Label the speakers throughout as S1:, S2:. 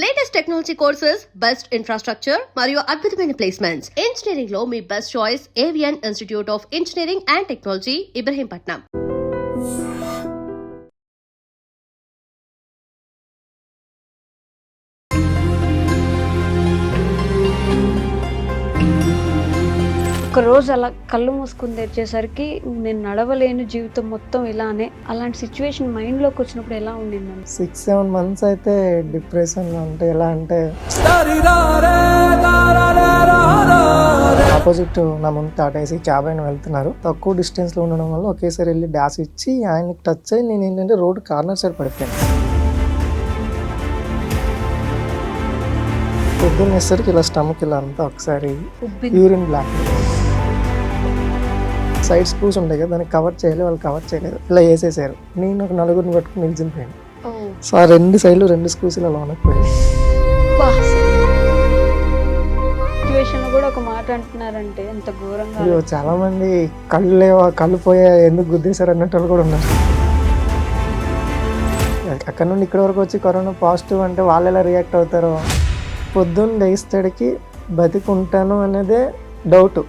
S1: Latest technology courses, best infrastructure మరియు అద్భుతమైన placements. Engineering లో మీ best choice Avian institute of engineering and technology, Ibrahimpatnam.
S2: ఒక రోజు అలా కళ్ళు మూసుకుని తెరిచేసరికి నేను నడవలేను, జీవితం మొత్తం ఇలానే, అలాంటి సిచ్యువేషన్ మైండ్లోకి వచ్చినప్పుడు ఎలా ఉండిందండి?
S3: 6-7 మంత్స్ అయితే డిప్రెషన్. అంటే ఎలా అంటే ఆపోజిట్ నా ముందు టాటా ఏసీ క్యాబ్ ఆయన వెళ్తున్నారు. తక్కువ డిస్టెన్స్లో ఉండడం వల్ల ఒకేసారి వెళ్ళి డాష్ ఇచ్చి ఆయనకి టచ్ అయ్యి నేను ఏంటంటే రోడ్ కార్నర్ సైడ్ పడిపోయాను. పొద్దున్నేసరికి ఇలా స్టమక్ ఇలా అంతా ఒకసారి యూరిన్ బ్లాక్. సైడ్ స్క్రూస్ ఉంటాయి కదా, దానికి కవర్ చేయలేదు, వాళ్ళు కవర్ చేయలేదు, ఇలా వేసేసారు. నేను ఒక నలుగురిని పట్టుకుని నిలిచిపోయాను. సో ఆ 2 సైడ్లు 2 స్క్రూస్ ఇలా లోనకి పోయాయి.
S2: సిచ్యువేషన్ కూడా ఒక మాట అంటున్నారంటే ఎంత ఘోరంగా.
S3: అయ్యో, చాలా మంది కళ్ళు లేవా, కళ్ళు పోయా, ఎందుకు గుద్దేశారు అన్నట్టు వాళ్ళు కూడా ఉన్నారు. అక్కడ నుండి ఇక్కడ వరకు వచ్చి కరోనా పాజిటివ్ అంటే వాళ్ళు ఎలా రియాక్ట్ అవుతారో. పొద్దున్న లేస్తాడికి బతికుంటాను అనేదే డౌట్.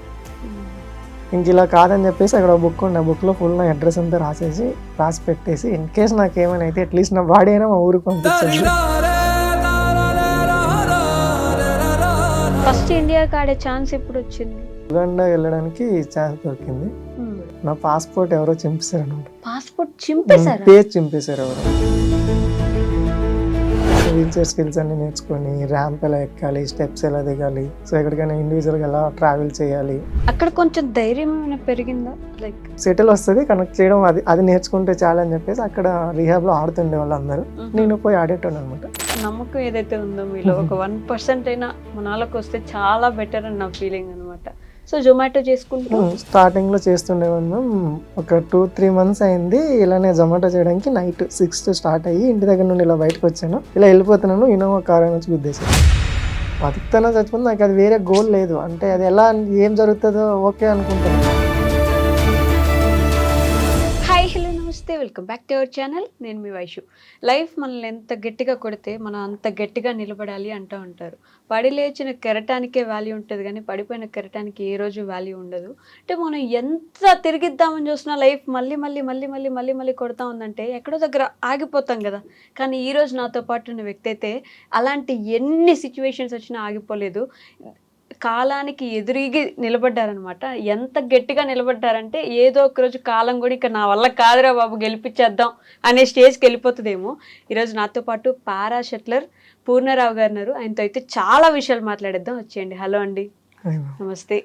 S3: ఇంక ఇలా కాదని చెప్పేసి అక్కడ బుక్ ఉండే, ఆ బుక్లో ఫుల్ నా అడ్రస్ అంతా రాసి పెట్టేసి ఇన్ కేస్ నాకేమైనా అయితే అట్లీస్ట్ నా బాడీ అయినా మా ఊరికి పంపించండి.
S2: ఫస్ట్ ఇండియాకి ఆడే ఛాన్స్ ఎప్పుడు వచ్చింది?
S3: ఉగాండా వెళ్ళడానికి ఛాన్స్ దొరికింది. నా పాస్పోర్ట్ ఎవరో చింపేశారు అనమాట.
S2: పాస్పోర్ట్ చింపేశారా?
S3: పేజ్ చింపేశారు ఎవరో. వీల్ చైర్ స్కిల్స్ అన్ని నేర్చుకొని ర్యాంప్ ఎలా ఎక్కాలి, స్టెప్స్ ఎలా దిగాలి, సో ఎక్కడికైనా ఇండివిజువల్గా ఎలా ట్రావెల్ చేయాలి.
S2: అక్కడ కొంచెం ధైర్యం ఏమైనా పెరిగిందా? లైక్
S3: సెటిల్ వస్తుంది, కనెక్ట్ చేయడం అది నేర్చుకుంటే చాలని చెప్పేసి అక్కడ రిహాబ్లో ఆడుతుండే వాళ్ళు అందరూ. నేను పోయి ఆడేటోను అనమాట.
S2: నమ్మకం ఏదైతే ఉందో మీలో ఒక 1% అయినా మనాలకు వస్తే చాలా బెటర్ అని నా ఫీలింగ్ అనమాట. సో జొమాటో చేసుకుంటూ
S3: స్టార్టింగ్లో చేస్తుండేవాళ్ళం. ఒక 2-3 మంత్స్ అయింది ఇలానే జొమాటో చేయడానికి. నైట్ 6 స్టార్ట్ అయ్యి ఇంటి దగ్గర నుండి ఇలా బయటకు వచ్చాను. ఇలా వెళ్ళిపోతున్నాను, ఇన్నోవా కార్ వచ్చి గుద్దేశాను. బతుకుతానో చచ్చిపోతుంది, నాకు అది వేరే గోల్ లేదు. అంటే అది ఎలా ఏం జరుగుతుందో ఓకే అనుకుంటాను.
S2: హాయ్, హలో, నమస్తే, welcome back to our channel. నేను మీ వైషు. లైఫ్ మనల్ని ఎంత గట్టిగా కొడితే మనం అంత గట్టిగా నిలబడాలి అంటూ ఉంటారు. పడి లేచిన కెరటానికే వాల్యూ ఉంటుంది, కానీ పడిపోయిన కెరటానికి ఏ రోజు వాల్యూ ఉండదు. అంటే మనం ఎంత తిరిగిద్దామని చూసినా లైఫ్ మళ్ళీ మళ్ళీ మళ్ళీ మళ్ళీ మళ్ళీ మళ్ళీ కొడతా ఉందంటే ఎక్కడో దగ్గర ఆగిపోతాం కదా. కానీ ఈరోజు నాతో పాటు ఉన్న వ్యక్తి అయితే అలాంటి ఎన్ని సిచ్యువేషన్స్ వచ్చినా ఆగిపోలేదు. కాలానికి ఎదురిగి నిలబడ్డారనమాట. ఎంత గట్టిగా నిలబడ్డారంటే ఏదో ఒక రోజు కాలం కూడా ఇక నా వల్ల కాదురా బాబు గెలిపించేద్దాం అనే స్టేజ్కి వెళ్ళిపోతుందేమో. ఈరోజు నాతో పాటు పారా షట్లర్ పూర్ణరావు గారు ఉన్నారు. ఆయనతో అయితే చాలా విషయాలు మాట్లాడేద్దాం. వచ్చేయండి. హలో అండి, నమస్తే,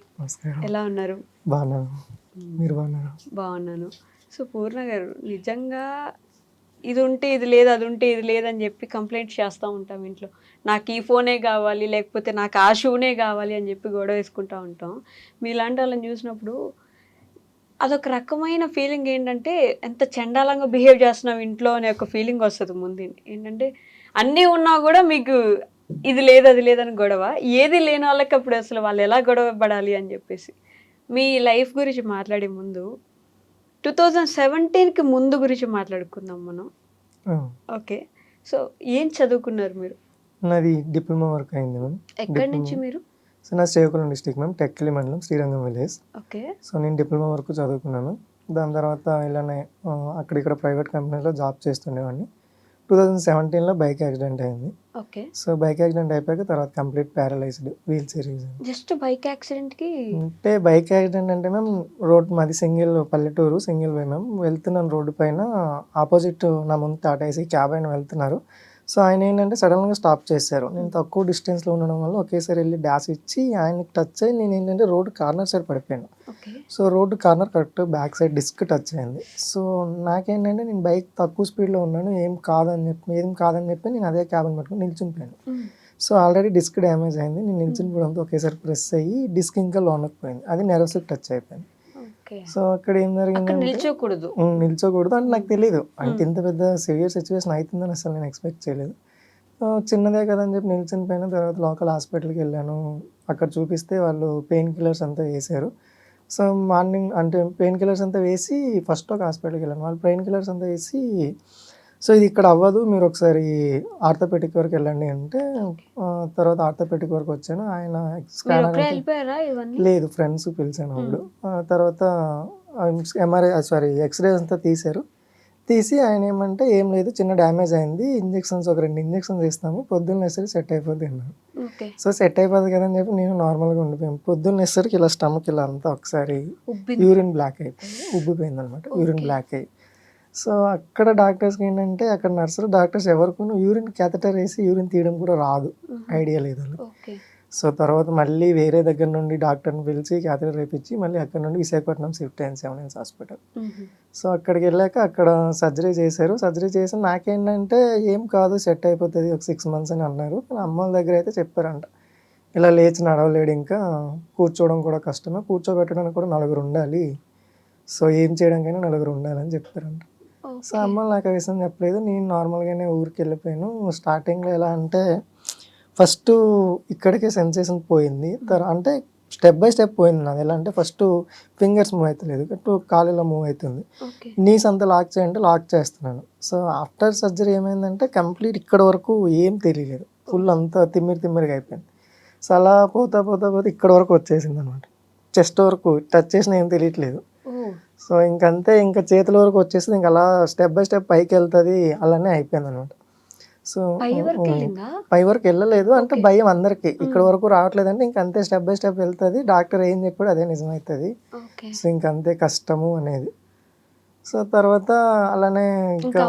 S2: ఎలా ఉన్నారు? బాగున్నాను. సో పూర్ణ గారు, నిజంగా ఇది ఉంటే ఇది లేదు, అది ఉంటే ఇది లేదని చెప్పి కంప్లైంట్ చేస్తూ ఉంటాం ఇంట్లో. నాకు ఈ ఫోనే కావాలి, లేకపోతే నాకు ఆ షూనే కావాలి అని చెప్పి గొడవ వేసుకుంటూ ఉంటాం. మీలాంటి వాళ్ళని చూసినప్పుడు అదొక రకమైన ఫీలింగ్ ఏంటంటే ఎంత చండాలంగా బిహేవ్ చేస్తున్నావు ఇంట్లో అనే ఒక ఫీలింగ్ వస్తుంది ముందు. ఏంటంటే అన్నీ ఉన్నా కూడా మీకు ఇది లేదు అది లేదని గొడవ. ఏది లేని వాళ్ళకి అప్పుడు అసలు వాళ్ళు ఎలా గొడవ పడాలి అని చెప్పేసి. మీ లైఫ్ గురించి మాట్లాడే ముందు 2017కి ముందు గురించి మాట్లాడుకుందాం మనం. ఓకే, సో ఏం చదువుకున్నారు మీరు?
S3: నాది డిప్లొమా వర్క్ అయింది మ్యామ్.
S2: ఎక్కడి నుంచి మీరు?
S3: సో నా శ్రీకాకుళం డిస్ట్రిక్ట్ మ్యామ్, టెక్కలి మండలం, శ్రీరంగం విలేజ్.
S2: ఓకే.
S3: సో నేను డిప్లొమా వరకు చదువుకున్నాను. దాని తర్వాత ఇలానే అక్కడిక్కడ ప్రైవేట్ కంపెనీలో జాబ్ చేస్తుండేవాడిని. 2017లో బైక్ యాక్సిడెంట్ అయింది.
S2: ఓకే.
S3: సో బైక్ యాక్సిడెంట్ అయిపోయాక తర్వాత complete paralysed, wheel chair use.
S2: Just bike యాక్సిడెంట్కి
S3: అంటే బైక్ యాక్సిడెంట్ అంటే మ్యామ్ రోడ్ మాది సింగిల్ పల్లెటూరు, సింగిల్ వే మ్యామ్. వెళ్తున్నాను రోడ్డు పైన, ఆపోజిట్ నా ముందు టాటా ఏసీ క్యాబ్ ఆయన వెళ్తున్నారు. సో ఆయన ఏంటంటే సడన్గా స్టాప్ చేశారు. నేను తక్కువ డిస్టెన్స్లో ఉండడం వల్ల ఒకేసారి వెళ్ళి డాష్ ఇచ్చి ఆయనకి టచ్ అయ్యి నేను ఏంటంటే రోడ్ కార్నర్ సైడ్ పడిపోయాను. So road corner correct back side disc touch అయింది. సో నాకేంటంటే నేను బైక్ తక్కువ స్పీడ్లో ఉన్నాను, ఏం కాదని చెప్పి నేను అదే క్యాబిన్ పట్టుకుని నిల్చునిపోయాను. సో ఆల్రెడీ డిస్క్ డ్యామేజ్ అయింది. నేను నిల్చునిపోవడంతో ఒకేసారి ప్రెస్ అయ్యి డిస్క్ ఇంకా లోనకి పోయింది, అది నెర్వ్స్కి టచ్ అయిపోయింది. సో అక్కడ ఏం జరిగింది, నిల్చోకూడదు అంటే నాకు తెలియదు. అంటే ఇంత పెద్ద సివియర్ సిచ్యువేషన్ అవుతుందని అసలు నేను ఎక్స్పెక్ట్ చేయలేదు. చిన్నదే కదా అని చెప్పి నిల్చుని పోయిన తర్వాత లోకల్ హాస్పిటల్కి వెళ్ళాను. అక్కడ చూపిస్తే వాళ్ళు పెయిన్ కిల్లర్స్ అంతా వేసారు. సో మార్నింగ్ అంటే పెయిన్ కిల్లర్స్ అంతా వేసి ఫస్ట్ ఒక హాస్పిటల్కి వెళ్ళాను. వాళ్ళు పెయిన్ కిల్లర్స్ అంతా వేసి సో ఇది ఇక్కడ అవ్వదు, మీరు ఒకసారి ఆర్థోపెడిక్ వరకు వెళ్ళండి అంటే తర్వాత ఆర్థోపెడిక్ వరకు వచ్చాను. ఆయన
S2: మీరు
S3: స్కానర్
S2: ఒక్కరే
S3: అంటే
S2: వెళ్ళిపోయారా ఇవన్నీ?
S3: లేదు, ఫ్రెండ్స్ పిలిచాను అప్పుడు. తర్వాత ఎక్స్‌రేస్ అంతా తీశారు. తీసి ఆయన ఏమంటే, "ఏం లేదు, చిన్న డ్యామేజ్ అయింది. ఇంజెక్షన్స్ ఒక 2 ఇంజెక్షన్స్ ఇస్తాము. పొద్దున్న లేచేసరికి సెట్ అయిపోద్ది" అన్నారు.
S2: ఓకే.
S3: సో సెట్ అయిపోద్ది కదా అని చెప్పి నేను నార్మల్‌గా ఉండిపోయాను. పొద్దున్న లేచేసరికి ఇలా స్టమక్ ఇలా అంతా ఒకసారి
S2: ఉబ్బింది.
S3: యూరిన్ బ్లాక్ అయిపోయింది. ఉబ్బిపోయిందనమాట. Urine
S2: okay.
S3: బ్లాక్ అయ్యి. సో అక్కడ డాక్టర్స్‌కి ఏంటంటే, అక్కడ నర్సులు, డాక్టర్స్ ఎవరికూను యూరిన్ క్యాథెటర్ వేసి యూరిన్ తీయడం కూడా రాదు. ఐడియా లేదు వాళ్ళకి.
S2: ఓకే.
S3: సో తర్వాత మళ్ళీ వేరే దగ్గర నుండి డాక్టర్ని పిలిచి క్యాథెటర్ వేపించి మళ్ళీ అక్కడ నుండి విశాఖపట్నం షిఫ్ట్ అయ్యాను, సెవెన్స్ హాస్పిటల్. సో అక్కడికి వెళ్ళాక అక్కడ సర్జరీ చేశారు. సర్జరీ చేసి నాకేంటంటే ఏం కాదు, సెట్ అయిపోతుంది ఒక 6 months అని అన్నారు. కానీ అమ్మ వాళ్ళ దగ్గర అయితే చెప్పారంట, ఇలా లేచి నడవలేడు, ఇంకా కూర్చోవడం కూడా కష్టమే, కూర్చోబెట్టడానికి కూడా నలుగురు ఉండాలి, సో ఏం చేయడానికైనా నలుగురు ఉండాలని చెప్పారంట. సో అమ్మ నాకు ఆ విషయం చెప్పలేదు. నేను నార్మల్గానే ఊరికి వెళ్ళిపోయాను. స్టార్టింగ్లో ఎలా అంటే ఫస్ట్ ఇక్కడికే సెన్సేషన్ పోయింది. అంటే స్టెప్ బై స్టెప్ పోయింది నాది. ఎలా అంటే ఫస్ట్ ఫింగర్స్ మూవ్ అవుతలేదు, కాలు ఇలా మూవ్ అవుతుంది.
S2: ఓకే.
S3: నీస్ అంతా లాక్ చేయంటే లాక్ చేస్తున్నాను. సో ఆఫ్టర్ సర్జరీ ఏమైందంటే కంప్లీట్ ఇక్కడ వరకు ఏం తెలియలేదు, ఫుల్ అంతా తిమ్మిరిగా అయిపోయింది. సో అలా పోతా ఇక్కడ వరకు వచ్చేసింది అనమాట. చెస్ట్ వరకు టచ్ చేసిన ఏం తెలియట్లేదు. సో ఇంకంతే, ఇంకా చేతుల వరకు వచ్చేసింది. ఇంకా అలా స్టెప్ బై స్టెప్ పైకి వెళ్తుంది, అలానే అయిపోయింది అనమాట. సో పై వరకు వెళ్ళలేదు అంటే భయం అందరికి, ఇక్కడ వరకు రావట్లేదంటే ఇంకంతే స్టెప్ బై స్టెప్ వెళ్తుంది. డాక్టర్ ఏం చెప్పాడు అదే నిజమవుతుంది. సో ఇంకంతే కష్టము అనేది. సో తర్వాత అలానే ఇంకా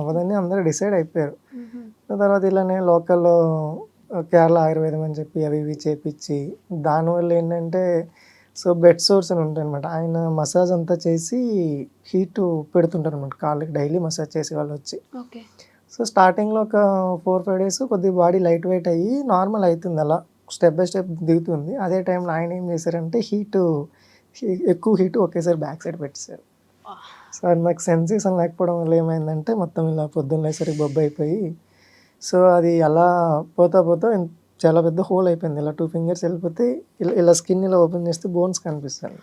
S3: అవ్వదని అందరూ డిసైడ్ అయిపోయారు. తర్వాత ఇలానే లోకల్లో కేరళ ఆయుర్వేదం అని చెప్పి అవి ఇవి చేపించి, దానివల్ల ఏంటంటే సో బెడ్ సోర్స్ అని ఉంటాయి అనమాట. ఆయన మసాజ్ అంతా చేసి హీట్ పెడుతుంటారు అనమాట కాళ్ళకి, డైలీ మసాజ్ చేసే వాళ్ళు వచ్చి. సో స్టార్టింగ్లో ఒక 4-5 days కొద్దిగా బాడీ లైట్ వెయిట్ అయ్యి నార్మల్ అవుతుంది, అలా స్టెప్ బై స్టెప్ దిగుతుంది. అదే టైంలో ఆయన ఏం చేశారంటే ఎక్కువ హీట్ ఒకేసారి బ్యాక్ సైడ్ పెట్టేశారు. సో అది నాకు సెన్సేషన్ లేకపోవడం వల్ల ఏమైందంటే మొత్తం ఇలా పొద్దున్న లేసరికి బొబ్బ అయిపోయి, సో అది అలా పోతా చాలా పెద్ద హోల్ అయిపోయింది. ఇలా 2 fingers వెళ్ళిపోతే ఇలా స్కిన్ ఇలా ఓపెన్ చేస్తే బోన్స్ కనిపిస్తాయి.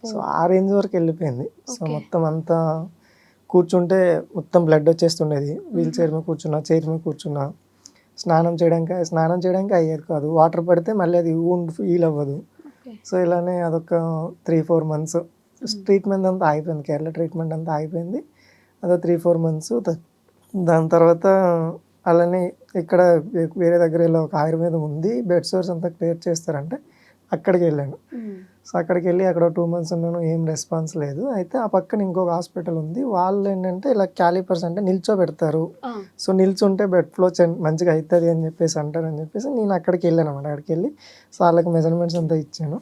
S3: సో ఆ రేంజ్ వరకు వెళ్ళిపోయింది. సో మొత్తం అంతా కూర్చుంటే మొత్తం బ్లడ్ వచ్చేస్తుండేది. వీల్ చైర్ మీద కూర్చున్నా, స్నానం చేయడానికి అయ్యేది కాదు. వాటర్ పడితే మళ్ళీ అది హీల్ అవ్వదు. సో ఇలానే అదొక 3-4 months ట్రీట్మెంట్ అంతా అయిపోయింది. కేరళ ట్రీట్మెంట్ అంతా అయిపోయింది. అదో 3-4 months. దాని తర్వాత అలానే ఇక్కడ వేరే దగ్గర ఇలా ఒక ఆయుర్వేదం ఉంది, బెడ్ సోర్స్ అంతా క్లియర్ చేస్తారంటే అక్కడికి వెళ్ళాను. సో అక్కడికి వెళ్ళి అక్కడ 2 months ఉన్నాను, ఏం రెస్పాన్స్ లేదు. అయితే ఆ పక్కన ఇంకొక హాస్పిటల్ ఉంది, వాళ్ళు ఏంటంటే ఇలా క్యాలిపర్స్ అంటే నిల్చోబెడతారు. సో నిల్చుంటే బెడ్ ఫ్లో మంచిగా అవుతుంది అని చెప్పేసి అంటారని చెప్పేసి నేను అక్కడికి వెళ్ళాను అనమాట. అక్కడికి వెళ్ళి సో వాళ్ళకి మెజర్మెంట్స్ అంతా ఇచ్చాను.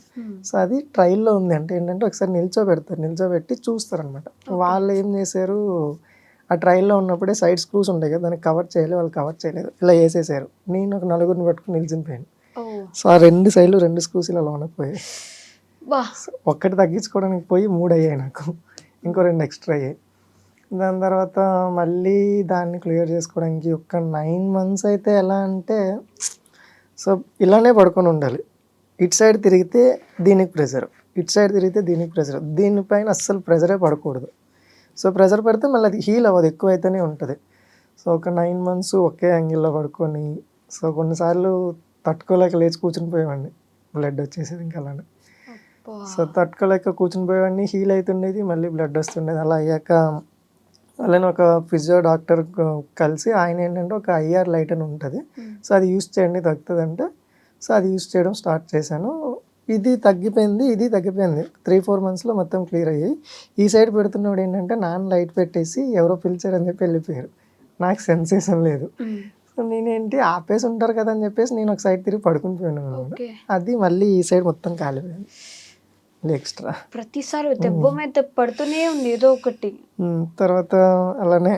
S3: సో అది ట్రయల్లో ఉంది. అంటే ఏంటంటే ఒకసారి నిల్చోబెట్టి చూస్తారనమాట. వాళ్ళు ఏం చేశారు, ఆ ట్రయల్లో ఉన్నప్పుడే సైడ్ స్క్రూస్ ఉంటాయి కదా, దానికి కవర్ చేయాలి, వాళ్ళు కవర్ చేయలేదు, ఇలా వేసేసారు. నేను ఒక 4 పట్టుకుని నిల్చునిపోయాను. సో ఆ 2 sides 2 screws ఇలా లోనకి పోయాయి. ఒక్కటి తగ్గించుకోవడానికి పోయి 3 అయ్యాయి నాకు, ఇంకో 2 ఎక్స్ట్రా అయ్యాయి. దాని తర్వాత మళ్ళీ దాన్ని క్లియర్ చేసుకోవడానికి ఒక 9 months అయితే ఎలా అంటే సో ఇలానే పడుకొని ఉండాలి. ఇటు సైడ్ తిరిగితే దీనికి ప్రెషర్, దీనిపైన అస్సలు ప్రెషరే పడకూడదు. సో ప్రెషర్ పడితే మళ్ళీ అది హీల్ అవ్వదు, ఎక్కువ అయితేనే ఉంటుంది. సో ఒక 9 months ఒకే యాంగిల్లో పడుకొని, సో కొన్నిసార్లు తట్టుకోలేక లేచి కూర్చుని పోయేవాడిని, బ్లడ్ వచ్చేసేది ఇంకా అలానే. సో తట్టుకోలేక కూర్చుని పోయేవాడిని, హీల్ అవుతుండేది, మళ్ళీ బ్లడ్ వస్తుండేది. అలా అయ్యాక అలానే ఒక ఫిజియో డాక్టర్ కలిసి ఆయన ఏంటంటే ఒక IR లైట్ అని ఉంటుంది, సో అది యూస్ చేయండి తగ్గుతుంది అంటే, సో అది యూస్ చేయడం స్టార్ట్ చేశాను. ఇది తగ్గిపోయింది 3-4 monthsలో మొత్తం క్లియర్ అయ్యాయి. ఈ సైడ్ పెడుతున్నప్పుడు ఏంటంటే నాన్న లైట్ పెట్టేసి ఎవరో పిలిచారని చెప్పి వెళ్ళిపోయారు, నాకు సెన్సేషన్ లేదు. సో నేనేంటి ఆపేసి ఉంటారు కదా అని చెప్పేసి నేను ఒక సైడ్ తిరిగి పడుకుని పోయాను అనమాట. అది మళ్ళీ ఈ సైడ్ మొత్తం కాలిపోయింది ఎక్స్ట్రా.
S2: ప్రతిసారి దెబ్బ మీద పడుతూనే ఉంది ఏదో ఒకటి.
S3: తర్వాత అలానే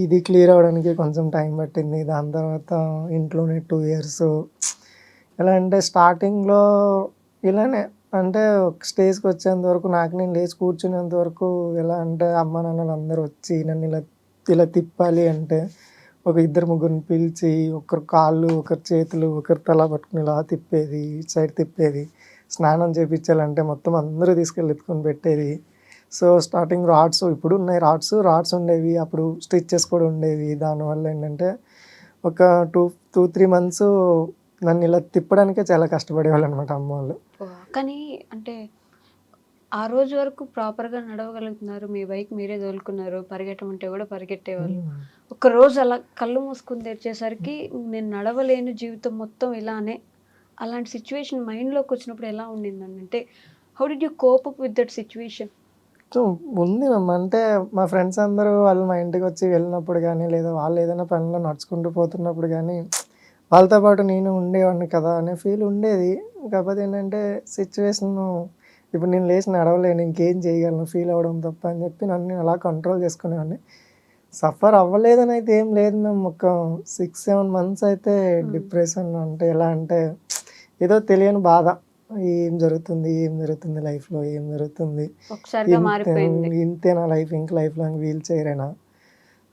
S3: ఇది క్లియర్ అవ్వడానికి కొంచెం టైం పట్టింది. దాని తర్వాత ఇంట్లోనే 2 years ఎలా అంటే స్టార్టింగ్లో ఇలానే అంటే ఒక స్టేజ్కి వచ్చేంత వరకు నాకు నేను లేచి కూర్చునేంత వరకు ఎలా అంటే అమ్మ నాన్నలు అందరూ వచ్చి నన్ను ఇలా తిప్పాలి అంటే ఒక 2-3 పిలిచి ఒకరు కాళ్ళు, ఒకరి చేతులు, ఒకరి తల పట్టుకుని ఇలా తిప్పేది, ఇటు సైడ్ తిప్పేది. స్నానం చేయించాలంటే మొత్తం అందరూ తీసుకెళ్ళి ఎత్తుకొని పెట్టేది. సో స్టార్టింగ్ రాడ్స్ ఇప్పుడు ఉన్నాయి, రాడ్స్ ఉండేవి, అప్పుడు స్టిచెస్ కూడా ఉండేవి. దానివల్ల ఏంటంటే ఒక 2-3 మంత్స్ నన్ను ఇలా తిప్పడానికే చాలా కష్టపడేవాళ్ళు అనమాట అమ్మ వాళ్ళు.
S2: కానీ అంటే ఆ రోజు వరకు ప్రాపర్గా నడవగలుగుతున్నారు, మీ బైక్ మీరే తోలుకున్నారు, పరిగెట్టమంటే కూడా పరిగెట్టేవాళ్ళు. ఒక రోజు అలా కళ్ళు మూసుకుని తెరిచేసరికి నేను నడవలేను జీవితం మొత్తం ఇలానే, అలాంటి సిచ్యువేషన్ మైండ్లోకి వచ్చినప్పుడు ఎలా ఉండిందండి? అంటే how did you cope up with that situation?
S3: So ఉంది మ్యామ్. అంటే మా ఫ్రెండ్స్ అందరూ వాళ్ళు మా ఇంటికి వచ్చి వెళ్ళినప్పుడు కానీ, లేదా వాళ్ళు ఏదైనా పనిలో నడుచుకుంటూ పోతున్నప్పుడు కానీ, వాళ్ళతో పాటు నేను ఉండేవాడిని కదా అనే ఫీల్ ఉండేది. కాకపోతే ఏంటంటే సిచ్యువేషను ఇప్పుడు నేను లేచి నడవలేను, ఇంకేం చేయగలను ఫీల్ అవ్వడం తప్ప అని చెప్పి నన్ను నేను అలా కంట్రోల్ చేసుకునేవాడిని. సఫర్ అవ్వలేదని అయితే ఏం లేదు మ్యామ్. ఒక 6-7 మంత్స్ అయితే డిప్రెషన్, అంటే ఎలా అంటే ఏదో తెలియని బాధ. ఏం జరుగుతుంది లైఫ్‌లో, ఏం జరుగుతుంది?
S2: ఒకసారిగా మారిపోయింది.
S3: ఇంతేనా లైఫ్, ఇంక లైఫ్ లాంగ్ వీల్ చైరేనా?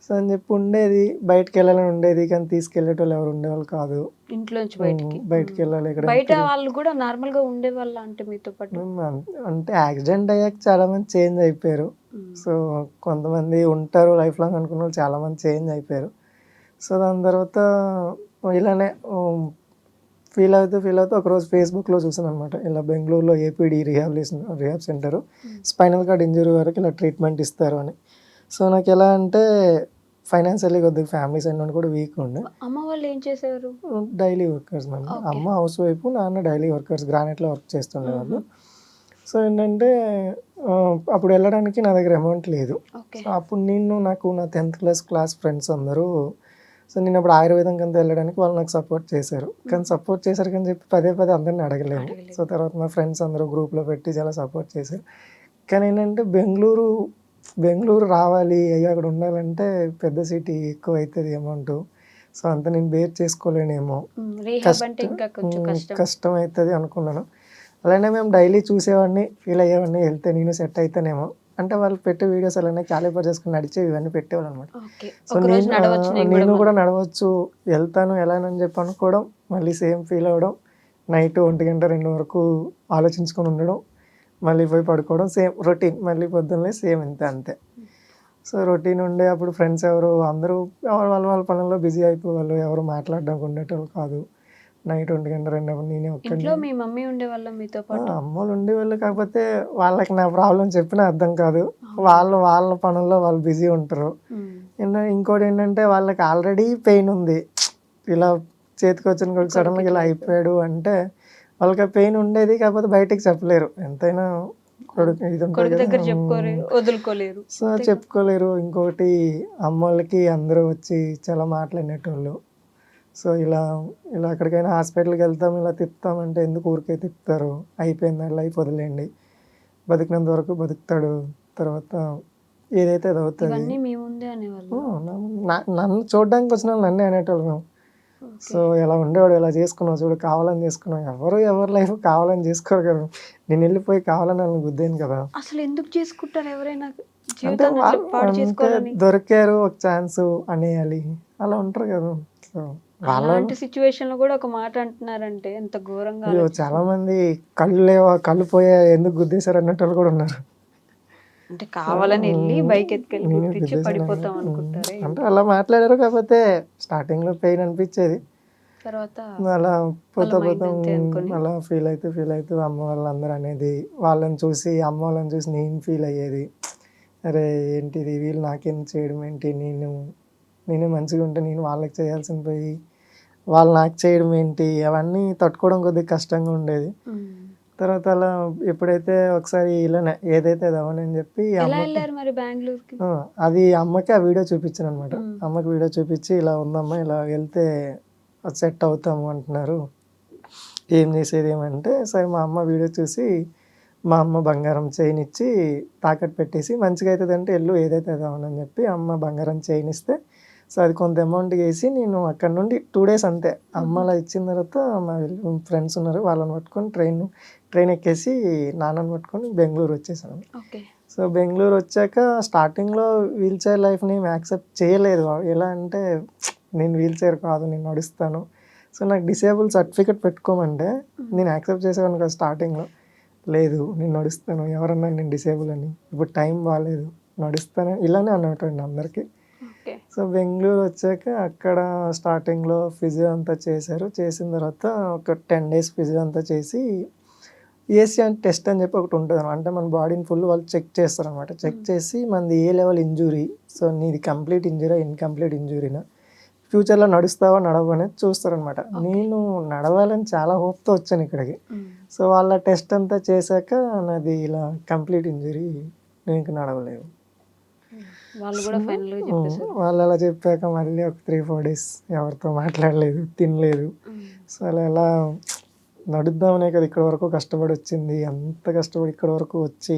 S3: సో అని చెప్పి ఉండేది. బయటికెళ్ళాలని ఉండేది, కానీ తీసుకెళ్ళేటోళ్ళు ఎవరు ఉండేవాళ్ళు కాదు.
S2: ఇంట్లోంచి బయటికి
S3: బయటికెళ్ళాలి ఎక్కడైనా
S2: బయట వాళ్ళు కూడా నార్మల్గా ఉండేవాళ్ళ అంటే మీతో పాటు?
S3: అంటే యాక్సిడెంట్ అయ్యాక చాలామంది చేంజ్ అయిపోయారు. సో కొంతమంది ఉంటారు లైఫ్ లాంగ్ అనుకున్న వాళ్ళు చాలామంది చేంజ్ అయిపోయారు. సో దాని తర్వాత ఇలానే ఫీల్ అవుతూ ఒకరోజు ఫేస్బుక్లో చూసాను అనమాట. ఇలా బెంగళూరులో APD rehab centre spinal cord injury వరకు ఇలా ట్రీట్మెంట్ ఇస్తారు అని. సో నాకు ఎలా అంటే ఫైనాన్షియల్లీ కొద్దిగా ఫ్యామిలీ సైడ్ నుండి కూడా వీక్ ఉండే.
S2: అమ్మ వాళ్ళు ఏం చేసేవారు?
S3: Daily workers ma'am. అమ్మ హౌస్ వైఫ్, నాన్న డైలీ వర్కర్స్, గ్రానైట్లో వర్క్ చేస్తుండేవాళ్ళు. సో ఏంటంటే అప్పుడు వెళ్ళడానికి నా దగ్గర అమౌంట్ లేదు. సో అప్పుడు నాకు నా 10th క్లాస్ ఫ్రెండ్స్ అందరూ, సో నేను అప్పుడు ఆయుర్వేదం కింద వెళ్ళడానికి వాళ్ళు నాకు సపోర్ట్ చేశారు. కానీ సపోర్ట్ చేశారు కానీ చెప్పి పదే అందరిని అడగలేము. సో తర్వాత మా ఫ్రెండ్స్ అందరూ గ్రూప్లో పెట్టి చాలా సపోర్ట్ చేశారు. కానీ ఏంటంటే బెంగళూరు రావాలి, అయ్యో అక్కడ ఉండాలంటే పెద్ద సిటీ, ఎక్కువ అవుతుంది అమౌంట్. సో అంత నేను బేర్ చేసుకోలేనేమో, కష్టం అవుతుంది అనుకున్నాను. అలానే మేము డైలీ చూసేవాడిని, ఫీల్ అయ్యేవాడిని, వెళ్తే నేను సెట్ అవుతానేమో అంటే వాళ్ళు పెట్టే వీడియోస్ అలానే క్యాలిపర్ చేసుకుని నడిచేవి ఇవన్నీ పెట్టేవాళ్ళు అనమాట. సో నేను కూడా నడవచ్చు, వెళ్తాను ఎలానని చెప్పి అనుకోవడం, మళ్ళీ సేమ్ ఫీల్ అవ్వడం, నైట్ 1 గంట 2 వరకు ఆలోచించుకొని ఉండడం, మళ్ళీ పోయి పడుకోవడం, సేమ్ రొటీన్, మళ్ళీ పొద్దున్నే సేమ్ అంతే. సో రొటీన్ ఉండే అప్పుడు ఫ్రెండ్స్ అందరూ వాళ్ళ పనుల్లో బిజీ అయిపోయేవాళ్ళు, ఎవరు మాట్లాడడానికి ఉండేటోళ్ళు కాదు. నైట్ 1 గంట 2 నేనే ఒక్కడిని.
S2: మీ మమ్మీ ఉండేవాళ్ళ మీతో పాటు?
S3: అమ్మోళ్ళు ఉండేవాళ్ళు, కాకపోతే వాళ్ళకి నా ప్రాబ్లం చెప్పినా అర్థం కాదు. వాళ్ళ పనుల్లో వాళ్ళు బిజీ ఉంటారు. ఇంకోటి ఏంటంటే వాళ్ళకి ఆల్రెడీ పెయిన్ ఉంది, ఇలా చేతికి వచ్చిన కొడుకు సడన్గా ఇలా అయిపోయాడు అంటే వాళ్ళకి పెయిన్ ఉండేది, కాకపోతే బయటికి చెప్పలేరు. ఎంతైనా కొడుకు ఇది
S2: వదులుకోలేరు.
S3: సో చెప్పుకోలేరు. ఇంకోటి అమ్మోళ్ళకి అందరూ వచ్చి చాలా మాట్లాడినటోళ్ళు. సో ఇలా ఎక్కడికైనా హాస్పిటల్కి వెళ్తాం, ఇలా తిప్పుతామంటే ఎందుకు ఊరికే తిప్పుతారు, అయిపోయింది లైఫ్ వదిలేయండి, బతికినంత వరకు బతుకుతాడు, తర్వాత ఏదైతే అది అవుతుంది. నన్ను చూడడానికి వచ్చిన వాళ్ళు నన్నే అనేటోళ్ళు మేము. సో ఎలా ఉండేవాడు, ఎలా చేసుకున్నావు చూడు, కావాలని చేసుకున్నావు. ఎవరి లైఫ్ కావాలని చేసుకోరు కదా. నేను వెళ్ళిపోయి కావాలని వాళ్ళని గుద్దాను కదా.
S2: అసలు ఎందుకు చేసుకుంటారు ఎవరైనా?
S3: అంటే దొరికారు ఒక ఛాన్స్ అనేయాలి, అలా ఉంటారు కదా. సో
S2: అలాంటి సిచ్యువేషన్ లో కూడా ఒక మాట అంటున్నారంటే ఎంత ఘోరంగా.
S3: చాలా మంది కళ్ళు పోయా ఎందుకు గుద్దేశారు అన్నట్టు వాళ్ళు కూడా ఉన్నారు.
S2: అంటే కావాలని వెళ్ళి బైక్ ఎత్తుకెళ్ళి గుద్దించి పడిపోతాం అనుకుంటారు.
S3: అంటే అలా మాట్లాడారు, కాకపోతే స్టార్టింగ్ లో పెయిన్ అనిపించేది, తర్వాత అలా పోతాం అలా ఫీల్ అవుతూ అమ్మ వాళ్ళందరూ అనేది, అమ్మ వాళ్ళని చూసి నేను ఫీల్ అయ్యేది, అరే ఏంటిది వీళ్ళు నాకేం చేయడం ఏంటి, నేనే మంచిగా ఉంటే నేను వాళ్ళకి చేయాల్సిన పోయి వాళ్ళు నాకు చేయడం ఏంటి, అవన్నీ తట్టుకోవడం కొద్దిగా కష్టంగా ఉండేది. తర్వాత అలా ఎప్పుడైతే ఒకసారి ఇలానే ఏదైతే అది అవనని చెప్పి అది అమ్మకి ఆ వీడియో చూపించాను అనమాట. అమ్మకి వీడియో చూపించి ఇలా ఉందమ్మా, ఇలా వెళ్తే సెట్ అవుతాము అంటున్నారు, ఏం చేసేది ఏమంటే, సరే మా అమ్మ వీడియో చూసి మా అమ్మ బంగారం చైన్ ఇచ్చి తాకట్టు పెట్టేసి మంచిగా అవుతుంది అంటే వెళ్ళు ఏదైతే అది అవనని చెప్పి అమ్మ బంగారం చైన్ ఇస్తే, సో అది కొంత అమౌంట్ వేసి నేను అక్కడ నుండి 2 days అంతే. అమ్మ అలా ఇచ్చిన తర్వాత మా ఫ్రెండ్స్ ఉన్నారు, వాళ్ళని పట్టుకొని ట్రైన్ ఎక్కేసి నాన్నని పట్టుకొని బెంగళూరు వచ్చేసాను. సో బెంగళూరు వచ్చాక స్టార్టింగ్లో వీల్ చైర్ లైఫ్ని యాక్సెప్ట్ చేయలేదు. ఎలా అంటే నేను వీల్ చైర్ కాదు, నేను నడుస్తాను. సో నాకు డిసేబుల్ సర్టిఫికేట్ పెట్టుకోమంటే నేను యాక్సెప్ట్ చేసేవాడిని కదా స్టార్టింగ్లో. లేదు నేను నడుస్తాను, ఎవరన్నా నేను డిసేబుల్ అని, ఇప్పుడు టైం బాగాలేదు నడుస్తాను, ఇలానే అన్నట్టు అందరికీ.
S2: ఓకే.
S3: సో బెంగళూరు వచ్చాక అక్కడ స్టార్టింగ్లో ఫిజియో అంతా చేశారు. చేసిన తర్వాత ఒక 10 days ఫిజియో అంతా చేసి ఏసియన్ టెస్ట్ అని చెప్పి ఒకటి ఉంటుంది. అంటే మన బాడీని ఫుల్ వాళ్ళు చెక్ చేస్తారనమాట. చెక్ చేసి మనది ఏ లెవెల్ ఇంజురీ, సో నీది కంప్లీట్ ఇంజురీ, ఇన్కంప్లీట్ ఇంజురీనా, ఫ్యూచర్లో నడుస్తావా నడవా అనేది చూస్తారనమాట. నేను నడవాలని చాలా హోప్తో వచ్చాను ఇక్కడికి. సో వాళ్ళ టెస్ట్ అంతా చేశాక నాది ఇలా కంప్లీట్ ఇంజురీ, నేను ఇంక నడవలేవు.
S2: వాళ్ళు కూడా ఫైనల్గా చెప్పేసారు.
S3: వాళ్ళు అలా చెప్పాక మళ్ళీ ఒక 3-4 days ఎవరితో మాట్లాడలేదు, తినలేదు. సో అలా ఎలా నడుద్దామనే కదా ఇక్కడ వరకు కష్టపడి వచ్చింది, అంత కష్టపడి ఇక్కడ వరకు వచ్చి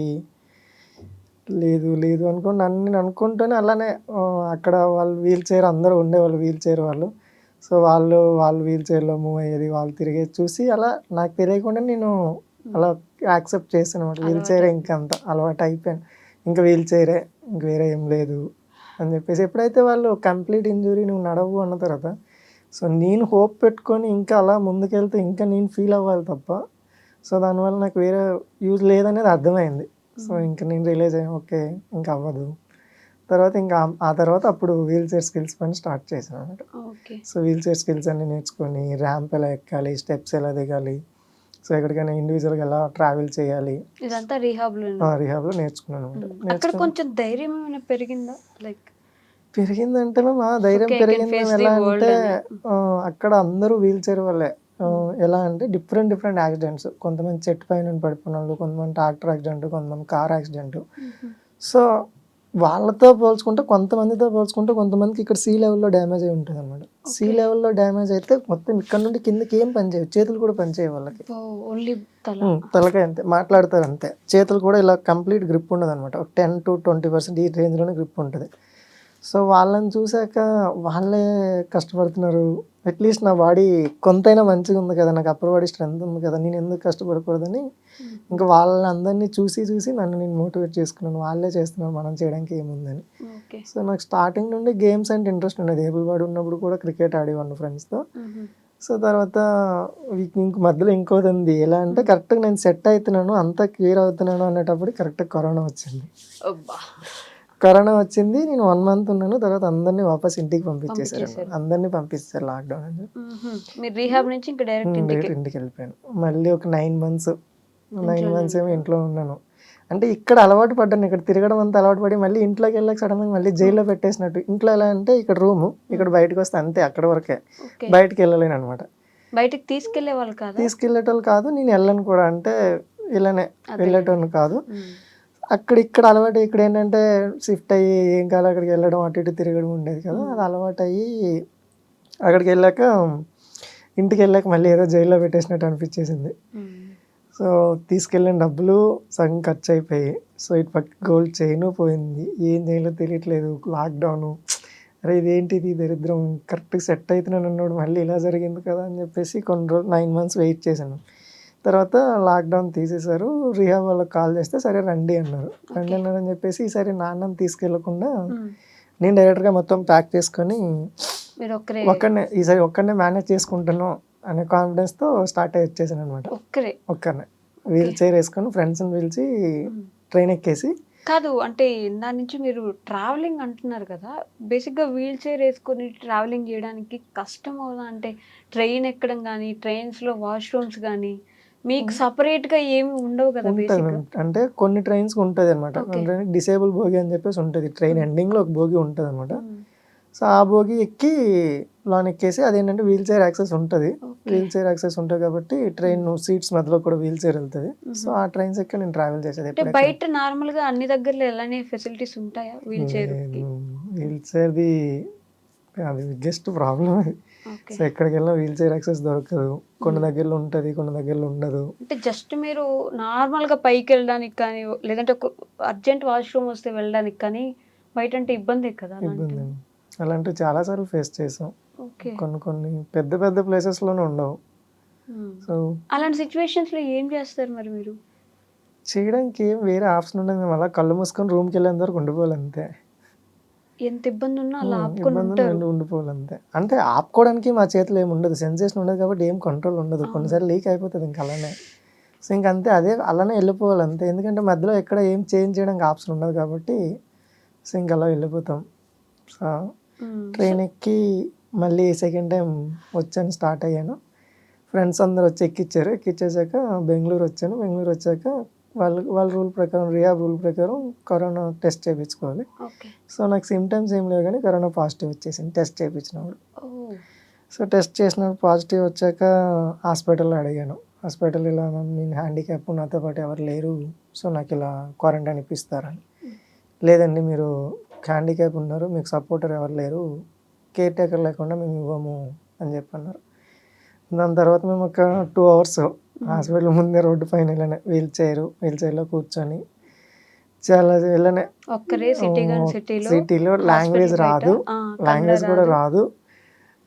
S3: లేదు లేదు అనుకోండి నేను అనుకుంటూనే అలానే అక్కడ వాళ్ళు వీల్ చైర్ అందరూ ఉండేవాళ్ళు, వీల్ చైర్ వాళ్ళు. సో వాళ్ళు వీల్ చైర్లో మూవ్ అయ్యేది, వాళ్ళు తిరిగేది చూసి అలా నాకు తెలియకుండా నేను అలా యాక్సెప్ట్ చేశాను అనమాట. వీల్ చైర్ ఇంకంత అలవాటు అయిపోయాను, ఇంకా వీల్ చైరే, ఇంక వేరే ఏం లేదు అని చెప్పేసి. ఎప్పుడైతే వాళ్ళు కంప్లీట్ ఇంజురీ నువ్వు నడవు అన్న తర్వాత, సో నేను హోప్ పెట్టుకొని ఇంకా అలా ముందుకెళ్తే ఇంకా నేను ఫీల్ అవ్వాలి తప్ప, సో దానివల్ల నాకు వేరే యూజ్ లేదనేది అర్థమైంది. సో ఇంకా నేను రియలైజ్ అయ్యాను, ఓకే ఇంకా అవ్వదు. తర్వాత ఇంకా ఆ తర్వాత అప్పుడు వీల్ చైర్ స్కిల్స్ పని స్టార్ట్ చేశాను అనమాట.
S2: Okay.
S3: So wheelchair skills అన్ని నేర్చుకొని ర్యాంప్ ఎలా ఎక్కాలి, స్టెప్స్ ఎలా దిగాలి, సో ఎక్కడికైనా ఇండివిజువల్గా ఎలా ట్రావెల్ చేయాలి,
S2: ఇదంతా రీహాబ్లో
S3: రీహాబ్లో నేర్చుకున్నాను అనమాట.
S2: అక్కడ కొంచెం ధైర్యం ఏమైనా పెరిగిందా? లైక్
S3: పెరిగిందంటే మేము ధైర్యం
S2: Okay, I can
S3: పెరిగింది.
S2: face
S3: ఎలా
S2: the world
S3: అంటే
S2: అని.
S3: అక్కడ అందరూ వీల్ చైర్ వాళ్ళే. ఎలా అంటే డిఫరెంట్ యాక్సిడెంట్స్, కొంతమంది చెట్టు పైన పడిపోయిన వాళ్ళు, కొంతమంది ట్రాక్టర్ యాక్సిడెంట్, కొంతమంది కార్ యాక్సిడెంట్. సో వాళ్ళతో పోల్చుకుంటే కొంతమందికి ఇక్కడ సీ లెవెల్లో డ్యామేజ్ అయి ఉంటుంది అనమాట. సీ లెవెల్లో డ్యామేజ్ అయితే మొత్తం ఇక్కడ నుండి కిందకి ఏం పని చేయవు, చేతులు కూడా పని చేయవు వాళ్ళకి.
S2: ఓన్లీ
S3: తలకాయ అంతే, మాట్లాడతారు అంతే. చేతులు కూడా ఇలా కంప్లీట్ గ్రిప్ ఉండదు అనమాట. ఒక 10-20% ఈ రేంజ్లోనే గ్రిప్ ఉంటుంది. సో వాళ్ళని చూశాక వాళ్ళే కష్టపడుతున్నారు, అట్లీస్ట్ నా బాడీ కొంతైనా మంచిగా ఉంది కదా, నాకు అప్పర్ బాడీ స్ట్రెంత్ ఉంది కదా, నేను ఎందుకు కష్టపడకూడదని ఇంకా వాళ్ళందరినీ చూసి నన్ను నేను మోటివేట్ చేసుకున్నాను. వాళ్ళే చేస్తున్నారు, మనం చేయడానికి ఏముందని. సో నాకు స్టార్టింగ్ నుండి గేమ్స్ అంటే ఇంట్రెస్ట్ ఉండేది. ఏబుల్ బాడీ ఉన్నప్పుడు కూడా క్రికెట్ ఆడేవాడిని ఫ్రెండ్స్తో. సో తర్వాత ఇంక మధ్యలో ఇంకోటి ఉంది. ఎలా అంటే కరెక్ట్గా నేను సెట్ అవుతున్నాను, అంతా క్లియర్ అవుతున్నాను అనేటప్పుడు కరెక్ట్గా కరోనా వచ్చింది. నేను 1 month ఉన్నాను. తర్వాత అందరినీ వాపస్ ఇంటికి పంపించేశారు. అందరినీ పంపిస్తారు లాక్డౌన్ అని చెప్పి.
S2: మీరు రీహాబ్ నుంచి ఇంకా డైరెక్ట్
S3: ఇంటికి వెళ్ళిపోయాను. మళ్ళీ ఒక 9 months ఏమో ఇంట్లో ఉన్నాను. అంటే ఇక్కడ అలవాటు పడ్డాను, ఇక్కడ తిరగడం అంతా అలవాటు పడి మళ్ళీ ఇంట్లోకి వెళ్ళాక సడన్గా మళ్ళీ జైల్లో పెట్టేసినట్టు. ఇంట్లో ఎలా అంటే ఇక్కడ రూము, ఇక్కడ బయటకు వస్తే అంతే, అక్కడ వరకే, బయటకు వెళ్ళలేను అనమాట.
S2: బయటకి తీసుకెళ్లే వాళ్ళు కాదు,
S3: తీసుకెళ్ళేటోళ్ళు కాదు, నేను వెళ్ళను కూడా. అంటే ఇలానే వెళ్ళేటోళ్ళు కాదు. ఇక్కడ అలవాటు, ఇక్కడ ఏంటంటే షిఫ్ట్ అయ్యి ఏం కాదు అక్కడికి వెళ్ళడం, అటు ఇటు తిరగడం ఉండేది కదా. అది అలవాటు అయ్యి అక్కడికి వెళ్ళాక ఇంటికి వెళ్ళాక మళ్ళీ ఏదో జైల్లో పెట్టేసినట్టు అనిపించేసింది. సో తీసుకెళ్ళిన డబ్బులు సగం ఖర్చు అయిపోయి, సో ఇటు పక్క గోల్డ్ చైన్ పోయింది, ఏం చేయాలో తెలియట్లేదు, లాక్డౌను, అరే ఇదేంటిది దరిద్రం, కరెక్ట్గా సెట్ అవుతున్నాను అన్నాడు, మళ్ళీ ఇలా జరిగింది కదా అని చెప్పేసి కొన్ని రోజులు 9 months వెయిట్ చేశాను. తర్వాత లాక్డౌన్ తీసేశారు. రిహాబ్ వాళ్ళకి కాల్ చేస్తే సరే రండి అన్నారని చెప్పేసి ఈసారి నాన్నని తీసుకెళ్లకుండా నేను డైరెక్ట్గా మొత్తం ప్యాక్ చేసుకొని ఈసారి ఒక్కడనే మేనేజ్ చేసుకుంటాను అనే కాన్ఫిడెన్స్తో స్టార్ట్ అయ్యి వచ్చేసాను అనమాట. ఒక్కనే వీల్ చైర్ వేసుకొని ఫ్రెండ్స్ని పిలిచి ట్రైన్ ఎక్కేసి.
S2: కాదు అంటే దాని నుంచి మీరు ట్రావెలింగ్ అంటున్నారు కదా, బేసిక్గా వీల్ చైర్ వేసుకొని ట్రావెలింగ్ చేయడానికి కష్టం అవుదా? అంటే ట్రైన్ ఎక్కడం కానీ, ట్రైన్స్లో వాష్రూమ్స్ కానీ మీకు సపరేట్గా ఏమి ఉండవు కదా?
S3: అంటే కొన్ని ట్రైన్స్ ఉంటుంది అనమాట, డిసేబుల్ భోగి అని చెప్పేసి ఉంటుంది. ట్రైన్ ఎండింగ్లో ఒక భోగి ఉంటుంది అనమాట. సో ఆ భోగి ఎక్కి లోన్ ఎక్కేసి, అదేంటంటే వీల్ చైర్ యాక్సెస్ ఉంటుంది. వీల్ చైర్ యాక్సెస్ ఉంటుంది కాబట్టి ట్రైన్ సీట్స్ మధ్యలో కూడా వీల్ చైర్ వెళ్తుంది. సో ఆ ట్రైన్స్ ఎక్కి నేను ట్రావెల్ చేసేది.
S2: బయట నార్మల్గా అన్ని దగ్గరలో ఎలానే ఫెసిలిటీస్ ఉంటాయా వీల్ చైర్?
S3: వీల్ చైర్ది అది బిగ్గెస్ట్ ప్రాబ్లం అది. సో ఎక్కడికి వెళ్ళినా వీల్ చైర్ యాక్సెస్ దొరకదు. కొన్ని దగ్గరలో ఉంటుంది, కొన్ని దగ్గరలో ఉండదు.
S2: అంటే జస్ట్ మీరు నార్మల్గా పైకి వెళ్ళడానికి కానీ, లేదంటే అర్జెంట్ వాష్రూమ్ వస్తే వెళ్ళడానికి కానీ బయట అంటే ఇబ్బంది కదా?
S3: ఇబ్బంది అలాంటివి చాలాసార్లు ఫేస్ చేసాం. కొన్ని పెద్ద ప్లేసెస్లోనే ఉండవు. సో
S2: అలాంటి సిచ్యువేషన్స్లో ఏం చేస్తారు మరి మీరు?
S3: చేయడానికి ఏం వేరే ఆప్షన్ ఉండదు. మేము అలా కళ్ళు మూసుకొని రూమ్కి వెళ్ళేంత వరకు ఉండిపోవాలి అంతే.
S2: ఎంత ఇబ్బంది ఉన్నా అలా
S3: ఉండిపోవాలి అంతే. అంటే ఆపుకోవడానికి మా చేతిలో ఏమి ఉండదు, సెన్సేషన్ ఉండదు కాబట్టి ఏం కంట్రోల్ ఉండదు. కొన్నిసార్లు లీక్ అయిపోతుంది ఇంకా అలానే. సో ఇంక అంతే, అదే అలానే వెళ్ళిపోవాలి అంతే. ఎందుకంటే మధ్యలో ఎక్కడ ఏం చేంజ్ చేయడానికి ఆప్షన్ ఉండదు కాబట్టి సో ఇంక అలా వెళ్ళిపోతాం. సో ట్రైన్ ఎక్కి మళ్ళీ సెకండ్ టైం వచ్చాను, స్టార్ట్ అయ్యాను. ఫ్రెండ్స్ అందరూ వచ్చి ఎక్కిచ్చారు. ఎక్కిచ్చేసాక బెంగళూరు వచ్చాను. బెంగళూరు వచ్చాక వాళ్ళ రూల్ ప్రకారం, రియాబ్ రూల్ ప్రకారం కరోనా టెస్ట్ చేయించుకోవాలి.
S2: ఓకే.
S3: సో నాకు సిమ్టమ్స్ ఏం లేవు కానీ కరోనా పాజిటివ్ వచ్చేసింది టెస్ట్ చేయించినప్పుడు.
S2: ఓహ్!
S3: సో టెస్ట్ చేసినప్పుడు పాజిటివ్ వచ్చాక హాస్పిటల్లో అడిగాను. హాస్పిటల్ ఇలా నేను హ్యాండిక్యాప్, నాతో పాటు ఎవరు లేరు, సో నాకు ఇలా క్వారంటైన్ ఇప్పిస్తారని. లేదండి, మీరు హ్యాండిక్యాప్ ఉన్నారు, మీకు సపోర్టర్ ఎవరు లేరు, కేర్ టేకర్ లేకుండా మేము ఇవ్వము అని చెప్పన్నారు. దాని తర్వాత మేము ఒక 2 hours హాస్పిటల్ ముందే రోడ్డు పైన ఇలానే వీల్ చైర్లో కూర్చొని చాలా ఇలానే
S2: ఒక్కరే
S3: సిటీలో లాంగ్వేజ్ రాదు, లాంగ్వేజ్ కూడా రాదు.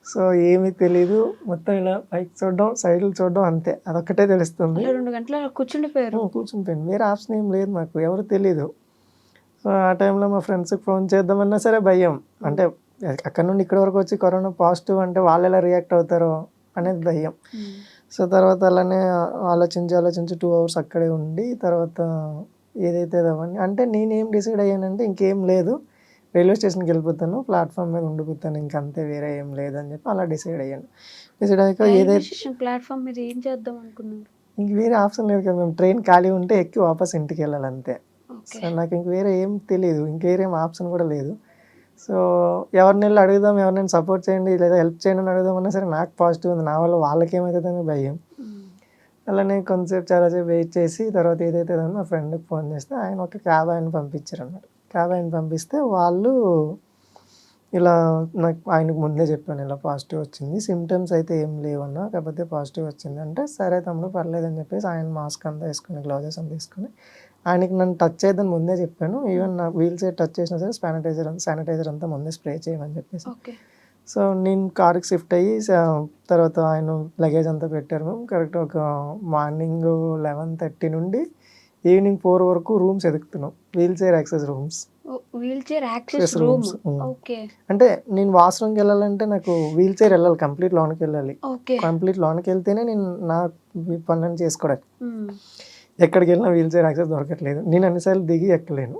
S3: సో ఏమీ తెలీదు, మొత్తం ఇలా పైకి చూడడం, సైడ్లు చూడడం అంతే, అదొక్కటే తెలుస్తుంది.
S2: 2 గంటలు కూర్చుండిపోయారు.
S3: కూర్చునిపోయింది, వేరే ఆప్షన్ ఏం లేదు మాకు, ఎవరు తెలీదు. సో ఆ టైంలో మా ఫ్రెండ్స్కి ఫోన్ చేద్దామన్నా సరే భయం. అంటే అక్కడ నుండి ఇక్కడ వరకు వచ్చి కరోనా పాజిటివ్ అంటే వాళ్ళు ఎలా రియాక్ట్ అవుతారో అనేది భయం. సో తర్వాత అలానే ఆలోచించి 2 hours అక్కడే ఉండి తర్వాత ఏదైతే అవన్నీ అంటే నేనేం డిసైడ్ అయ్యానంటే ఇంకేం లేదు, రైల్వే స్టేషన్కి వెళ్ళిపోతాను, ప్లాట్ఫామ్ మీద ఉండిపోతాను, ఇంకంతే, వేరే ఏం లేదని చెప్పి అలా డిసైడ్ అయ్యాను. డిసైడ్ అయ్యాక ఏదైతే
S2: ప్లాట్ఫామ్ మీద ఏం చేద్దాం అనుకున్నారు?
S3: ఇంక వేరే ఆప్షన్ లేదు కదా, మేము ట్రైన్ ఖాళీ ఉంటే ఎక్కి వాపస్ ఇంటికి వెళ్ళాలి అంతే. సో నాకు ఇంక వేరే ఏం తెలియదు, ఇంకేం ఆప్షన్ కూడా లేదు. సో ఎవరిని వెళ్ళి అడుగుదాం, ఎవరినైనా సపోర్ట్ చేయండి లేదా హెల్ప్ చేయండి అని అడుగుదామన్నా సరే నాకు పాజిటివ్ ఉంది, నా వల్ల వాళ్ళకి ఏమవుతుందని భయం. అలానే కొంతసేపు చాలాసేపు వెయిట్ చేసి తర్వాత ఏదైతే మా ఫ్రెండ్కి ఫోన్ చేస్తే ఆయన ఒక క్యాబ్ ఆయన పంపించారు అన్నమాట. క్యాబ్ ఆయన పంపిస్తే వాళ్ళు ఇలా నాకు ఆయనకు ముందే చెప్పాను ఇలా పాజిటివ్ వచ్చింది, సిమ్టమ్స్ అయితే ఏం లేవన్నా, కాకపోతే పాజిటివ్ వచ్చింది అంటే సరే తమ్ముడు పర్లేదని చెప్పేసి ఆయన మాస్క్ అంతా వేసుకుని, గ్లౌజెస్ అంతా వేసుకుని, ఆయనకి నన్ను టచ్ చేయదని ముందే చెప్పాను. ఈవెన్ నా వీల్ చైర్ టచ్ చేసినా సరే శానిటైజర్ అంతా ముందే స్ప్రే చేయమని చెప్పేసి. సో నేను కార్కి షిఫ్ట్ అయ్యి తర్వాత ఆయన లగేజ్ అంతా పెట్టారు. మేము కరెక్ట్ ఒక మార్నింగ్ 11:30 నుండి ఈవినింగ్ 4 వరకు రూమ్స్ ఎదుగుతున్నాం, వీల్ చైర్ యాక్సెస్ రూమ్స్. అంటే నేను వాష్రూమ్కి వెళ్ళాలంటే నాకు వీల్ చైర్ వెళ్ళాలి, కంప్లీట్ లోనికి వెళ్ళాలి. కంప్లీట్ లోనికి వెళ్తేనే నేను నా పనులను చేసుకోవడానికి. ఎక్కడికి వెళ్ళినా వీల్ చైర్ యాక్సెస్ దొరకట్లేదు, నేను అన్నిసార్లు దిగి ఎక్కలేను,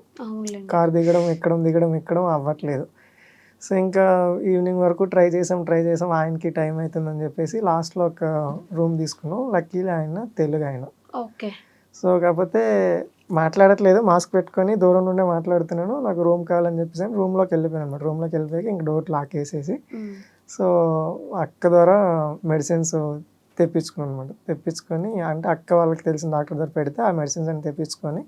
S3: కార్ దిగడం అవ్వట్లేదు. సో ఇంకా ఈవినింగ్ వరకు ట్రై చేసాం, ఆయనకి టైం అవుతుందని చెప్పేసి లాస్ట్లో ఒక రూమ్ తీసుకున్నాం. లక్కీలీ ఆయన తెలుగు ఆయన. సో కాకపోతే మాట్లాడట్లేదు, మాస్క్ పెట్టుకొని దూరం నుండే మాట్లాడుతున్నాను, నాకు రూమ్ కావాలని చెప్పేసి రూమ్లోకి వెళ్ళిపోయాను అనమాట. రూమ్లోకి వెళ్ళిపోయాక ఇంక డోర్ లాక్ వేసేసి సో అక్క ద్వారా మెడిసిన్స్ తెప్పించుకున్నాను అనమాట. తెప్పించుకొని అంటే అక్క వాళ్ళకి తెలిసిన డాక్టర్ దగ్గర పెడితే ఆ మెడిసిన్స్ అని తెప్పించుకొని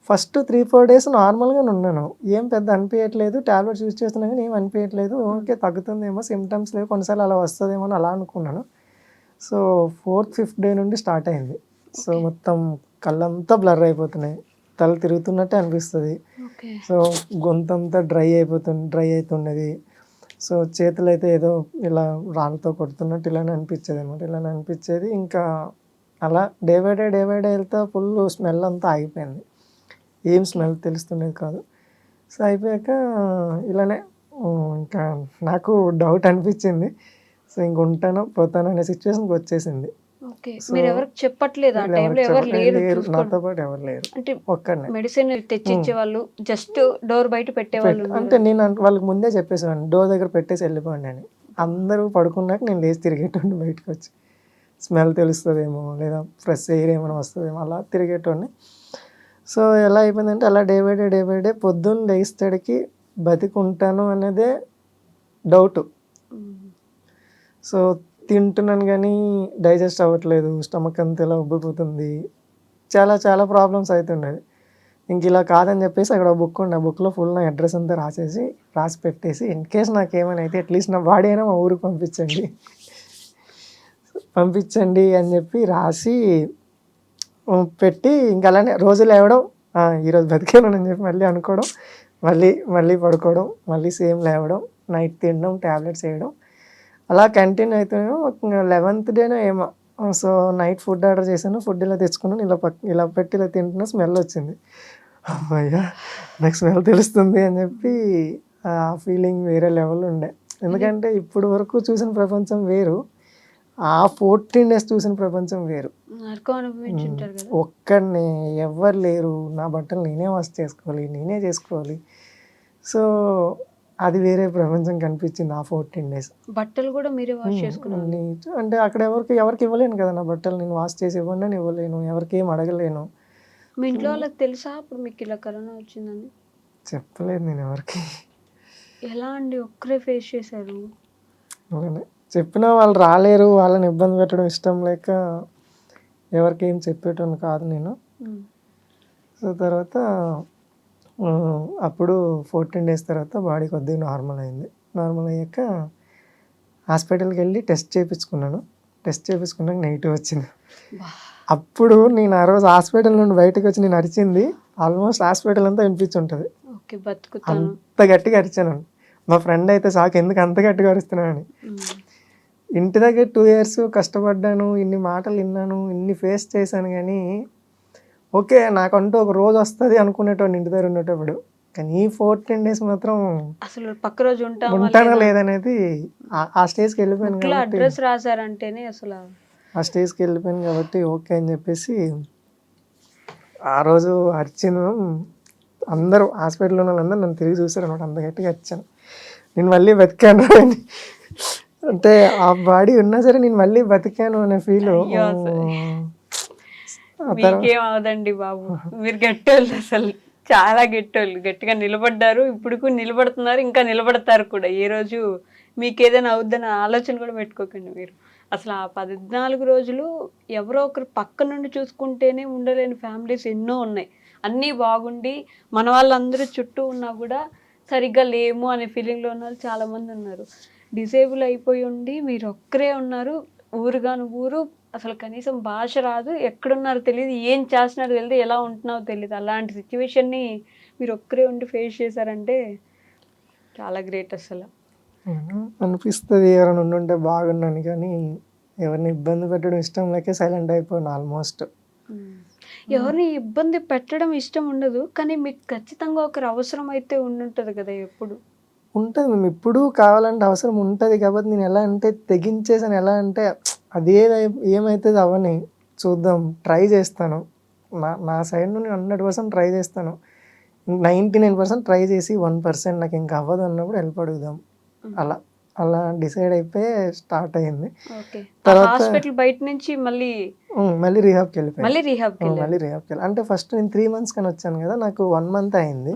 S3: ఫస్ట్ 3-4 days నార్మల్గానే ఉన్నాను, ఏం పెద్ద అనిపించట్లేదు, టాబ్లెట్స్ యూజ్ చేస్తున్నా కానీ ఏం అనిపించట్లేదు, ఓకే తగ్గుతుందేమో, సిమ్టమ్స్ లేవు, కొన్నిసార్లు అలా వస్తుందేమో అని అలా అనుకున్నాను. సో 4th-5th day నుండి స్టార్ట్ అయింది. సో మొత్తం కళ్ళంతా బ్లర్ అయిపోతున్నాయి, తల తిరుగుతున్నట్టే అనిపిస్తుంది. సో గొంతంతా డ్రై అవుతుండేది. సో చేతులు అయితే ఏదో ఇలా రాళ్ళతో కొడుతున్నట్టు ఇలానే అనిపించేది అనమాట. ఇలానే అనిపించేది. ఇంకా అలా డే బై డే వెళ్తా ఫుల్ స్మెల్ అంతా ఆగిపోయింది, ఏం స్మెల్ తెలుస్తుండేది కాదు. సో అయిపోయాక ఇలానే ఇంకా నాకు డౌట్ అనిపించింది. సో ఇంక ఉంటానో పోతానో అనే సిచ్యువేషన్కి వచ్చేసింది. నాతో పాటు ఎవరు లేరు, ఒక్కడే.
S2: మెడిసిన్ తెచ్చిచ్చే వాళ్ళు జస్ట్ డోర్ బయట పెట్టేవాళ్ళు.
S3: అంటే నేను వాళ్ళకి ముందే చెప్పేసాను డోర్ దగ్గర పెట్టేసి వెళ్ళిపోండి అని. అందరూ పడుకున్నాక నేను లేచి తిరిగేటోండి బయటకు వచ్చి, స్మెల్ తెలుస్తుందేమో లేదా ఫ్రెష్ ఎయిర్ ఏమైనా వస్తుందేమో అలా తిరిగేటోండి. సో ఎలా అయిపోయిందంటే అలా డే బై డే పొద్దున్న లేస్తడికి బతికుంటాను అనేదే డౌట్. సో తింటున్నాను కానీ డైజెస్ట్ అవ్వట్లేదు, స్టమక్ అంతా ఇలా ఉబ్బిపోతుంది, చాలా ప్రాబ్లమ్స్ అవుతుండేది. ఇంక ఇలా కాదని చెప్పేసి అక్కడ బుక్ ఉండే, ఆ బుక్లో ఫుల్ నా అడ్రస్ అంతా రాసి పెట్టేసి ఇన్ కేస్ నాకేమైనా అయితే అట్లీస్ట్ నా బాడీ అయినా మా ఊరికి పంపించండి అని చెప్పి రాసి పెట్టి ఇంక అలానే రోజు లేవడం, ఈరోజు బతికాను అని చెప్పి మళ్ళీ అనుకోవడం, మళ్ళీ పడుకోవడం, మళ్ళీ సేమ్ లేవడం, నైట్ తినడం, ట్యాబ్లెట్స్ వేయడం, అలా కంటిన్యూ అవుతున్నాను. 11th day ఏమో సో నైట్ ఫుడ్ ఆర్డర్ చేశాను, ఫుడ్ ఇలా తెచ్చుకున్నాను, ఇలా పెట్టి ఇలా తింటున్నా, స్మెల్ వచ్చింది. అయ్యా నాకు స్మెల్ తెలుస్తుంది అని చెప్పి ఆ ఫీలింగ్ వేరే లెవెల్ ఉండే. ఎందుకంటే ఇప్పుడు వరకు చూసిన ప్రపంచం వేరు, ఆ 14 డేస్ చూసిన ప్రపంచం వేరు.
S2: నరకం అనుభవించుంటారు కదా.
S3: ఒక్కడిని ఎవ్వరు లేరు, నా బట్టలు నేనే వాష్ చేసుకోవాలి, నేనే చేసుకోవాలి. సో అది వేరే ప్రపంచం కనిపించింది ఆ 14 డేస్.
S2: బట్టలు కూడా మీరే వాష్ చేసుకున్నారు.
S3: అంటే అక్కడ ఎవరికి ఇవ్వలేను కదా నా బట్టలు, నేను వాష్ చేసి ఇవ్వండి అని ఇవ్వలేను, ఎవరికి ఏం అడగలేను.
S2: మీ ఇంట్లో వాళ్ళకి తెలుసా అప్పుడు మీకు ఇలా కరోనా వచ్చిందని?
S3: చెప్పలేదు నేను ఎవరికి.
S2: ఎలా అండి ఒక్కరే ఫేస్ చేశారు?
S3: అలానే చెప్పినా వాళ్ళు రాలేరు, వాళ్ళని ఇబ్బంది పెట్టడం ఇష్టం లేక ఎవరికి ఏం చెప్పేటోని కాదు నేను. సో తర్వాత అప్పుడు 14 డేస్ తర్వాత బాడీ కొద్దిగా నార్మల్ అయింది. నార్మల్ అయ్యాక హాస్పిటల్కి వెళ్ళి టెస్ట్ చేయించుకున్నాను. టెస్ట్ చేయించుకున్నాక నెగిటివ్ వచ్చింది. అప్పుడు నేను ఆ రోజు హాస్పిటల్ నుండి బయటకు వచ్చి నేను అరిచింది ఆల్మోస్ట్ హాస్పిటల్ అంతా వినిపించుంటుంది.
S2: ఓకే, బతుకుతాను
S3: అంత గట్టిగా అరిచాను. మా ఫ్రెండ్ అయితే సాకు ఎందుకు అంత గట్టిగా అరుస్తున్నానని. ఇంటి దగ్గర 2 years కష్టపడ్డాను, ఇన్ని మాటలు విన్నాను, ఇన్ని ఫేస్ చేశాను, కానీ ఓకే నాకంటూ ఒక రోజు వస్తుంది అనుకునేటోడిని ఇంటి దగ్గర ఉండేటప్పుడు. కానీ ఈ 14 డేస్ మాత్రం
S2: అసలు పక్క రోజు
S3: ఉంటానా లేదనేది ఆ స్టేజ్కి వెళ్ళిపోయాను కాబట్టి,
S2: అడ్రస్ రాశారంటేనే అసలు
S3: ఆ స్టేజ్కి వెళ్ళిపోయాను కాబట్టి ఓకే అని చెప్పేసి ఆ రోజు అరిచింది. అందరూ హాస్పిటల్లో ఉన్న వాళ్ళందరూ నన్ను తిరిగి చూసారు అనమాట, అంత గట్టిగా వచ్చాను. నేను మళ్ళీ బతికాను అని, అంటే ఆ బాడీ ఉన్నా సరే నేను మళ్ళీ బతికాను అనే ఫీల్.
S2: మీకేం అవదండి బాబు, మీరు గట్టోళ్ళు, అసలు చాలా గట్టోళ్ళు, గట్టిగా నిలబడ్డారు, ఇప్పుడు నిలబడుతున్నారు, ఇంకా నిలబడతారు కూడా. ఏ రోజు మీకు ఏదైనా అవుద్దన్న ఆలోచన కూడా పెట్టుకోకండి మీరు. అసలు ఆ 14 రోజులు ఎవరో ఒకరు పక్క నుండి చూసుకుంటేనే ఉండలేని ఫ్యామిలీస్ ఎన్నో ఉన్నాయి. అన్నీ బాగుండి మన వాళ్ళందరూ చుట్టూ ఉన్నా కూడా సరిగ్గా లేము అనే ఫీలింగ్లో ఉన్న వాళ్ళు చాలామంది ఉన్నారు. డిసేబుల్ అయిపోయి ఉండి మీరు ఒక్కరే ఉన్నారు, ఊరుగాను ఊరు, అసలు కనీసం భాష రాదు, ఎక్కడున్నారో తెలియదు, ఏం చేస్తున్నారో తెలియదు, ఎలా ఉంటున్నారో తెలియదు. అలాంటి సిచ్యువేషన్ని మీరు ఒక్కరే ఉండి ఫేస్ చేశారంటే చాలా గ్రేట్ అసలు.
S3: అనిపిస్తుంది ఎవరైనా ఉండుంటే బాగున్నాను, కానీ ఎవరిని ఇబ్బంది పెట్టడం ఇష్టం లేక సైలెంట్ అయిపోయాను ఆల్మోస్ట్.
S2: ఎవరిని ఇబ్బంది పెట్టడం ఇష్టం ఉండదు, కానీ మీకు ఖచ్చితంగా ఒకరు అవసరం అయితే ఉండుంటుంది కదా. ఎప్పుడు
S3: ఉంటుంది, మేము ఇప్పుడు కావాలంటే అవసరం ఉంటుంది కాబట్టి నేను ఎలా అంటే తెగించేసాను. ఎలా అంటే అదే ఏమవుతుంది అవని చూద్దాం, ట్రై చేస్తాను. నా సైడ్ నుండి 100% ట్రై చేస్తాను. 99% ట్రై చేసి 1% నాకు ఇంకా అవ్వదు అన్నప్పుడు హెల్ప్ అడుగుదాం. అలా అలా డిసైడ్ అయిపోయి స్టార్ట్ అయ్యింది.
S2: తర్వాత హాస్పిటల్ బయట నుంచి
S3: మళ్ళీ రీహాబ్కి వెళ్ళిపోయాను.
S2: మళ్ళీ రీహాబ్కి
S3: వెళ్ళి అంటే ఫస్ట్ నేను 3 months కానీ వచ్చాను కదా, నాకు 1 month అయింది.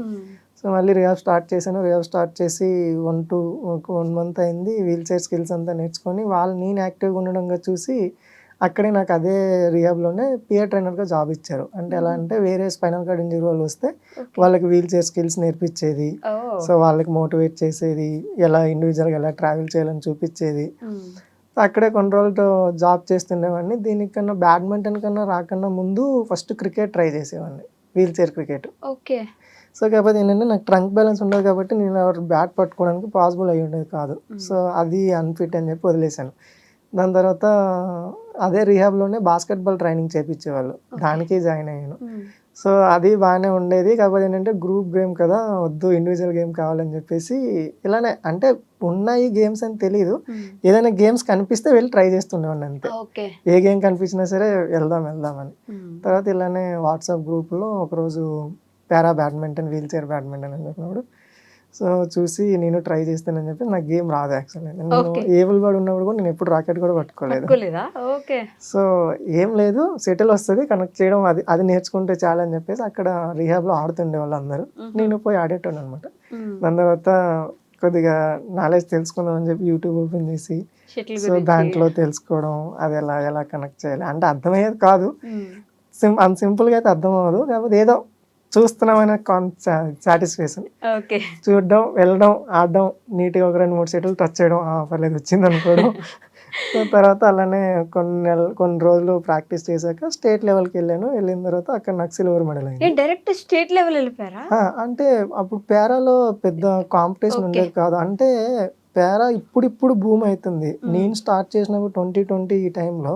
S3: సో మళ్ళీ రీహాబ్ స్టార్ట్ చేశాను. రీహాబ్ స్టార్ట్ చేసి 1 month అయింది. వీల్ చైర్ స్కిల్స్ అంతా నేర్చుకొని నేను యాక్టివ్గా ఉండడంగా చూసి అక్కడే నాకు అదే రీహాబ్లోనే పియర్ ట్రైనర్గా జాబ్ ఇచ్చారు. అంటే ఎలా అంటే వేరే స్పైనల్ కార్డ్ ఇంజరీ వాళ్ళు వస్తే వాళ్ళకి వీల్ చైర్ స్కిల్స్ నేర్పించేది. సో వాళ్ళకి మోటివేట్ చేసేది, ఎలా ఇండివిజువల్గా ఎలా ట్రావెల్ చేయాలని చూపించేది. అక్కడే కొన్ని రోజులు జాబ్ చేస్తుండేవాడిని. దీనికన్నా బ్యాడ్మింటన్ కన్నా రాకన్నా ముందు ఫస్ట్ క్రికెట్ ట్రై చేసేవాడిని, wheelchair cricket.
S2: Okay.
S3: So కాకపోతే ఏంటంటే నాకు ట్రంక్ బ్యాలెన్స్ ఉండదు కాబట్టి నేను ఎవరు బ్యాట్ పట్టుకోవడానికి పాసిబుల్ అయ్యి ఉండేది కాదు. సో అది అన్ఫిట్ అని చెప్పి వదిలేశాను. దాని తర్వాత అదే రీహాబ్లోనే బాస్కెట్బాల్ ట్రైనింగ్ చేయించేవాళ్ళు, దానికి జాయిన్ అయ్యాను. సో అది బాగానే ఉండేది. కాకపోతే ఏంటంటే గ్రూప్ గేమ్ కదా, వద్దు ఇండివిజువల్ గేమ్ కావాలని చెప్పేసి ఇలానే, అంటే ఉన్నాయి గేమ్స్ అని తెలియదు, ఏదైనా గేమ్స్ కనిపిస్తే వెళ్ళి ట్రై చేస్తుండేవాడిని అంతే. ఏ గేమ్ కనిపించినా సరే వెళ్దామని. తర్వాత ఇలానే వాట్సాప్ గ్రూప్లో ఒకరోజు para badminton, wheelchair badminton అని చెప్పినప్పుడు సో చూసి నేను ట్రై చేస్తానని చెప్పి నాకు గేమ్ రాదు యాక్చువల్లీ. నేను ఏబుల్ బర్డ్ ఉన్నప్పుడు కూడా నేను ఎప్పుడు రాకెట్ కూడా పట్టుకోలేదు. సో ఏం లేదు, సెటిల్ వస్తుంది, కనెక్ట్ చేయడం అది నేర్చుకుంటే చాలా అని చెప్పేసి అక్కడ రీహాబ్లో ఆడుతుండే వాళ్ళు అందరూ, నేను పోయి ఆడేటోను అనమాట. దాని తర్వాత కొద్దిగా నాలెడ్జ్ తెలుసుకుందాం అని చెప్పి యూట్యూబ్ ఓపెన్ చేసి సో దాంట్లో తెలుసుకోవడం, అది ఎలా కనెక్ట్ చేయాలి అంటే అర్థమయ్యేది కాదు, అంత సింపుల్గా అయితే అర్థం అవ్వదు. కాకపోతే ఏదో చూస్తున్నామనే సాటిస్ఫాక్షన్, చూడడం, వెళ్ళడం, ఆడడం, నీట్గా ఒక 2-3 సెటిల్ టచ్ చేయడం, పర్లేదు వచ్చింది అనుకోవడం. సో తర్వాత అలానే కొన్ని రోజులు ప్రాక్టీస్ చేశాక స్టేట్ లెవెల్కి వెళ్ళిన తర్వాత అక్కడ నాకు సిల్వర్ మెడల్ అయింది.
S2: డైరెక్ట్ స్టేట్ లెవెల్ వెళ్ళిపోయారా?
S3: అంటే అప్పుడు పారాలో పెద్ద కాంపిటీషన్ ఉండేది కాదు. అంటే పారా ఇప్పుడు భూమి అవుతుంది. నేను స్టార్ట్ చేసినప్పుడు 2020 ఈ టైంలో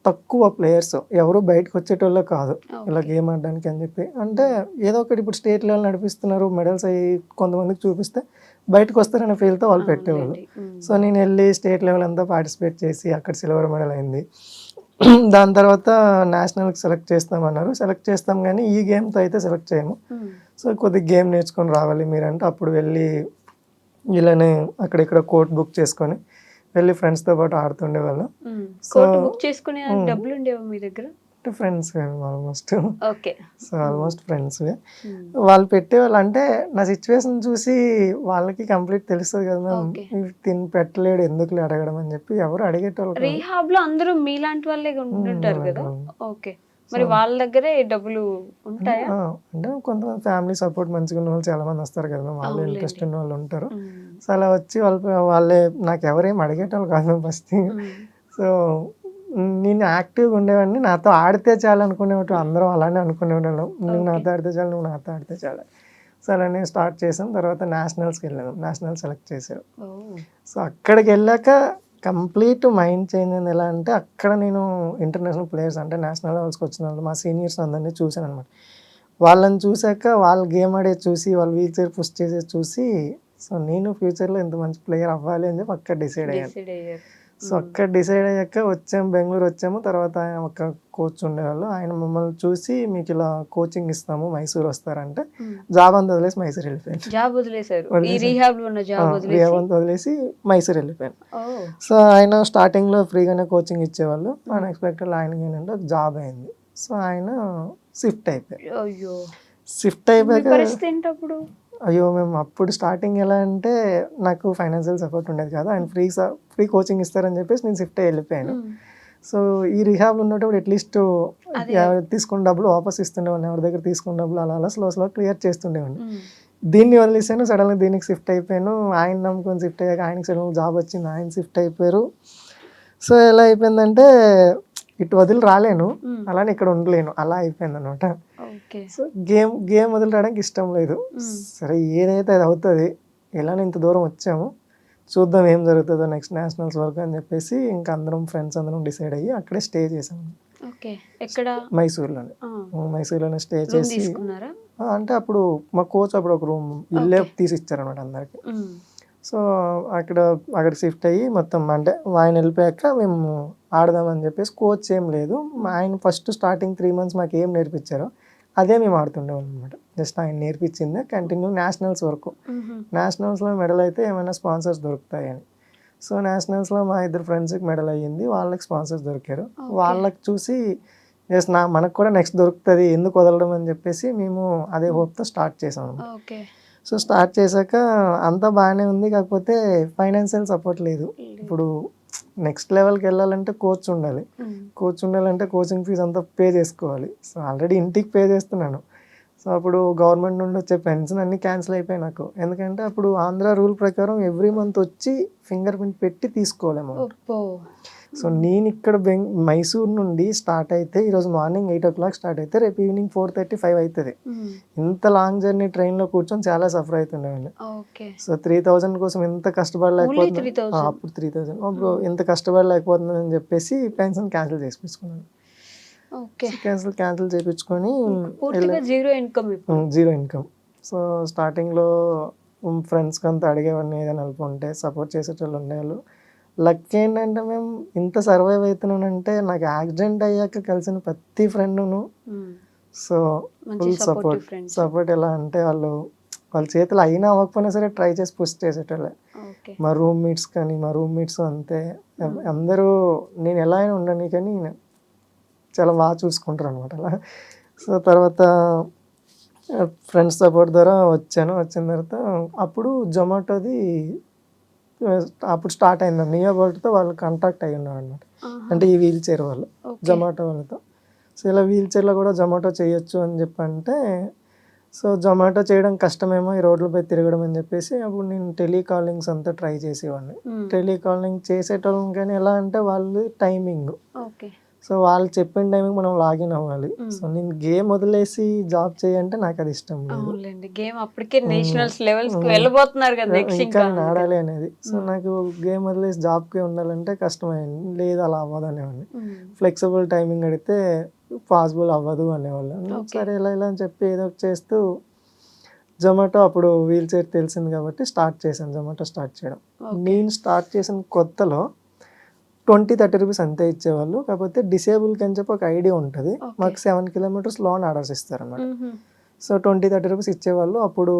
S3: తక్కువ ప్లేయర్స్, ఎవరు బయటకు వచ్చేటోళ్ళే కాదు ఇలా గేమ్ ఆడడానికి అని చెప్పి. అంటే ఏదో ఒకటి ఇప్పుడు స్టేట్ లెవెల్ నడిపిస్తున్నారు, మెడల్స్ అయ్యి కొంతమందికి చూపిస్తే బయటకు వస్తారనే ఫీల్తో వాళ్ళు పెట్టేవాళ్ళు. సో నేను వెళ్ళి స్టేట్ లెవెల్ అంతా పార్టిసిపేట్ చేసి అక్కడ సిల్వర్ మెడల్ అయింది. దాని తర్వాత నేషనల్కి సెలెక్ట్ చేస్తామన్నారు. సెలెక్ట్ చేస్తాం కానీ ఈ గేమ్తో అయితే సెలెక్ట్ చేయము. సో కొద్దిగా గేమ్ నేర్చుకొని రావాలి మీరంటే అప్పుడు వెళ్ళి ఇలానే అక్కడిక్కడ కోర్ట్ బుక్ చేసుకొని వెళ్ళి ఫ్రెండ్స్తో పాటు ఆడుతుండేవాళ్ళం.
S2: కోర్టు బుక్ చేసుకునే డబ్బులు ఉండేవా మీ దగ్గర?
S3: Friends almost.
S2: Okay.
S3: So almost friends వాళ్ళు పెట్టేవాళ్ళు. అంటే నా సిచ్యువేషన్ చూసి వాళ్ళకి కంప్లీట్ తెలుస్తుంది కదా మ్యామ్, తిని పెట్టలేడు ఎందుకులే అడగడం అని చెప్పి ఎవరు అడిగేటోళ్ళు.
S2: రీహాబ్ లో అందరూ మీలాంటి వాళ్ళే ఉంటుంటారు కదా. ఓకే. మరి వాళ్ళ దగ్గరే డబ్బులు ఉంటాయా?
S3: అంటే కొంతమంది ఫ్యామిలీ సపోర్ట్ మంచిగా ఉన్న వాళ్ళు చాలా మంది వస్తారు కదా మ్యామ్, వాళ్ళు ఇంట్రెస్ట్ ఉన్న వాళ్ళు ఉంటారు. సో అలా వచ్చి వాళ్ళే నాకు ఎవరేం అడిగేటోళ్ళు కాదు ఫస్ట్. సో నేను యాక్టివ్గా ఉండేవాడిని, నాతో ఆడితే చాలు అనుకునేవాడు. అందరం అలానే అనుకునేవాళ్ళం, నువ్వు నాతో ఆడితే చాలు, నువ్వు నాతో ఆడితే చాలు. సో అలానే స్టార్ట్ చేసాం. తర్వాత నేషనల్స్కి వెళ్ళాను, నేషనల్ సెలెక్ట్ చేశారు. సో అక్కడికి వెళ్ళాక కంప్లీట్ మైండ్ చేంజ్ అయింది. ఎలా అంటే అక్కడ నేను ఇంటర్నేషనల్ ప్లేయర్స్ అంటే నేషనల్ లెవెల్స్కి వచ్చిన వాళ్ళు మా సీనియర్స్ అందరినీ చూశాను అనమాట. వాళ్ళని చూశాక వాళ్ళు గేమ్ ఆడేది చూసి, వాళ్ళు వీల్ చైర్ పుష్ చేసేది చూసి, సో నేను ఫ్యూచర్లో ఇంత మంచి ప్లేయర్ అవ్వాలి అని చెప్పి అక్కడ డిసైడ్ అయ్యాను. సో అక్కడ డిసైడ్ అయ్యాక వచ్చాము, బెంగళూరు వచ్చాము. తర్వాత ఒక కోచ్ ఉండేవాళ్ళు, ఆయన మమ్మల్ని చూసి మీకు ఇలా కోచింగ్ ఇస్తాము, మైసూర్ వస్తారంటే జాబ్ అంతా వదిలేసి మైసూర్ వెళ్ళిపోయాను.
S2: జాబ్ వదిలేసారు, రీహాబ్
S3: వదిలేసి మైసూర్ వెళ్ళిపోయాను. సో ఆయన స్టార్టింగ్లో ఫ్రీగానే కోచింగ్ ఇచ్చేవాళ్ళు. అన్ఎక్స్పెక్టెడ్ ఆయనకి ఏంటంటే జాబ్ అయింది. సో ఆయన షిఫ్ట్ అయిపోయారు. షిఫ్ట్ అయిపోయాక అయ్యో మేము అప్పుడు స్టార్టింగ్ ఎలా అంటే నాకు ఫైనాన్షియల్ సపోర్ట్ ఉండేది కాదు. ఆయన ఫ్రీ కోచింగ్ ఇస్తారని చెప్పేసి నేను షిఫ్ట్ అయ్యి వెళ్ళిపోయాను. సో ఈ రిహాబ్లో ఉన్నప్పుడు అట్లీస్ట్ తీసుకున్న డబ్బులు వాపస్ ఇస్తుండేవాడిని, ఎవరి దగ్గర తీసుకున్న డబ్బులు అలా అలా స్లో క్లియర్ చేస్తుండేవాడిని. దీన్ని వదిలేసాను, సడన్గా దీనికి షిఫ్ట్ అయిపోయాను. ఆయన నమ్ముకొని షిఫ్ట్ అయ్యాక ఆయనకి సడన్గా జాబ్ వచ్చింది, ఆయన షిఫ్ట్ అయిపోయారు. సో ఎలా అయిపోయిందంటే ఇటు వదిలి రాలేను, అలానే ఇక్కడ ఉండలేను, అలా అయిపోయింది అనమాట. సో గేమ్ వదిలి రావడానికి ఇష్టం లేదు. సరే ఏదైతే అది అవుతుంది, ఎలానే ఇంత దూరం వచ్చాము, చూద్దాం ఏం జరుగుతుందో నెక్స్ట్ నేషనల్స్ వరకు అని చెప్పేసి ఇంకా అందరం ఫ్రెండ్స్ అందరం డిసైడ్ అయ్యి అక్కడే స్టే చేసాము. మైసూర్లోనే స్టే చేసి, అంటే అప్పుడు మా కోచ్ అప్పుడు ఒక రూమ్ ఇల్లే తీసి ఇచ్చారనమాట అందరికి. సో అక్కడ షిఫ్ట్ అయ్యి మొత్తం అంటే ఆయన వెళ్ళిపోయాక మేము ఆడదామని చెప్పేసి కోచ్ ఏం లేదు, ఆయన ఫస్ట్ స్టార్టింగ్ 3 months మాకు ఏం నేర్పించారో అదే మేము ఆడుతుండేవాళ్ళం అనమాట. జస్ట్ ఆయన నేర్పించిందే కంటిన్యూ నేషనల్స్ వరకు. నేషనల్స్లో మెడల్ అయితే ఏమైనా స్పాన్సర్స్ దొరుకుతాయని. సో నేషనల్స్లో మా 2 ఫ్రెండ్స్కి మెడల్ అయ్యింది, వాళ్ళకి స్పాన్సర్స్ దొరికారు. వాళ్ళకి చూసి జస్ట్ మనకు కూడా నెక్స్ట్ దొరుకుతుంది, ఎందుకు వదలడం అని చెప్పేసి మేము అదే హోప్తో స్టార్ట్ చేసాం. సో స్టార్ట్ చేశాక అంతా బాగానే ఉంది, కాకపోతే ఫైనాన్షియల్ సపోర్ట్ లేదు. ఇప్పుడు నెక్స్ట్ లెవెల్కి వెళ్ళాలంటే కోచ్ ఉండాలి, కోచింగ్ ఫీజు అంతా పే చేసుకోవాలి. సో ఆల్రెడీ ఇంటికి పే చేస్తున్నాను. సో అప్పుడు గవర్నమెంట్ నుండి వచ్చే పెన్షన్ అన్నీ క్యాన్సిల్ అయిపోయాయి నాకు. ఎందుకంటే అప్పుడు ఆంధ్ర రూల్ ప్రకారం ఎవ్రీ మంత్ వచ్చి ఫింగర్ ప్రింట్ పెట్టి తీసుకోలేము. సో నేను ఇక్కడ మైసూర్ నుండి స్టార్ట్ అయితే ఈరోజు మార్నింగ్ 8 o'clock స్టార్ట్ అయితే రేపు ఈవినింగ్ 4:35 అవుతుంది. ఇంత లాంగ్ జర్నీ ట్రైన్లో కూర్చొని చాలా సఫర్ అవుతుండేవాడిని. సో 3,000 కోసం ఎంత కష్టపడలేకపోతుంది, అప్పుడు 3,000 అప్పుడు ఎంత కష్టపడలేకపోతుంది అని చెప్పేసి పెన్షన్ క్యాన్సిల్ చేసుకున్నాను. క్యాన్సిల్ చేయించుకొని జీరో ఇన్కమ్. సో స్టార్టింగ్లో ఫ్రెండ్స్కి అంతా అడిగేవాడిని, ఏదైనా హెల్ప్ ఉంటే సపోర్ట్ చేసేటోళ్ళు ఉండేవాళ్ళు. లక్ ఏంటంటే మేము ఇంత సర్వైవ్ అవుతున్నానంటే నాకు యాక్సిడెంట్ అయ్యాక కలిసిన ప్రతి ఫ్రెండ్ను సో ఫుల్ సపోర్ట్. ఎలా అంటే వాళ్ళ చేతులు అయినా అవ్వకపోయినా సరే ట్రై చేసి పుష్ చేసేటోళ్ళే. మా రూమ్మేట్స్ అంతే, అందరూ నేను ఎలా అయినా ఉండని కానీ చాలా బాగా చూసుకుంటారు అనమాట అలా. సో తర్వాత ఫ్రెండ్స్ సపోర్ట్ ద్వారా వచ్చిన తర్వాత అప్పుడు జొమాటోది అప్పుడు స్టార్ట్ అయింది, నియో బోల్ట్తో వాళ్ళు కాంటాక్ట్ అయ్యి ఉన్నారు అనమాట. అంటే ఈ వీల్ చైర్ వాళ్ళు జొమాటో వాళ్ళతో. సో ఇలా వీల్ చైర్లో కూడా జొమాటో చేయొచ్చు అని చెప్పంటే, సో జొమాటో చేయడం కష్టమేమో ఈ రోడ్లపై తిరగడం అని చెప్పేసి అప్పుడు నేను టెలికాలింగ్స్ అంతా ట్రై చేసేవాడిని. టెలికాలింగ్ చేసేటోళ్ళం కానీ ఎలా అంటే వాళ్ళు టైమింగ్, సో వాళ్ళు చెప్పిన టైంకి మనం లాగిన్ అవ్వాలి. సో నేను గేమ్ వదిలేసి జాబ్ చేయంటే నాకు అది ఇష్టం లేదు. ఇంకా నేను ఆడాలి అనేది. సో నాకు గేమ్ వదిలేసి జాబ్కి ఉండాలంటే కష్టమైంది, లేదు అలా అవ్వదు అనేవాడిని. ఫ్లెక్సిబుల్ టైమింగ్ అడిగితే పాసిబుల్ అవ్వదు అనేవాళ్ళు. సరే ఇలా అని చెప్పి ఏదో చేస్తూ జొమాటో అప్పుడు వీల్ చైర్ తెలిసింది కాబట్టి స్టార్ట్ చేశాను జొమాటో స్టార్ట్ చేయడం. నేను స్టార్ట్ చేసిన కొత్తలో 20-30 రూపీస్ అంతే ఇచ్చేవాళ్ళు. కాకపోతే డిసేబుల్కి అని చెప్పి ఒక ఐడియా ఉంటుంది. మాకు 7 కిలోమీటర్స్ లోన్ ఆర్డర్స్ ఇస్తారన్నమాట. సో 20-30 రూపీస్ ఇచ్చేవాళ్ళు. అప్పుడు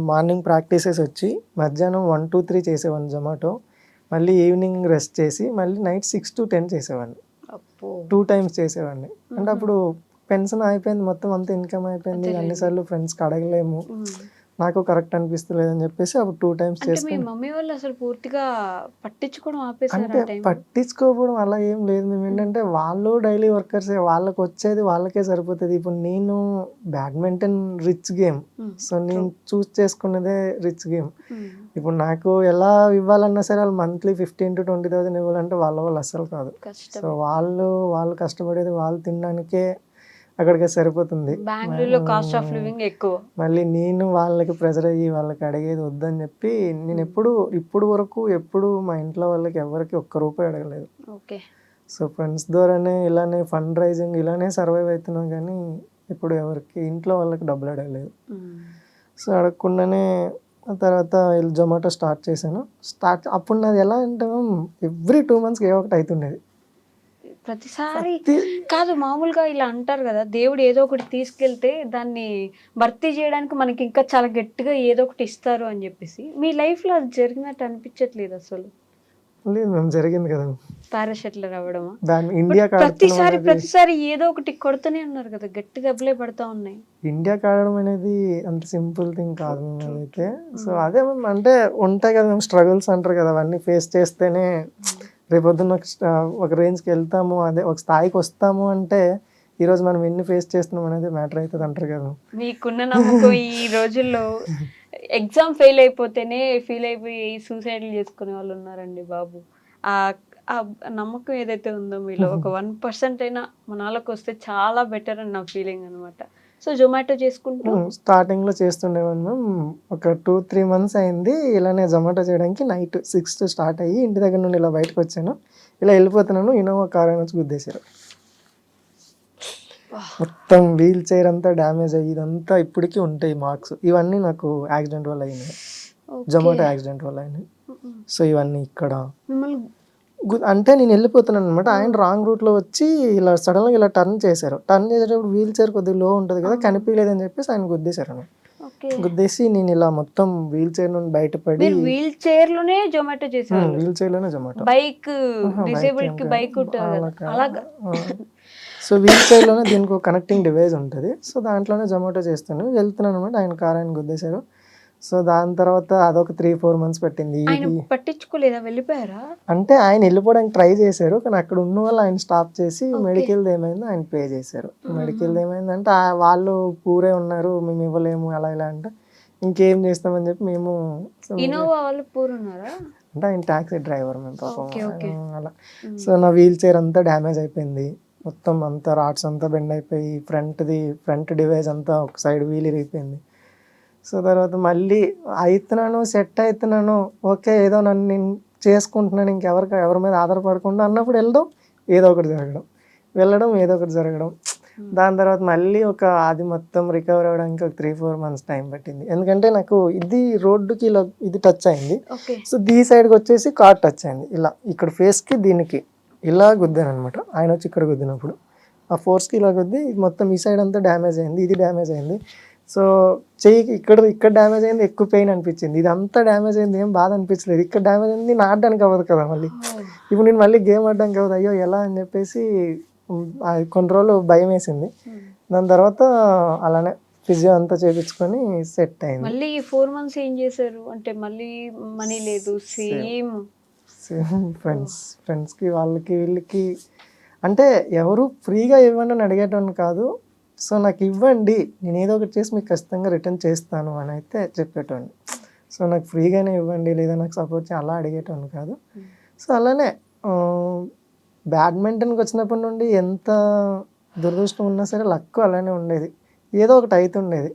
S3: మార్నింగ్ ప్రాక్టీసెస్ వచ్చి మధ్యాహ్నం 1 to 3 చేసేవాడిని జొమాటో. మళ్ళీ ఈవినింగ్ రెస్ట్ చేసి మళ్ళీ నైట్ 6 to 10 చేసేవాడిని. 2 times చేసేవాడిని. అంటే అప్పుడు పెన్షన్ అయిపోయింది, మొత్తం అంతా ఇన్కమ్ అయిపోయింది. అన్నిసార్లు ఫ్రెండ్స్కి అడగలేము, నాకు కరెక్ట్ అనిపిస్తలేదని చెప్పేసి అప్పుడు 2 times
S2: అంటే మీ మమ్మీ వాళ్ళు అసలు పూర్తిగా పట్టించుకోవడం ఆపేసారు
S3: అంటే పట్టించుకోకపోవడం అలా ఏం లేదు. మేము ఏంటంటే వాళ్ళు డైలీ వర్కర్సే, వాళ్ళకి వచ్చేది వాళ్ళకే సరిపోతుంది. ఇప్పుడు నేను బ్యాడ్మింటన్ రిచ్ గేమ్, సో నేను చూస్ చేసుకున్నదే రిచ్ గేమ్. ఇప్పుడు నాకు ఎలా ఇవ్వాలన్నా సరే వాళ్ళు మంత్లీ 15,000 to 20,000 ఇవ్వాలంటే వాళ్ళు అస్సలు కాదు. సో వాళ్ళు కష్టపడేది వాళ్ళు తినడానికే అక్కడికి సరిపోతుంది.
S2: బెంగళూరులో కాస్ట్ ఆఫ్ లివింగ్ ఎక్కువ.
S3: మళ్ళీ నేను వాళ్ళకి ప్రెజర్ అయ్యి వాళ్ళకి అడిగేది వద్దని చెప్పి నేను ఇప్పుడు వరకు మా ఇంట్లో వాళ్ళకి ఎవరికి ₹1 అడగలేదు.
S2: ఓకే.
S3: సో ఫ్రెండ్స్ ద్వారానే ఇలానే ఫండ్ రైజింగ్ ఇలానే సర్వైవ్ అవుతున్నాం, కానీ ఇప్పుడు ఎవరికి ఇంట్లో వాళ్ళకి డబ్బులు అడగలేదు. సో అడగకుండానే తర్వాత జొమాటో స్టార్ట్ చేశాను. అప్పుడు నాది ఎలా అంటే ఎవ్రీ 2 months ఏదో ఒకటి అవుతుండేది.
S2: ప్రతిసారి కాదు, మామూలుగా ఇలా అంటారు కదా, దేవుడు ఏదో ఒకటి తీసుకెళ్తే దాన్ని భర్తీ చేయడానికి మనకి ఇంకా చాలా గట్టిగా ఏదో ఒకటి ఇస్తారు అని చెప్పేసి. మీ లైఫ్లో అది జరిగినట్టు అనిపించట్లేదు అసలు?
S3: లేదు మేము, జరిగింది కదా
S2: పారాషెట్లర్ అవ్వడమా?
S3: ఇండియా
S2: ప్రతిసారి ఏదో ఒకటి కొడుతూనే ఉన్నారు కదా, గట్టి దెబ్బలే పడతా ఉన్నాయి.
S3: ఇండియాకి ఆడడం అనేది అంత సింపుల్ థింగ్ కాదు మేము అదైతే. సో అదే అంటే ఉంటాయి కదా మేము స్ట్రగుల్స్ అంటారు కదా, అవన్నీ ఫేస్ చేస్తేనే రేపొద్దున ఒక రేంజ్కి వెళ్తాము, అదే ఒక స్థాయికి వస్తాము. అంటే ఈరోజు మనం ఎన్ని ఫేస్ చేస్తున్నాం అనేది మ్యాటర్ అవుతుంది అంటారు కదా.
S2: మీకున్న నమ్మకం ఈ రోజుల్లో ఎగ్జామ్ ఫెయిల్ అయిపోతేనే ఫీల్ అయిపోయి సూసైడ్లు చేసుకునే వాళ్ళు ఉన్నారండి బాబు. ఆ నమ్మకం ఏదైతే ఉందో మీలో ఒక 1% అయినా మనాలకు వస్తే చాలా బెటర్ అని నా ఫీలింగ్ అనమాట. సో జొమాటో చేసుకుంటూ
S3: స్టార్టింగ్లో చేస్తుండేవాడిని మేము. ఒక 2-3 months అయింది ఇలానే జొమాటో చేయడానికి. నైట్ 6 స్టార్ట్ అయ్యి ఇంటి దగ్గర నుండి ఇలా బయటకు వచ్చాను. ఇలా వెళ్ళిపోతున్నాను, ఇన్నోవా కార్ అని వచ్చి గుద్దేశారు. మొత్తం వీల్ చైర్ అంతా డ్యామేజ్ అయ్యి ఇదంతా ఇప్పటికీ ఉంటాయి మార్క్స్. ఇవన్నీ నాకు యాక్సిడెంట్ వల్ల అయినాయి, జొమాటో యాక్సిడెంట్ వల్ల అయినాయి. సో ఇవన్నీ ఇక్కడ అంటే నేను వెళ్ళిపోతున్నాను అనమాట. ఆయన రాంగ్ రూట్లో వచ్చి ఇలా సడన్గా ఇలా టర్న్ చేశారు. టర్న్ చేసేటప్పుడు వీల్ చైర్ కొద్దిగా లో ఉంటుంది కదా, కనిపించలేదని చెప్పేసి ఆయన గుద్దేశారు. గుద్దేసి నేను ఇలా మొత్తం వీల్ చైర్ నుండి బయటపడి
S2: వీల్ చైర్ లోనే జొమాటో చేశారు.
S3: వీల్ చైర్ లోనే జొమాటో.
S2: బైక్ డిసేబుల్డ్ కి బైక్ అలాగా.
S3: సో వీల్ చైర్ లోనే దీనికి ఒక కనెక్టింగ్ డివైస్ ఉంటుంది. సో దాంట్లోనే జొమాటో చేస్తాను. వెళ్తున్నాను అనమాట, ఆయన కార్ ఆయన గుద్దేశారు. సో దాని తర్వాత అదొక 3-4 months పట్టింది.
S2: పట్టించుకోలేదా, వెళ్ళిపోయారా?
S3: అంటే ఆయన వెళ్ళిపోవడానికి ట్రై చేశారు, కానీ అక్కడ ఉన్న వాళ్ళు ఆయన స్టాప్ చేసి మెడికల్ది ఏమైందో ఆయన పే చేశారు. మెడికల్ది ఏమైందంటే వాళ్ళు పూరే ఉన్నారు, మేము ఇవ్వలేము అలా ఇలా అంటే ఇంకేం చేస్తామని చెప్పి మేము.
S2: ఇన్నోవా వాళ్ళు పూర్ ఉన్నారా?
S3: అంటే ఆయన టాక్సీ డ్రైవర్ మేము పాపం అలా. సో నా వీల్ చైర్ అంతా డ్యామేజ్ అయిపోయింది, మొత్తం అంతా రాడ్స్ అంతా బెండ్ అయిపోయి ఫ్రంట్ డివైస్ అంతా ఒక సైడ్ వీల్ ఇరిగిపోయింది. సో తర్వాత మళ్ళీ సెట్ అవుతున్నాను, ఓకే ఏదో నన్ను నేను చేసుకుంటున్నాను, ఎవరి మీద ఆధారపడకుండా అన్నప్పుడు ఏదో ఒకటి జరగడం. దాని తర్వాత మళ్ళీ అది మొత్తం రికవర్ అవ్వడానికి ఒక 3-4 months టైం పట్టింది. ఎందుకంటే నాకు ఇది రోడ్డుకి ఇలా ఇది టచ్ అయింది. సో ఈ సైడ్కి వచ్చేసి కార్ టచ్ అయింది. ఇలా ఇక్కడ ఫేస్కి దీనికి ఇలా గుద్దాను అనమాట. ఆయన వచ్చి ఇక్కడ గుద్దినప్పుడు ఆ ఫోర్స్కి ఇలా గుద్ది మొత్తం ఈ సైడ్ అంతా డ్యామేజ్ అయింది, ఇది డ్యామేజ్ అయింది. సో చెయ్యికి ఇక్కడ డ్యామేజ్ అయింది, ఎక్కువ పెయిన్ అనిపించింది. ఇది అంతా డ్యామేజ్ అయింది, ఏం బాధ అనిపించలేదు. ఇక్కడ డ్యామేజ్ అయింది, నేను ఆడడానికి అవ్వదు కదా మళ్ళీ. ఇప్పుడు నేను మళ్ళీ గేమ్ ఆడడానికి అవ్వదు, అయ్యో ఎలా అని చెప్పేసి కొన్ని రోజులు భయం వేసింది. దాని తర్వాత అలానే ఫిజియో అంతా చేయించుకొని సెట్ అయింది.
S2: మళ్ళీ 4 months ఏం చేశారు అంటే? మళ్ళీ మనీ లేదు, సేమ్
S3: ఫ్రెండ్స్కి వాళ్ళకి వీళ్ళకి అంటే ఎవరు ఫ్రీగా ఇవ్వండి అని అడిగేటోని కాదు. సో నాకు ఇవ్వండి, నేను ఏదో ఒకటి చేసి మీకు ఖచ్చితంగా రిటర్న్ చేస్తాను అని అయితే చెప్పేటోండి. సో నాకు ఫ్రీగానే ఇవ్వండి లేదా నాకు సపోర్ట్ చేసి అలా అడిగేటోని కాదు. సో అలానే బ్యాడ్మింటన్కి వచ్చినప్పటి నుండి ఎంత దురదృష్టం ఉన్నా సరే లక్ అలానే ఉండేది, ఏదో ఒకటి అవుతుండేది.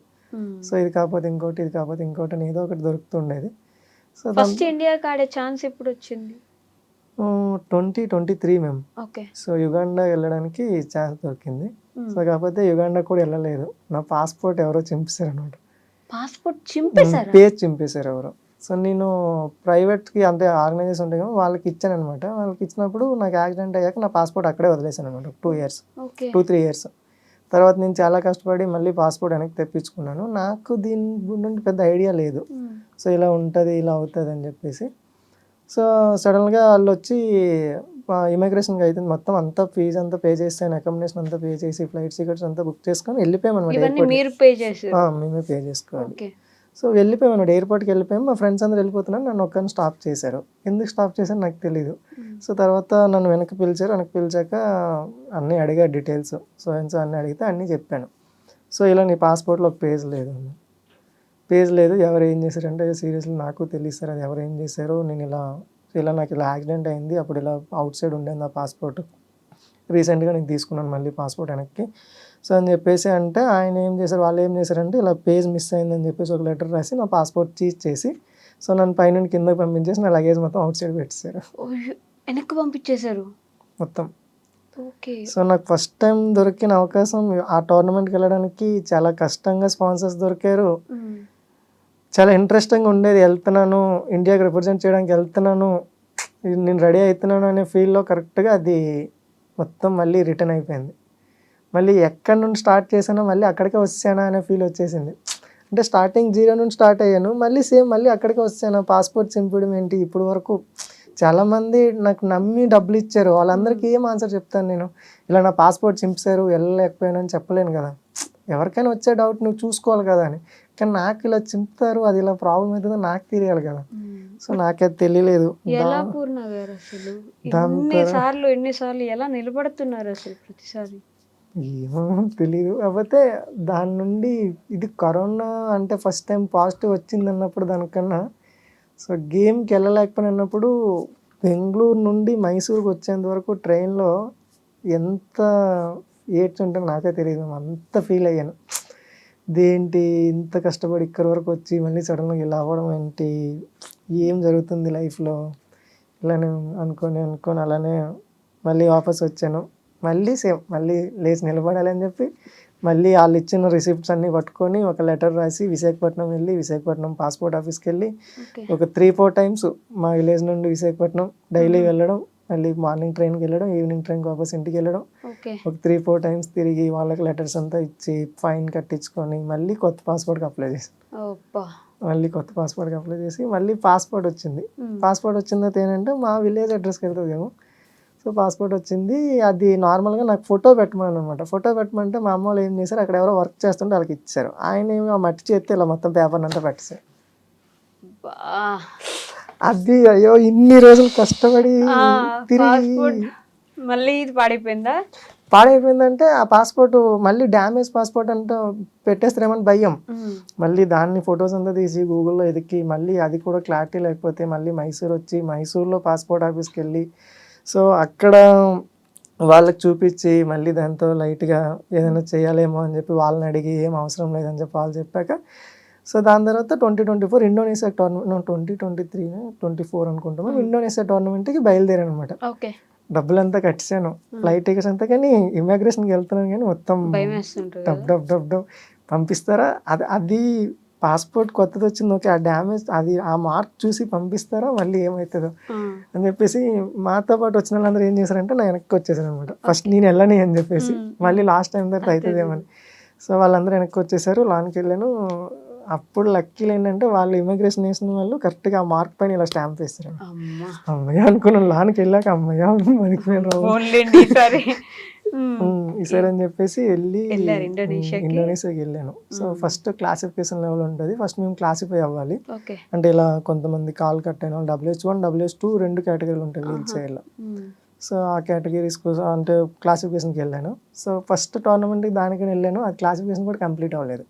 S3: సో ఇది కాకపోతే ఇంకోటి అని ఏదో ఒకటి దొరుకుతుండేది. సో
S2: ఫస్ట్ ఇండియాకి ఆడే ఛాన్స్ ఎప్పుడు వచ్చింది?
S3: 2023 మేము.
S2: ఓకే.
S3: సో యుగాండా వెళ్ళడానికి ఛాన్స్ దొరికింది. సో కాకపోతే యుగాండా కూడా వెళ్ళలేదు, నా పాస్పోర్ట్ ఎవరో చింపేశారు అనమాట.
S2: పాస్పోర్ట్ చింపేశారా?
S3: పేజ్ చింపేశారు ఎవరో. సో నేను ప్రైవేట్‌కి అంటే ఆర్గనైజేషన్ ఉంటాయి కదా! వాళ్ళకి ఇచ్చాననమాట. వాళ్ళకి ఇచ్చినప్పుడు నాకు యాక్సిడెంట్ అయ్యాక నా పాస్పోర్ట్ అక్కడే వదిలేసాననమాట. 2 ఇయర్స్,
S2: ఓకే.
S3: 2, 3 ఇయర్స్. తర్వాత నేను చాలా కష్టపడి మళ్ళీ పాస్పోర్ట్ వెనక్కి తెప్పించుకున్నాను. నాకు దీని నుండి పెద్ద ఐడియా లేదు. సో ఇలా ఉంటది, ఇలా అవుతదని చెప్పేసి. సో సడన్‌గా ఆళ్ళొచ్చి ఇమిగ్రేషన్‌కి అయితుంది మొత్తం అంతా ఫీజ్ అంతా పే చేసేసాను. అకామిడేషన్ అంతా పే చేసి, ఫ్లైట్ టికెట్స్ అంతా బుక్ చేసుకొని వెళ్ళిపోయామనమాట
S2: ఇవన్నీ
S3: ఎయిర్‌పోర్ట్‌కి.
S2: మీరు పే చేసారు?
S3: మేమే పే చేసుకోవాలి.
S2: ఓకే.
S3: సో వెళ్ళిపోయామన్నమాట. ఎయిర్‌పోర్ట్‌కి వెళ్ళిపోయాము. మా ఫ్రెండ్స్ అందరూ వెళ్ళిపోతున్నారు. నన్ను ఒక్కడిని స్టాప్ చేశారు. ఎందుకు స్టాప్ చేశారో నాకు తెలీదు. సో తర్వాత నన్ను వెనక్కి పిలిచారు. వెనక్కి పిలిచాక అన్నీ అడిగారు డీటెయిల్స్. సో అండ్ సో అన్నీ అడిగితే అన్నీ చెప్పాను. సో ఇలా నీ పాస్పోర్ట్‌లో ఒక పేజ్ లేదు అన్నారు. పేజ్ లేదు. ఎవరు ఏం చేశారంటే సీరియస్‌లీ నాకు తెలీదు సార్ అది ఎవరు ఏం చేశారో. నేను ఇలా నాకు ఇలా యాక్సిడెంట్ అయింది. అప్పుడు ఇలా అవుట్ సైడ్ ఉండేది నా పాస్పోర్ట్. రీసెంట్‌గా నేను తీసుకున్నాను మళ్ళీ పాస్పోర్ట్ వెనక్కి. సో అని చెప్పేసి అంటే ఆయన ఏం చేశారు, వాళ్ళు ఏం చేశారంటే ఇలా పేజ్ మిస్ అయిందని చెప్పేసి ఒక లెటర్ రాసి నా పాస్పోర్ట్ సీజ్ చేసి సో నన్ను పైనుండి కిందకి పంపించేసి నా లగేజ్ మొత్తం అవుట్ సైడ్ పెట్టేశారు
S2: ఓయ్యో! వెనక్కి పంపించేశారు.
S3: మొత్తం.
S2: ఓకే.
S3: సో నాకు ఫస్ట్ టైం దొరికిన అవకాశం ఆ టోర్నమెంట్‌కి వెళ్ళడానికి చాలా కష్టంగా స్పాన్సర్స్ దొరికారు. చాలా ఇంట్రెస్టింగ్‌గా ఉండేది. వెళ్తున్నాను, ఇండియాకి రిప్రజెంట్ చేయడానికి వెళ్తున్నాను, నేను రెడీ అవుతున్నాను అనే ఫీల్‌లో కరెక్ట్‌గా అది మొత్తం మళ్ళీ రిటర్న్ అయిపోయింది. మళ్ళీ ఎక్కడి నుండి స్టార్ట్ చేశానో మళ్ళీ అక్కడికే వచ్చేసానా అనే ఫీల్ వచ్చేసింది. అంటే స్టార్టింగ్ 0 నుంచి స్టార్ట్ అయ్యాను. మళ్ళీ అక్కడికే వచ్చేసానా, పాస్పోర్ట్ చింపడం ఏంటి ఇప్పుడు వరకు. చాలామంది నాకు నమ్మి డబ్బులు ఇచ్చారు. వాళ్ళందరికీ ఏం ఆన్సర్ చెప్తాను నేను? ఇలా నా పాస్పోర్ట్ చింపేశారు, వెళ్ళలేకపోయాను అని చెప్పలేను కదా. ఎవరికైనా వచ్చే డౌట్ నువ్వు చూసుకోవాలి కదా అని. కానీ నాకు ఇలా చింపుతారు, అది ఇలా ప్రాబ్లం అవుతుందో నాకు తెలియాలి కదా. సో నాకది తెలియలేదు.
S2: ఎలా పూర్ణ గారు అసలు ఎన్నిసార్లు ఎలా నిలబడుతున్నారు అసలు ప్రతిసారి?
S3: ఏమో తెలీదు. కాకపోతే దాని నుండి ఇది కరోనా అంటే ఫస్ట్ టైం పాజిటివ్ వచ్చిందన్నప్పుడు దానికన్నా సో గేమ్‌కి వెళ్ళలేకపోయినప్పుడు బెంగుళూరు నుండి మైసూర్‌కి వచ్చేంత వరకు ట్రైన్‌లో ఎంత ఏడ్చుంటానో నాకే తెలీదు. అంత ఫీల్ అయ్యాను. ఇదేంటి ఇంత కష్టపడి ఇక్కడి వరకు వచ్చి మళ్ళీ సడన్‌గా ఇలా అవ్వడం ఏంటి? ఏం జరుగుతుంది లైఫ్‌లో? ఇలానే అనుకోని అలానే మళ్ళీ వాపస్ వచ్చాను. మళ్ళీ సేమ్ మళ్ళీ లేచి నిలబడాలి అని చెప్పి మళ్ళీ వాళ్ళు ఇచ్చిన రిసిప్ట్స్ అన్నీ పట్టుకొని ఒక లెటర్ రాసి విశాఖపట్నం వెళ్ళి విశాఖపట్నం పాస్పోర్ట్ ఆఫీస్కి వెళ్ళి ఒక 3-4 టైమ్స్ మా విలేజ్ నుండి విశాఖపట్నం డైలీ వెళ్ళడం, మళ్ళీ మార్నింగ్ ట్రైన్కి వెళ్ళడం, ఈవినింగ్ ట్రైన్కి వాపస్ ఇంటికి వెళ్ళడం, ఒక 3-4 టైమ్స్ తిరిగి వాళ్ళకి లెటర్స్ అంతా ఇచ్చి ఫైన్ కట్టించుకొని మళ్ళీ కొత్త పాస్పోర్ట్కి అప్లై చేసి మళ్ళీ పాస్పోర్ట్ వచ్చింది. పాస్పోర్ట్ వచ్చిన తర్వాత ఏంటంటే మా విలేజ్ అడ్రస్కి వెళ్తుందేమో. సో పాస్పోర్ట్ వచ్చింది. అది నార్మల్గా నాకు ఫోటో పెట్టమని అనమాట. ఫోటో పెట్టమంటే మా అమ్మ వాళ్ళు ఏం చేశారు, అక్కడ ఎవరో వర్క్ చేస్తుంటే వాళ్ళకి ఇచ్చారు. ఆయన ఏమి ఆ మట్టి చేస్తే ఇలా మొత్తం పేపర్ని అంతా పెట్టేశారు. అది అయ్యో ఇన్ని రోజులు కష్టపడి తిరిగి
S2: మళ్ళీ ఇది
S3: పాడైపోయిందంటే ఆ పాస్పోర్ట్ మళ్ళీ డ్యామేజ్ పాస్పోర్ట్ అంతా పెట్టేస్తారేమని భయం. మళ్ళీ దాన్ని ఫొటోస్ అంతా తీసి గూగుల్లో ఎదికి మళ్ళీ అది కూడా క్లారిటీ లేకపోతే మళ్ళీ మైసూర్ వచ్చి మైసూర్లో పాస్పోర్ట్ ఆఫీస్కి వెళ్ళి సో అక్కడ వాళ్ళకి చూపించి మళ్ళీ దాంతో లైట్గా ఏదైనా చేయాలేమో అని చెప్పి వాళ్ళని అడిగి ఏం అవసరం లేదని చెప్పి వాళ్ళు చెప్పాక సో దాని తర్వాత 2024 ఇండోనేషియా టోర్నమెంట్ 2023-24 అనుకుంటాము ఇండోనేషియా టోర్నమెంట్కి బయలుదేరాను అనమాట. డబ్బులంతా కట్టాను, ఫ్లైట్ టికెట్స్ అంతా, కానీ ఇమిగ్రేషన్కి వెళ్తున్నాను కానీ మొత్తం డబ్ పంపిస్తారా, అది పాస్పోర్ట్ కొత్తది వచ్చింది ఓకే, ఆ డ్యామేజ్ అది ఆ మార్క్ చూసి పంపిస్తారా మళ్ళీ ఏమవుతుందో అని చెప్పేసి మాతో పాటు వచ్చిన వాళ్ళందరూ ఏం చేశారంటే నా వెనక్కి వచ్చేసారు అనమాట. ఫస్ట్ నేను వెళ్ళని అని చెప్పేసి మళ్ళీ లాస్ట్ టైం తర్వాత అవుతుందేమని. సో వాళ్ళందరూ వెనక్కి వచ్చేసారు. లాన్కి వెళ్ళాను. అప్పుడు లక్కీలు ఏంటంటే వాళ్ళు ఇమిగ్రేషన్ వేసిన వాళ్ళు కరెక్ట్గా ఆ మార్క్ పైన ఇలా స్టాంప్ వేస్తారు. అమ్మయ్య అనుకున్నాను. లాన్కి వెళ్ళాక అమ్మయ్య ఈసారి అని చెప్పేసి ఇండోనేషియాకి వెళ్ళాను. సో ఫస్ట్ క్లాసిఫికేషన్ లెవెల్ ఉంటుంది. ఫస్ట్ మేము క్లాసిఫై అవ్వాలి. అంటే ఇలా కొంతమంది కాల్ కట్ అయిన వాళ్ళు WH1, WH2 2 కేటగిరీలు ఉంటాయి వీల్ చైర్లో. సో ఆ కేటగిరీస్ కోసం అంటే క్లాసిఫికేషన్కి వెళ్ళాను. సో ఫస్ట్ టోర్నమెంట్కి దానికి వెళ్ళాను. ఆ క్లాసిఫికేషన్ కూడా కంప్లీట్ అవ్వలేదు.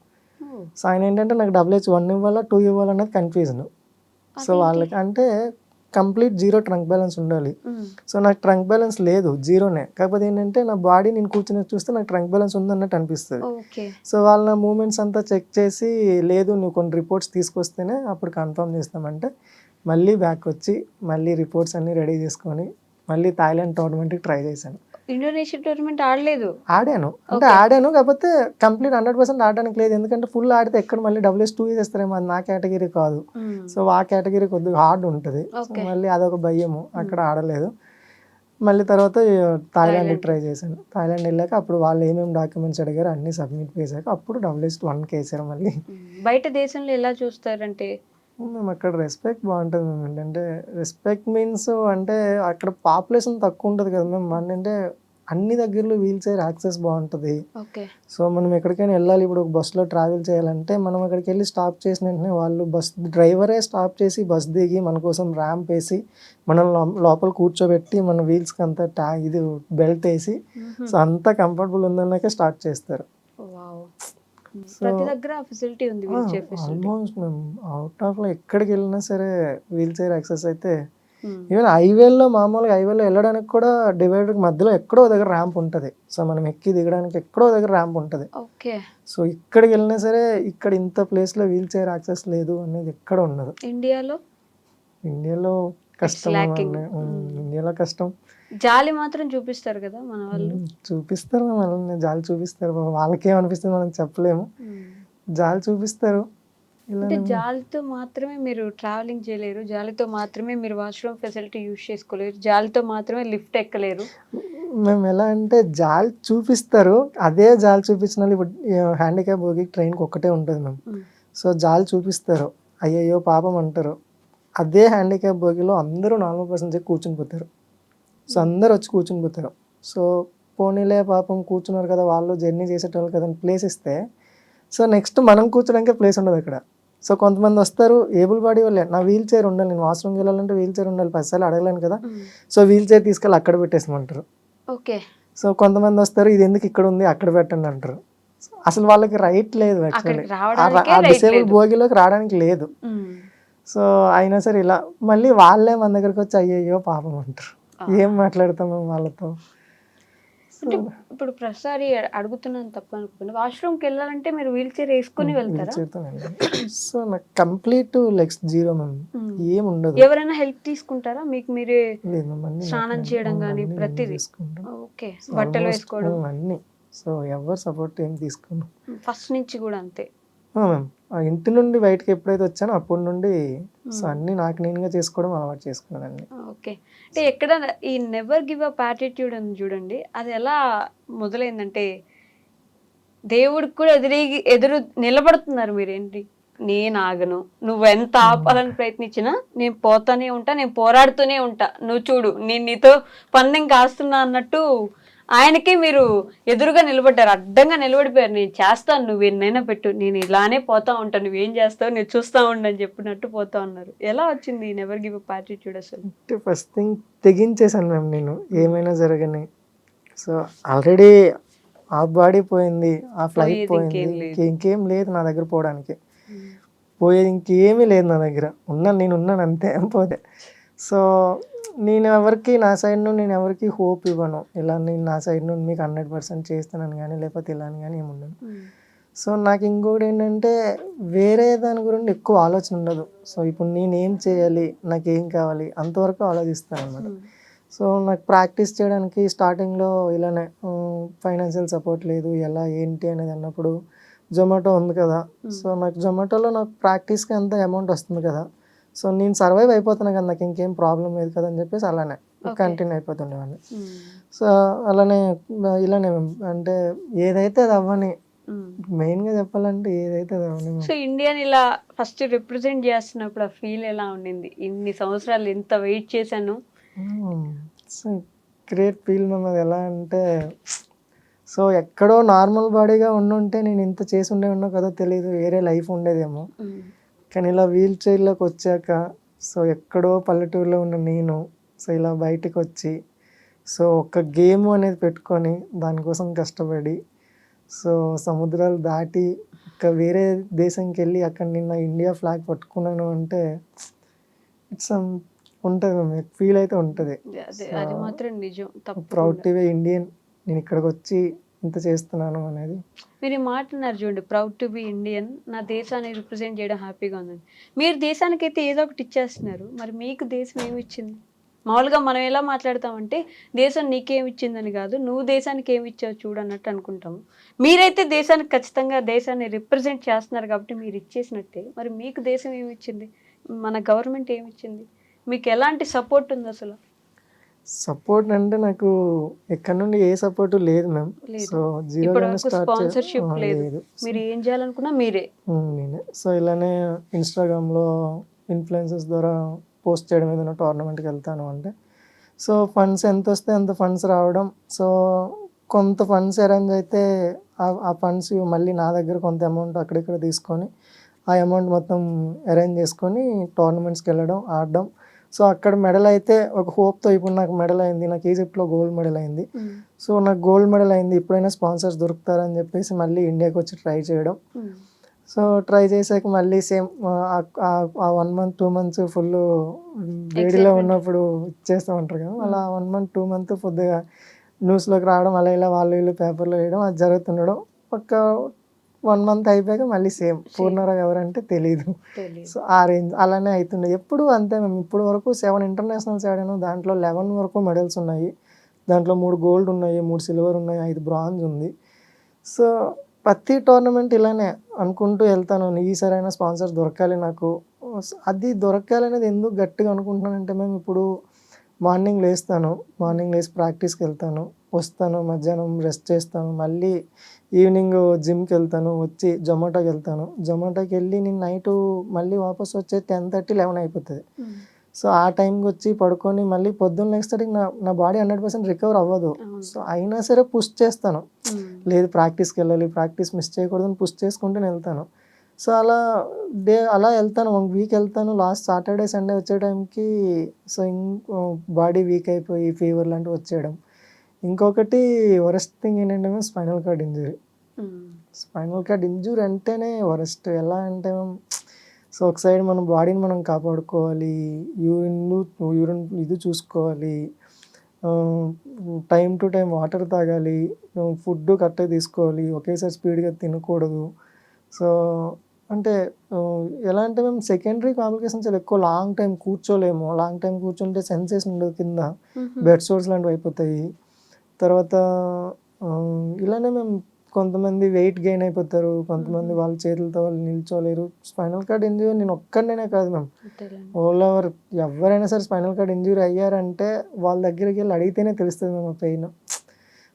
S3: సో ఆయన ఏంటంటే నాకు WH1 ఇవ్వాలా 2 ఇవ్వాలన్నది కన్ఫ్యూజన్. సో వాళ్ళకి అంటే కంప్లీట్ 0 ట్రంక్ బ్యాలెన్స్ ఉండాలి. సో నాకు ట్రంక్ బ్యాలెన్స్ లేదు, 0నే. కాకపోతే ఏంటంటే నా బాడీ నేను కూర్చుని చూస్తే నాకు ట్రంక్ బ్యాలెన్స్ ఉందన్నట్టు అనిపిస్తుంది. సో వాళ్ళ మూమెంట్స్ అంతా చెక్ చేసి లేదు నువ్వు కొన్ని రిపోర్ట్స్ తీసుకొస్తేనే అప్పుడు కన్ఫర్మ్ చేస్తామంటే మళ్ళీ బ్యాక్ వచ్చి మళ్ళీ రిపోర్ట్స్ అన్నీ రెడీ చేసుకొని మళ్ళీ థాయిలాండ్ టోర్నమెంట్కి ట్రై చేశాను.
S2: ఇండోనేషియా టోర్నమెంట్ ఆడలేదు.
S3: ఆడాను. అంటే
S2: ఓకే.
S3: ఆడాను. కాకపోతే కంప్లీట్ 100% ఆడడానికి లేదు. ఎందుకంటే ఫుల్ ఆడితే ఎక్కడ మళ్ళీ WS2 చేస్తారేమో, అది నా కేటగిరీ కాదు. సో ఆ కేటగిరీ కొద్దిగా హార్డ్ ఉంటది. So
S2: okay.
S3: మళ్ళీ అదొక భయము. అక్కడ ఆడలేదు. మళ్ళీ తర్వాత థాయిలాండ్‌కి ట్రై చేశాను. థాయిలాండ్ వెళ్ళాక అప్పుడు వాళ్ళు ఏమేమి డాక్యుమెంట్స్ అడిగారో అన్నీ సబ్మిట్ చేశాక అప్పుడు WS1కి వేసారు మళ్ళీ.
S2: బయట దేశంలో ఎలా చూస్తారంటే?
S3: మేము అక్కడ రెస్పెక్ట్ బాగుంటుంది మేము. ఏంటంటే రెస్పెక్ట్ మీన్స్ అంటే అక్కడ పాపులేషన్ తక్కువ ఉంటుంది కదా మేము. అంటే అన్ని దగ్గరలో వీల్ చైర్ యాక్సెస్ బాగుంటుంది.
S2: ఓకే.
S3: సో మనం ఎక్కడికైనా వెళ్ళాలి, ఇప్పుడు ఒక బస్సులో ట్రావెల్ చేయాలంటే మనం అక్కడికి వెళ్ళి స్టాప్ చేసిన వెంటనే వాళ్ళు బస్ డ్రైవరే స్టాప్ చేసి బస్ దిగి మన కోసం ర్యాంప్ వేసి మనం లోపల కూర్చోబెట్టి మన వీల్స్కి అంతా ఇది బెల్ట్ వేసి సో అంతా కంఫర్టబుల్ ఉందన్నాకే స్టార్ట్ చేస్తారు.
S2: వావ్. ప్రతి దగ్గర ఫెసిలిటీ ఉంది వీల్ చైర్ ఫెసిలిటీ.
S3: ఆల్మోస్ట్ మేము అవుట్ ఆఫ్లో ఎక్కడికి వెళ్ళినా సరే వీల్ చైర్ యాక్సెస్ అయితే ఈవెన్ హైవేలో మామూలుగా హైవేలో వెళ్ళడానికి కూడా డివైడర్ మధ్యలో ఎక్కడో దగ్గర ర్యాంప్ ఉంటుంది. సో మనం ఎక్కి దిగడానికి ఎక్కడో దగ్గర ర్యాంప్ ఉంటుంది.
S2: ఓకే.
S3: సో ఇక్కడికి వెళ్ళినా సరే ఇక్కడ ఇంత ప్లేస్లో వీల్ చైర్ యాక్సెస్ లేదు అనేది ఎక్కడ ఉండదు. ఇండియాలో కష్టం. ఇండియాలో కష్టం.
S2: జాలి మాత్రం చూపిస్తారు కదా మన వాళ్ళు.
S3: చూపిస్తారు మనల్ని, జాలి చూపిస్తారు. వాళ్ళకేమనిపిస్తుంది మనం చెప్పలేము. జాలి చూపిస్తారు.
S2: అంటే జాలితో మాత్రమే మీరు ట్రావెలింగ్ చేయలేరు, జాలితో మాత్రమే మీరు వాష్రూమ్ ఫెసిలిటీ యూజ్ చేసుకోలేరు, జాలితో మాత్రమే లిఫ్ట్ ఎక్కలేరు.
S3: మేము ఎలా అంటే జాలి చూపిస్తారు, అదే జాలి చూపించిన వాళ్ళు ఇప్పుడు హ్యాండిక్యాప్ బోగి ట్రైన్కి ఒక్కటే ఉంటుంది మేము. సో జాలి చూపిస్తారు, అయ్యయ్యో పాపం అంటారు. అదే హ్యాండిక్యాప్ బోగిలో అందరూ 40% కూర్చుని పోతారు. సో అందరు వచ్చి కూర్చుని పోతారు. సో పోనీలే పాపం కూర్చున్నారు కదా, వాళ్ళు జర్నీ చేసేటోళ్ళు కదా ప్లేస్ ఇస్తే సో నెక్స్ట్ మనం కూర్చోడానికి ప్లేస్ ఉండదు అక్కడ. సో కొంతమంది వస్తారు ఏబుల్ బాడీ వాళ్ళే, నా వీల్ చైర్ ఉండాలి, నేను వాష్రూమ్కి వెళ్ళాలంటే వీల్ చైర్ ఉండాలి, 10 సార్లు అడగలేను కదా, సో వీల్ చైర్ తీసుకెళ్ళి అక్కడ పెట్టేసమంటారు.
S2: ఓకే.
S3: సో కొంతమంది వస్తారు ఇది ఎందుకు ఇక్కడ ఉంది అక్కడ పెట్టండి అంటారు. అసలు వాళ్ళకి రైట్ లేదు యాక్చువల్లీ, ఆ డిసేబుల్ బోగిలోకి రావడానికి లేదు. సో అయినా సరే ఇలా మళ్ళీ వాళ్ళే మన దగ్గరకు వచ్చి అయ్యయ్యో పాపం అంటారు. ఏం మాట్లాడతాము వాళ్ళతో.
S2: అంటే ఇప్పుడు ప్రతిసారి అడుగుతున్నాను తప్ప అనుకోండి, వాష్రూమ్కి వెళ్ళాలంటే మీరు వీల్ చైర్ వేసుకుని వెళ్తారా?
S3: సో నాకు కంప్లీట్ లెగ్స్ జీరో మ్యామ్, ఏం ఉండదు.
S2: ఎవరైనా హెల్ప్ తీసుకుంటారా? మీకు మీరే స్నానం చేయడం కానీ ప్రతిదీ? ఓకే. బట్టలు వేసుకోవడం
S3: అన్ని. సో ఎవరు సపోర్ట్ ఏం తీసుకున్నాం
S2: ఫస్ట్ నుంచి కూడా అంతే
S3: మ్యామ్. ఆ ఇంటి నుండి బయటకి ఎప్పుడైతే వచ్చానో అప్పటి నుండి సో అన్ని నాకు నేనుగా చేసుకోవడం అలవాటు చేసుకున్నాను అన్ని.
S2: ఓకే. అంటే ఎక్కడ ఈ నెవర్ గివ్ అప్ యాటిట్యూడ్ అని చూడండి, అది ఎలా మొదలైందంటే దేవుడికి కూడా ఎదురు నిలబడుతున్నారు మీరేంటి, నేను ఆగను, నువ్వు ఎంత ఆపాలని ప్రయత్నించినా నేను పోతానే ఉంటా, నేను పోరాడుతూనే ఉంటా, నువ్వు చూడు నేను నీతో పందెం కాస్తున్నా అన్నట్టు ఆయనకి మీరు ఎదురుగా నిలబడ్డారు, అడ్డంగా నిలబడిపోయారు. నేను చేస్తాను, నువ్వు ఎన్నైనా పెట్టు, నేను ఇలానే పోతా ఉంటాను, నువ్వేం చేస్తావు నేను చూస్తా ఉండని చెప్పినట్టు పోతా ఉన్నారు. ఎలా వచ్చింది నెవర్ గివ్ అప్ యాటిట్యూడ్ అసలు?
S3: అంటే ఫస్ట్ థింగ్ తెగించేసాను మ్యామ్ నేను, ఏమైనా జరగని. సో ఆల్రెడీ ఆ బాడీ పోయింది, ఆ ఫ్లైట్ పోయింది, ఇంకేం లేదు నా దగ్గర పోవడానికి. పోయేది ఇంకేమీ లేదు నా దగ్గర, నేను ఉన్నాను అంతే పోతే. సో నేను ఎవరికి నా సైడ్ నుండి నేను ఎవరికి హోప్ ఇవ్వను, ఇలా నేను నా సైడ్ నుండి మీకు 100% చేస్తానని కానీ లేకపోతే ఇలా అని కానీ ఏముండను. సో నాకు ఇంకోటి ఏంటంటే వేరే దాని గురించి ఎక్కువ ఆలోచన ఉండదు. సో ఇప్పుడు నేనేం చేయాలి, నాకేం కావాలి అంతవరకు ఆలోచిస్తాను అనమాట. సో నాకు ప్రాక్టీస్ చేయడానికి స్టార్టింగ్లో ఇలానే ఫైనాన్షియల్ సపోర్ట్ లేదు, ఎలా ఏంటి అనేది అన్నప్పుడు జొమాటో ఉంది కదా, సో నాకు జొమాటోలో నాకు ప్రాక్టీస్కి అంత అమౌంట్ వస్తుంది కదా, సో నేను సర్వైవ్ అయిపోతున్నా కదా, నాకు ఇంకేం ప్రాబ్లం లేదు కదా అని చెప్పేసి అలానే కంటిన్యూ అయిపోతుండేవాడిని. సో అలానే ఇలానే అంటే ఏదైతే అది అవ్వని, మెయిన్గా చెప్పాలంటే ఏదైతే అది అవ్వని.
S2: సో ఇండియాని ఇలా ఫస్ట్ రిప్రజెంట్ చేస్తున్నప్పుడు ఆ ఫీల్ ఎలా ఉండింది? ఇన్ని సంవత్సరాలు ఎంత వెయిట్ చేశాను.
S3: So great feel ma'am. అది ఎలా అంటే సో ఎక్కడో నార్మల్ బాడీగా ఉండుంటే నేను ఇంత చేసి ఉండేవాడినో కదా తెలియదు, వేరే లైఫ్ ఉండేదేమో. కానీ ఇలా వీల్ చైర్లోకి వచ్చాక సో ఎక్కడో పల్లెటూరులో ఉన్న నేను సో ఇలా బయటకు వచ్చి సో ఒక గేమ్ అనేది పెట్టుకొని దానికోసం కష్టపడి సో సముద్రాలు దాటి ఇంకా వేరే దేశంకి వెళ్ళి అక్కడ నిన్న ఇండియా ఫ్లాగ్ పట్టుకున్నాను అంటే ఇట్స్ ఉంటుంది మేము, ఫీల్ అయితే ఉంటుంది.
S2: అది మాత్రం నిజం.
S3: ప్రౌడ్ టు బి ఇండియన్, నేను ఇక్కడికి వచ్చి ఇంత చేస్తున్నాను అనేది.
S2: మీరు మాట్లాడినారు చూడండి, ప్రౌడ్ టు బి ఇండియన్, నా దేశాన్ని రిప్రజెంట్ చేయడం హ్యాపీగా ఉందని. మీరు దేశానికి అయితే ఏదో ఒకటి ఇచ్చేస్తున్నారు, మరి మీకు దేశం ఏమి ఇచ్చింది? మామూలుగా మనం ఎలా మాట్లాడతామంటే దేశం నీకేమి ఇచ్చిందని కాదు, నువ్వు దేశానికి ఏమి ఇచ్చావు చూడు అన్నట్టు అనుకుంటాము. మీరైతే దేశానికి ఖచ్చితంగా దేశాన్ని రిప్రజెంట్ చేస్తున్నారు కాబట్టి మీరు ఇచ్చేసినట్టే. మరి మీకు దేశం ఏమి ఇచ్చింది? మన గవర్నమెంట్ ఏమి ఇచ్చింది? మీకు ఎలాంటి సపోర్ట్ ఉంది అసలు?
S3: సపోర్ట్ అంటే నాకు ఎక్కడి నుండి ఏ సపోర్ట్ లేదు మ్యామ్.
S2: లేదు.
S3: సో జీరో
S2: ఇప్పటివరకు స్పాన్సర్షిప్ లేదు.
S3: లేదు.
S2: మీరు ఏం చేయాలనుకున్నా మీరే.
S3: నేనే. సో ఇలానే ఇన్స్టాగ్రామ్లో ఇన్ఫ్లుయెన్సర్స్ ద్వారా పోస్ట్ చేయడం, ఏదైనా టోర్నమెంట్కి వెళ్తాను అంటే సో ఫండ్స్ ఎంత వస్తే అంత ఫండ్స్ రావడం. సో కొంత ఫండ్స్ అరేంజ్ అయితే ఆ ఫండ్స్ మళ్ళీ నా దగ్గర కొంత అమౌంట్ అక్కడిక్కడ తీసుకొని ఆ అమౌంట్ మొత్తం అరేంజ్ చేసుకొని టోర్నమెంట్స్కి వెళ్ళడం, ఆడడం. సో అక్కడ మెడల్ అయితే ఒక హోప్తో, ఇప్పుడు నాకు మెడల్ అయింది, నాకు ఈజిప్ట్లో గోల్డ్ మెడల్ అయింది. సో నాకు గోల్డ్ మెడల్ అయింది, ఇప్పుడైనా స్పాన్సర్స్ దొరుకుతారని చెప్పేసి మళ్ళీ ఇండియాకి వచ్చి ట్రై చేయడం. సో ట్రై చేసాక మళ్ళీ సేమ్ ఆ 1 month 2 months ఫుల్ వేడిలో ఉన్నప్పుడు ఇచ్చేస్తూ ఉంటారు కదా, అలా 1 month 2 months కొద్దిగా న్యూస్లోకి రావడం, అలా ఇలా వాళ్ళు వీళ్ళు పేపర్లో వేయడం, అది జరుగుతుండడం. ఒక 1 month అయిపోయాక మళ్ళీ సేమ్ పూర్ణరావు ఎవరంటే తెలీదు. సో ఆ రేంజ్ అలానే అవుతుండే ఎప్పుడు అంతే. మేము ఇప్పుడు వరకు 7 ఇంటర్నేషనల్స్ ఆడాను, దాంట్లో 11 వరకు మెడల్స్ ఉన్నాయి. దాంట్లో 3 గోల్డ్ ఉన్నాయి, 3 సిల్వర్ ఉన్నాయి, 5 బ్రాంజ్ ఉంది. సో ప్రతి టోర్నమెంట్ ఇలానే అనుకుంటూ వెళ్తాను, ఈసారైనా స్పాన్సర్స్ దొరకాలి నాకు. అది దొరకాలి అనేది ఎందుకు గట్టిగా అనుకుంటున్నానంటే మేము ఇప్పుడు మార్నింగ్ లేచి ప్రాక్టీస్కి వెళ్తాను, వస్తాను, మధ్యాహ్నం రెస్ట్ చేస్తాను, మళ్ళీ ఈవినింగ్ జిమ్కి వెళ్తాను, వచ్చి జొమాటోకి వెళ్తాను. జొమాటోకి వెళ్ళి నేను నైట్ మళ్ళీ వాపస్ వచ్చే 10:30 11 అయిపోతుంది. సో ఆ టైంకి వచ్చి పడుకొని మళ్ళీ పొద్దున్న లేచేసరికి నా బాడీ 100% రికవర్ అవ్వదు. సో అయినా సరే పుష్ చేస్తాను, లేదు ప్రాక్టీస్కి వెళ్ళాలి, ప్రాక్టీస్ మిస్ చేయకూడదని పుష్ చేసుకుంటూనే వెళ్తాను. సో అలా వెళ్తాను, 1 week వెళ్తాను. లాస్ట్ సాటర్డే సండే వచ్చే టైంకి సో బాడీ వీక్ అయిపోయి ఫీవర్ లాంటివి వచ్చేయడం. ఇంకొకటి వరస్ట్ థింగ్ ఏంటంటే spinal cord injury. Spinal cord injury అంటేనే వరస్ట్. ఎలా అంటే సో ఒక సైడ్ మన బాడీని మనం కాపాడుకోవాలి, యూరిన్ ఇది చూసుకోవాలి, టైం టు టైం వాటర్ తాగాలి, ఫుడ్ కరెక్ట్గా తీసుకోవాలి, ఒకేసారి స్పీడ్గా తినకూడదు. సో అంటే ఎలా అంటే మేము సెకండరీ కాంప్లికేషన్స్ ఎక్కువ లాంగ్ టైం కూర్చోలేము. లాంగ్ టైం కూర్చుంటే సెన్సేషన్ ఉండదు, కింద బెడ్ సోర్స్ లాంటివి అయిపోతాయి. తర్వాత ఇలానే మేము కొంతమంది వెయిట్ గెయిన్ అయిపోతారు, కొంతమంది వాళ్ళ చేతులతో వాళ్ళు నిల్చోలేరు. స్పైనల్ కార్డ్ ఇంజురీ నేను ఒక్కడనే కాదు మ్యామ్, ఆల్ ఓవర్ ఎవరైనా సరే స్పైనల్ కార్డ్ ఇంజురీ అయ్యారంటే వాళ్ళ దగ్గరికి వెళ్ళి అడిగితేనే తెలుస్తుంది మేము పెయిన్.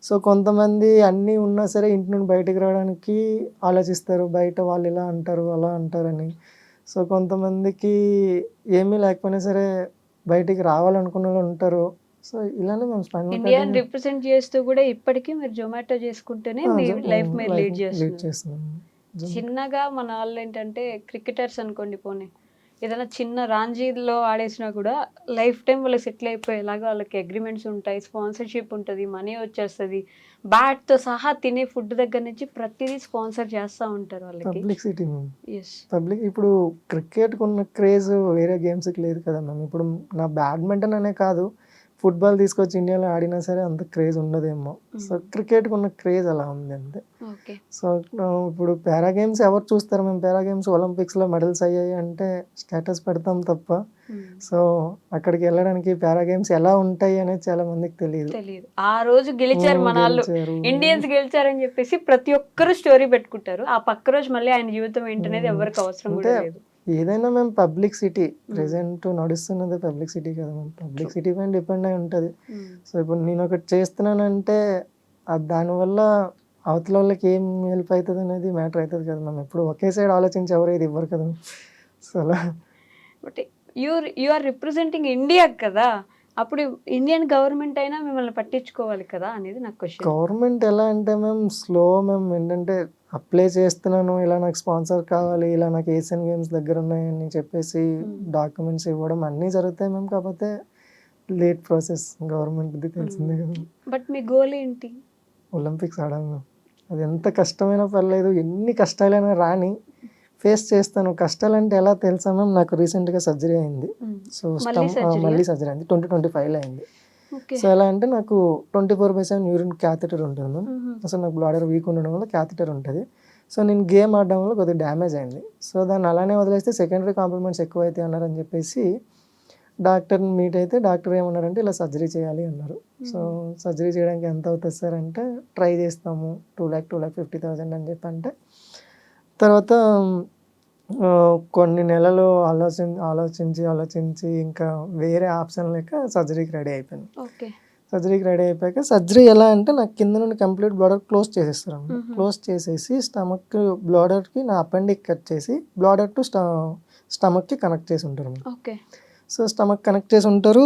S3: సో కొంతమంది అన్నీ ఉన్నా సరే ఇంటి నుండి బయటకు రావడానికి ఆలోచిస్తారు, బయట వాళ్ళు ఇలా అంటారు అలా అంటారని. సో కొంతమందికి ఏమీ లేకపోయినా సరే బయటికి రావాలనుకున్న వాళ్ళు ఉంటారు. సో ఇలానే మేము స్పైనల్
S2: ఇండియాని రిప్రజెంట్ చేస్తూ కూడా ఇప్పటికీ మీరు జొమాటో చేసుకుంటూనే మీ లైఫ్ మీరు లీడ్ చేస్తున్నారు. చిన్నగా మన వాళ్ళు ఏంటంటే క్రికెటర్స్ అనుకోండి, పోనీ ఏదైనా చిన్న రాంజీలో ఆడేసినా కూడా లైఫ్ టైం వాళ్ళకి సెటిల్ అయిపోయేలాగా వాళ్ళకి అగ్రిమెంట్స్ ఉంటాయి, స్పాన్సర్షిప్ ఉంటుంది, మనీ వచ్చేస్తుంది, బ్యాట్తో సహా తినే ఫుడ్ దగ్గర నుంచి ప్రతిదీ స్పాన్సర్ చేస్తూ ఉంటారు వాళ్ళకి.
S3: Publicity public. ఇప్పుడు క్రికెట్కి ఉన్న క్రేజ్ వేరే గేమ్స్కి లేదు కదా మ్యామ్. ఇప్పుడు నా బ్యాడ్మింటన్ అనే కాదు, ఫుట్బాల్ తీసుకొచ్చి ఇండియాలో ఆడినా సరే అంత క్రేజ్ ఉండదేమో. సో క్రికెట్కి ఉన్న క్రేజ్ అలా ఉంది అంతే. సో ఇప్పుడు పారా గేమ్స్ ఎవరు చూస్తారు? మేము పారా గేమ్స్ ఒలింపిక్స్లో మెడల్స్ అయ్యాయి అంటే స్టేటస్ పెడతాం తప్ప సో అక్కడికి వెళ్ళడానికి పారా గేమ్స్ ఎలా ఉంటాయి అనేది చాలా మందికి తెలియదు.
S2: ఆ రోజు గెలిచారు మన వాళ్ళు, ఇండియన్స్ గెలిచారని చెప్పేసి ప్రతి ఒక్కరు స్టోరీ పెట్టుకుంటారు. ఆ పక్క రోజు మళ్ళీ ఆయన జీవితం ఏంటనేది ఎవరికి అవసరం కూడా లేదు.
S3: ఏదైనా మేము పబ్లిక్ సిటీ ప్రెసెంట్ నడుస్తున్నది పబ్లిక్ సిటీ కదా మ్యామ్, పబ్లిక్ సిటీ పైన డిపెండ్ అయి ఉంటుంది. సో ఇప్పుడు నేను ఒకటి చేస్తున్నానంటే దానివల్ల అవతల వాళ్ళకి ఏం హెల్ప్ అవుతుంది అనేది మ్యాటర్ అవుతుంది కదా మ్యామ్. ఎప్పుడు ఒకే సైడ్ ఆలోచించి ఎవరు ఇది ఇవ్వరు కదా. సో అలా
S2: but you are representing India కదా, అప్పుడు ఇండియన్ గవర్నమెంట్ అయినా మిమ్మల్ని పట్టించుకోవాలి కదా అనేది నాకు క్వశ్చన్.
S3: గవర్నమెంట్ ఎలా అంటే మేము ఏంటంటే అప్లై చేస్తున్నాను, ఇలా నాకు స్పాన్సర్ కావాలి, ఇలా నాకు ఏషియన్ గేమ్స్ దగ్గర ఉన్నాయని చెప్పేసి డాక్యుమెంట్స్ ఇవ్వడం అన్నీ జరుగుతాయి మేము. కాకపోతే లేట్ ప్రాసెస్ గవర్నమెంట్ది తెలిసిందే కదా.
S2: బట్ మీ గోల్ ఏంటి?
S3: ఒలింపిక్స్ ఆడాలి మేము. అది ఎంత కష్టమైనా పర్లేదు, ఎన్ని కష్టాలైనా రాని ఫేస్ చేస్తాను. కష్టాలంటే ఎలా తెలుసా మ్యామ్, నాకు రీసెంట్గా సర్జరీ అయింది. సో మళ్ళీ సర్జరీ అయింది, 2025లో అయింది. సో ఎలా అంటే నాకు 24/7 యూరిన్ క్యాథెటర్ ఉంటుంది మ్యామ్. అసలు నాకు బ్లాడర్ వీక్ ఉండడం వల్ల క్యాథెటర్ ఉంటుంది. సో నేను గేమ్ ఆడడం వల్ల కొద్దిగా డ్యామేజ్ అయింది. సో దాన్ని అలానే వదిలేస్తే సెకండరీ కాంప్లిమెంట్స్ ఎక్కువ అవుతాయి అన్నారని చెప్పేసి డాక్టర్ని మీట్ అయితే డాక్టర్ ఏమన్నారంటే ఇలా సర్జరీ చేయాలి అన్నారు. సో సర్జరీ చేయడానికి ఎంత అవుతుంది సార్ అంటే ట్రై చేస్తాము 2,50,000 అని చెప్పి అంటే తర్వాత కొన్ని నెలలు ఆలోచించి ఇంకా వేరే ఆప్షన్ లేక సర్జరీకి రెడీ అయిపోయాను.
S2: ఓకే.
S3: సర్జరీకి రెడీ అయిపోయాక సర్జరీ ఎలా అంటే నాకు కింద నుండి కంప్లీట్ బ్లాడర్ క్లోజ్ చేసేస్తారు. క్లోజ్ చేసేసి స్టమక్ బ్లాడర్కి నా అపెండిక్ కట్ చేసి బ్లాడర్ టు స్టమక్కి కనెక్ట్ చేసి ఉంటారు.
S2: ఓకే.
S3: సో స్టమక్ కనెక్ట్ చేసి ఉంటారు.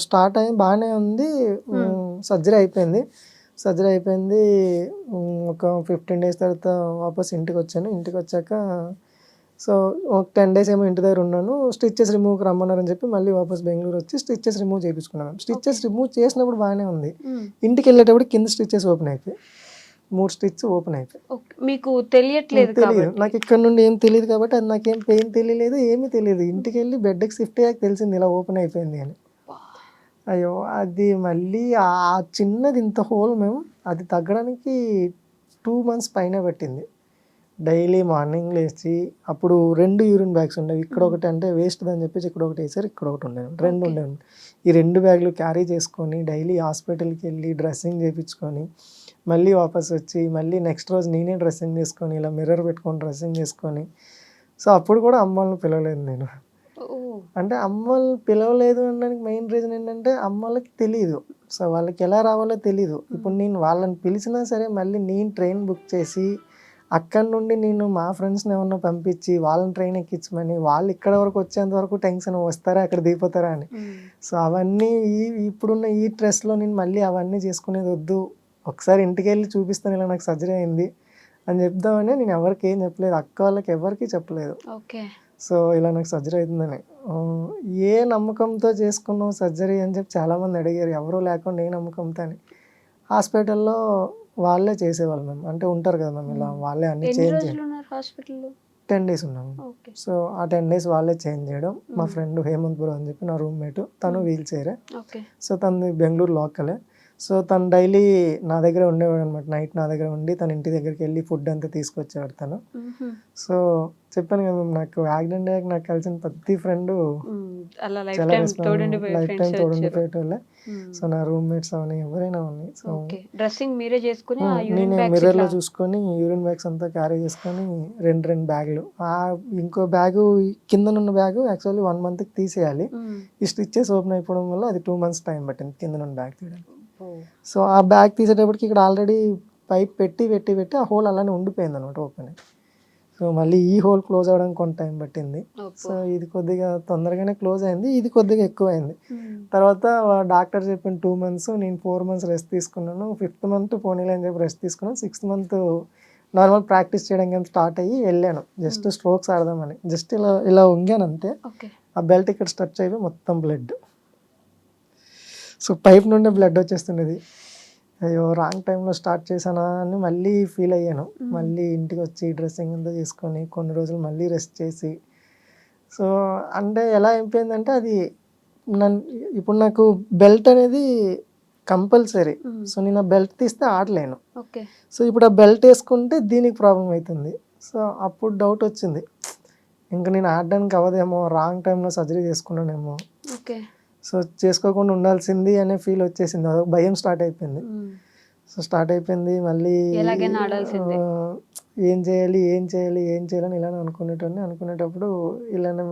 S3: స్టార్ట్ అయ్యి బాగానే ఉంది. సర్జరీ అయిపోయింది. ఒక 15 days తర్వాత వాపస్ ఇంటికి వచ్చాను. ఇంటికి వచ్చాక సో ఒక 10 days ఏమో ఇంటి దగ్గర ఉన్నాను. స్టిచెస్ రిమూవ్కి రమ్మన్నారని చెప్పి మళ్ళీ వాపస్ బెంగళూరు వచ్చి స్టిచెస్ రిమూవ్ చేయించుకున్నాను. స్టిచెస్ రిమూవ్ చేసినప్పుడు బాగానే ఉంది. ఇంటికి వెళ్ళేటప్పుడు కింద స్టిచెస్ ఓపెన్ అయిపోయి 3 స్టిచ్ ఓపెన్ అయిపోయి.
S2: మీకు తెలియట్లేదు?
S3: తెలియదు నాకు, ఇక్కడ నుండి ఏం తెలియదు కాబట్టి అది నాకేం పెయిన్ తెలియలేదు, ఏమీ తెలియదు. ఇంటికి వెళ్ళి బెడ్కి షిఫ్ట్ అయ్యాక తెలిసింది ఇలా ఓపెన్ అయిపోయింది అని. అయ్యో అది మళ్ళీ ఆ చిన్నది ఇంత హోల్ మేము అది తగ్గడానికి 2 months పైన పట్టింది. డైలీ మార్నింగ్ లేచి అప్పుడు 2 యూరిన్ బ్యాగ్స్ ఉండేవి. ఇక్కడ ఒకటి అంటే వేస్ట్ అని చెప్పేసి ఇక్కడ ఒకటి వేసారు, ఇక్కడ ఒకటి ఉండేవి, 2 ఉండేవి. ఈ 2 బ్యాగులు క్యారీ చేసుకొని డైలీ హాస్పిటల్కి వెళ్ళి డ్రెస్సింగ్ చేయించుకొని మళ్ళీ వాపస్ వచ్చి మళ్ళీ నెక్స్ట్ రోజు నేనే డ్రెస్సింగ్ చేసుకొని ఇలా మిర్రర్ పెట్టుకొని డ్రెస్సింగ్ చేసుకొని. సో అప్పుడు కూడా అమ్మ వాళ్ళని పిలవలేదు నేను. అంటే అమ్మ వాళ్ళు పిలవలేదు అనడానికి మెయిన్ రీజన్ ఏంటంటే అమ్మ వాళ్ళకి తెలియదు. సో వాళ్ళకి ఎలా రావాలో తెలియదు. ఇప్పుడు నేను వాళ్ళని పిలిచినా సరే మళ్ళీ నేను ట్రైన్ బుక్ చేసి అక్కడి నుండి నేను మా ఫ్రెండ్స్ని ఏమన్నా పంపించి వాళ్ళని ట్రైన్ ఎక్కించమని వాళ్ళు ఇక్కడ వరకు వచ్చేంత వరకు టెన్షన్, వస్తారా అక్కడ దిగిపోతారా అని. సో అవన్నీ ఇప్పుడున్న ఈ స్ట్రెస్లో నేను మళ్ళీ అవన్నీ చేసుకునేది వద్దు, ఒకసారి ఇంటికి వెళ్ళి చూపిస్తాను ఇలా నాకు సర్జరీ అయింది అని చెప్దామని నేను ఎవరికి ఏం చెప్పలేదు. అక్క వాళ్ళకి ఎవరికి చెప్పలేదు.
S2: ఓకే.
S3: సో ఇలా నాకు సర్జరీ అవుతుందని. ఏ నమ్మకంతో చేసుకున్నావు సర్జరీ అని చెప్పి చాలామంది అడిగారు. ఎవరూ లేకుండా ఏ నమ్మకంతో అని. హాస్పిటల్లో వాళ్ళే చేసేవాళ్ళు మ్యామ్. అంటే ఉంటారు కదా మ్యామ్ ఇలా వాళ్ళే అన్ని చేంజ్ చేయడం. 10 days ఉన్నాము. సో ఆ 10 days వాళ్ళే చేంజ్ చేయడం. మా ఫ్రెండ్ హేమంత్ బ్రో అని చెప్పి నా రూమ్మేట్, తను వీల్ చైరే. సో తను బెంగళూరు లోకలే. సో తను డైలీ నా దగ్గర ఉండేవాడు అనమాట. నైట్ నా దగ్గర ఉండి తన ఇంటి దగ్గరికి వెళ్ళి ఫుడ్ అంతా తీసుకొచ్చేవాడు తను. సో చెప్పాను కదా నాకు యాక్సిడెంట్ అయ్యాక నాకు కలిసిన ప్రతి ఫ్రెండ్ చాలా లైఫ్ టైం తోడుండిపోయేటోళ్ళే. సో నా రూమ్మేట్స్ అవన్నీ ఎవరైనా ఉన్నాయి. సో
S2: డ్రెస్సింగ్ మీరే చేసుకుని
S3: నేనే మిర్రర్లో చూసుకొని యూరిన్ బ్యాగ్స్ అంతా క్యారీ చేసుకొని 2 బ్యాగులు. ఇంకో బ్యాగు కిందనున్న బ్యాగు యాక్చువల్లీ 1 monthకి తీసేయాలి. ఈ స్టిచెస్ ఓపెన్ అయిపోవడం వల్ల అది 2 months టైం పట్టింది కిందనున్న బ్యాగ్ తీయడానికి. సో ఆ బ్యాగ్ తీసేటప్పటికి ఇక్కడ ఆల్రెడీ పైప్ పెట్టి ఆ హోల్ అలానే ఉండిపోయింది అనమాట ఓపెన్. సో మళ్ళీ ఈ హోల్ క్లోజ్ అవ్వడానికి కొంత టైం పట్టింది. సో ఇది కొద్దిగా తొందరగానే క్లోజ్ అయింది, ఇది కొద్దిగా ఎక్కువ అయింది. తర్వాత డాక్టర్ చెప్పిన 2 months, నేను 4 months రెస్ట్ తీసుకున్నాను. 5th month పోనీలే అని చెప్పి రెస్ట్ తీసుకున్నాను. 6th month నార్మల్ ప్రాక్టీస్ చేయడానికి స్టార్ట్ అయ్యి వెళ్ళాను. జస్ట్ స్ట్రోక్స్ ఆడదామని జస్ట్ ఇలా వంగాను అంతే. ఆ బెల్ట్ ఇక్కడ స్ట్రచ్ అయిపోయి మొత్తం బ్లడ్. సో పైప్ నుండి బ్లడ్ వచ్చేస్తున్నది. అయ్యో రాంగ్ టైంలో స్టార్ట్ చేశానా అని మళ్ళీ ఫీల్ అయ్యాను. మళ్ళీ ఇంటికి వచ్చి డ్రెస్సింగ్ అంతా చేసుకొని కొన్ని రోజులు మళ్ళీ రెస్ట్ చేసి. సో అంటే ఎలా అయిపోయిందంటే అది ఇప్పుడు నాకు బెల్ట్ అనేది కంపల్సరీ. సో నేను ఆ బెల్ట్ తీస్తే ఆడలేను. సో ఇప్పుడు ఆ బెల్ట్ వేసుకుంటే దీనికి ప్రాబ్లం అవుతుంది. సో అప్పుడు డౌట్ వచ్చింది, ఇంకా నేను ఆడడానికి అవ్వదేమో, రాంగ్ టైంలో సర్జరీ చేసుకున్నానేమో, సో చేసుకోకుండా ఉండాల్సింది అనే ఫీల్ వచ్చేసింది. అదొక భయం స్టార్ట్ అయిపోయింది. సో స్టార్ట్ అయిపోయింది మళ్ళీ ఏం చేయాలి అని ఇలానే అనుకునేటప్పుడు ఇలానే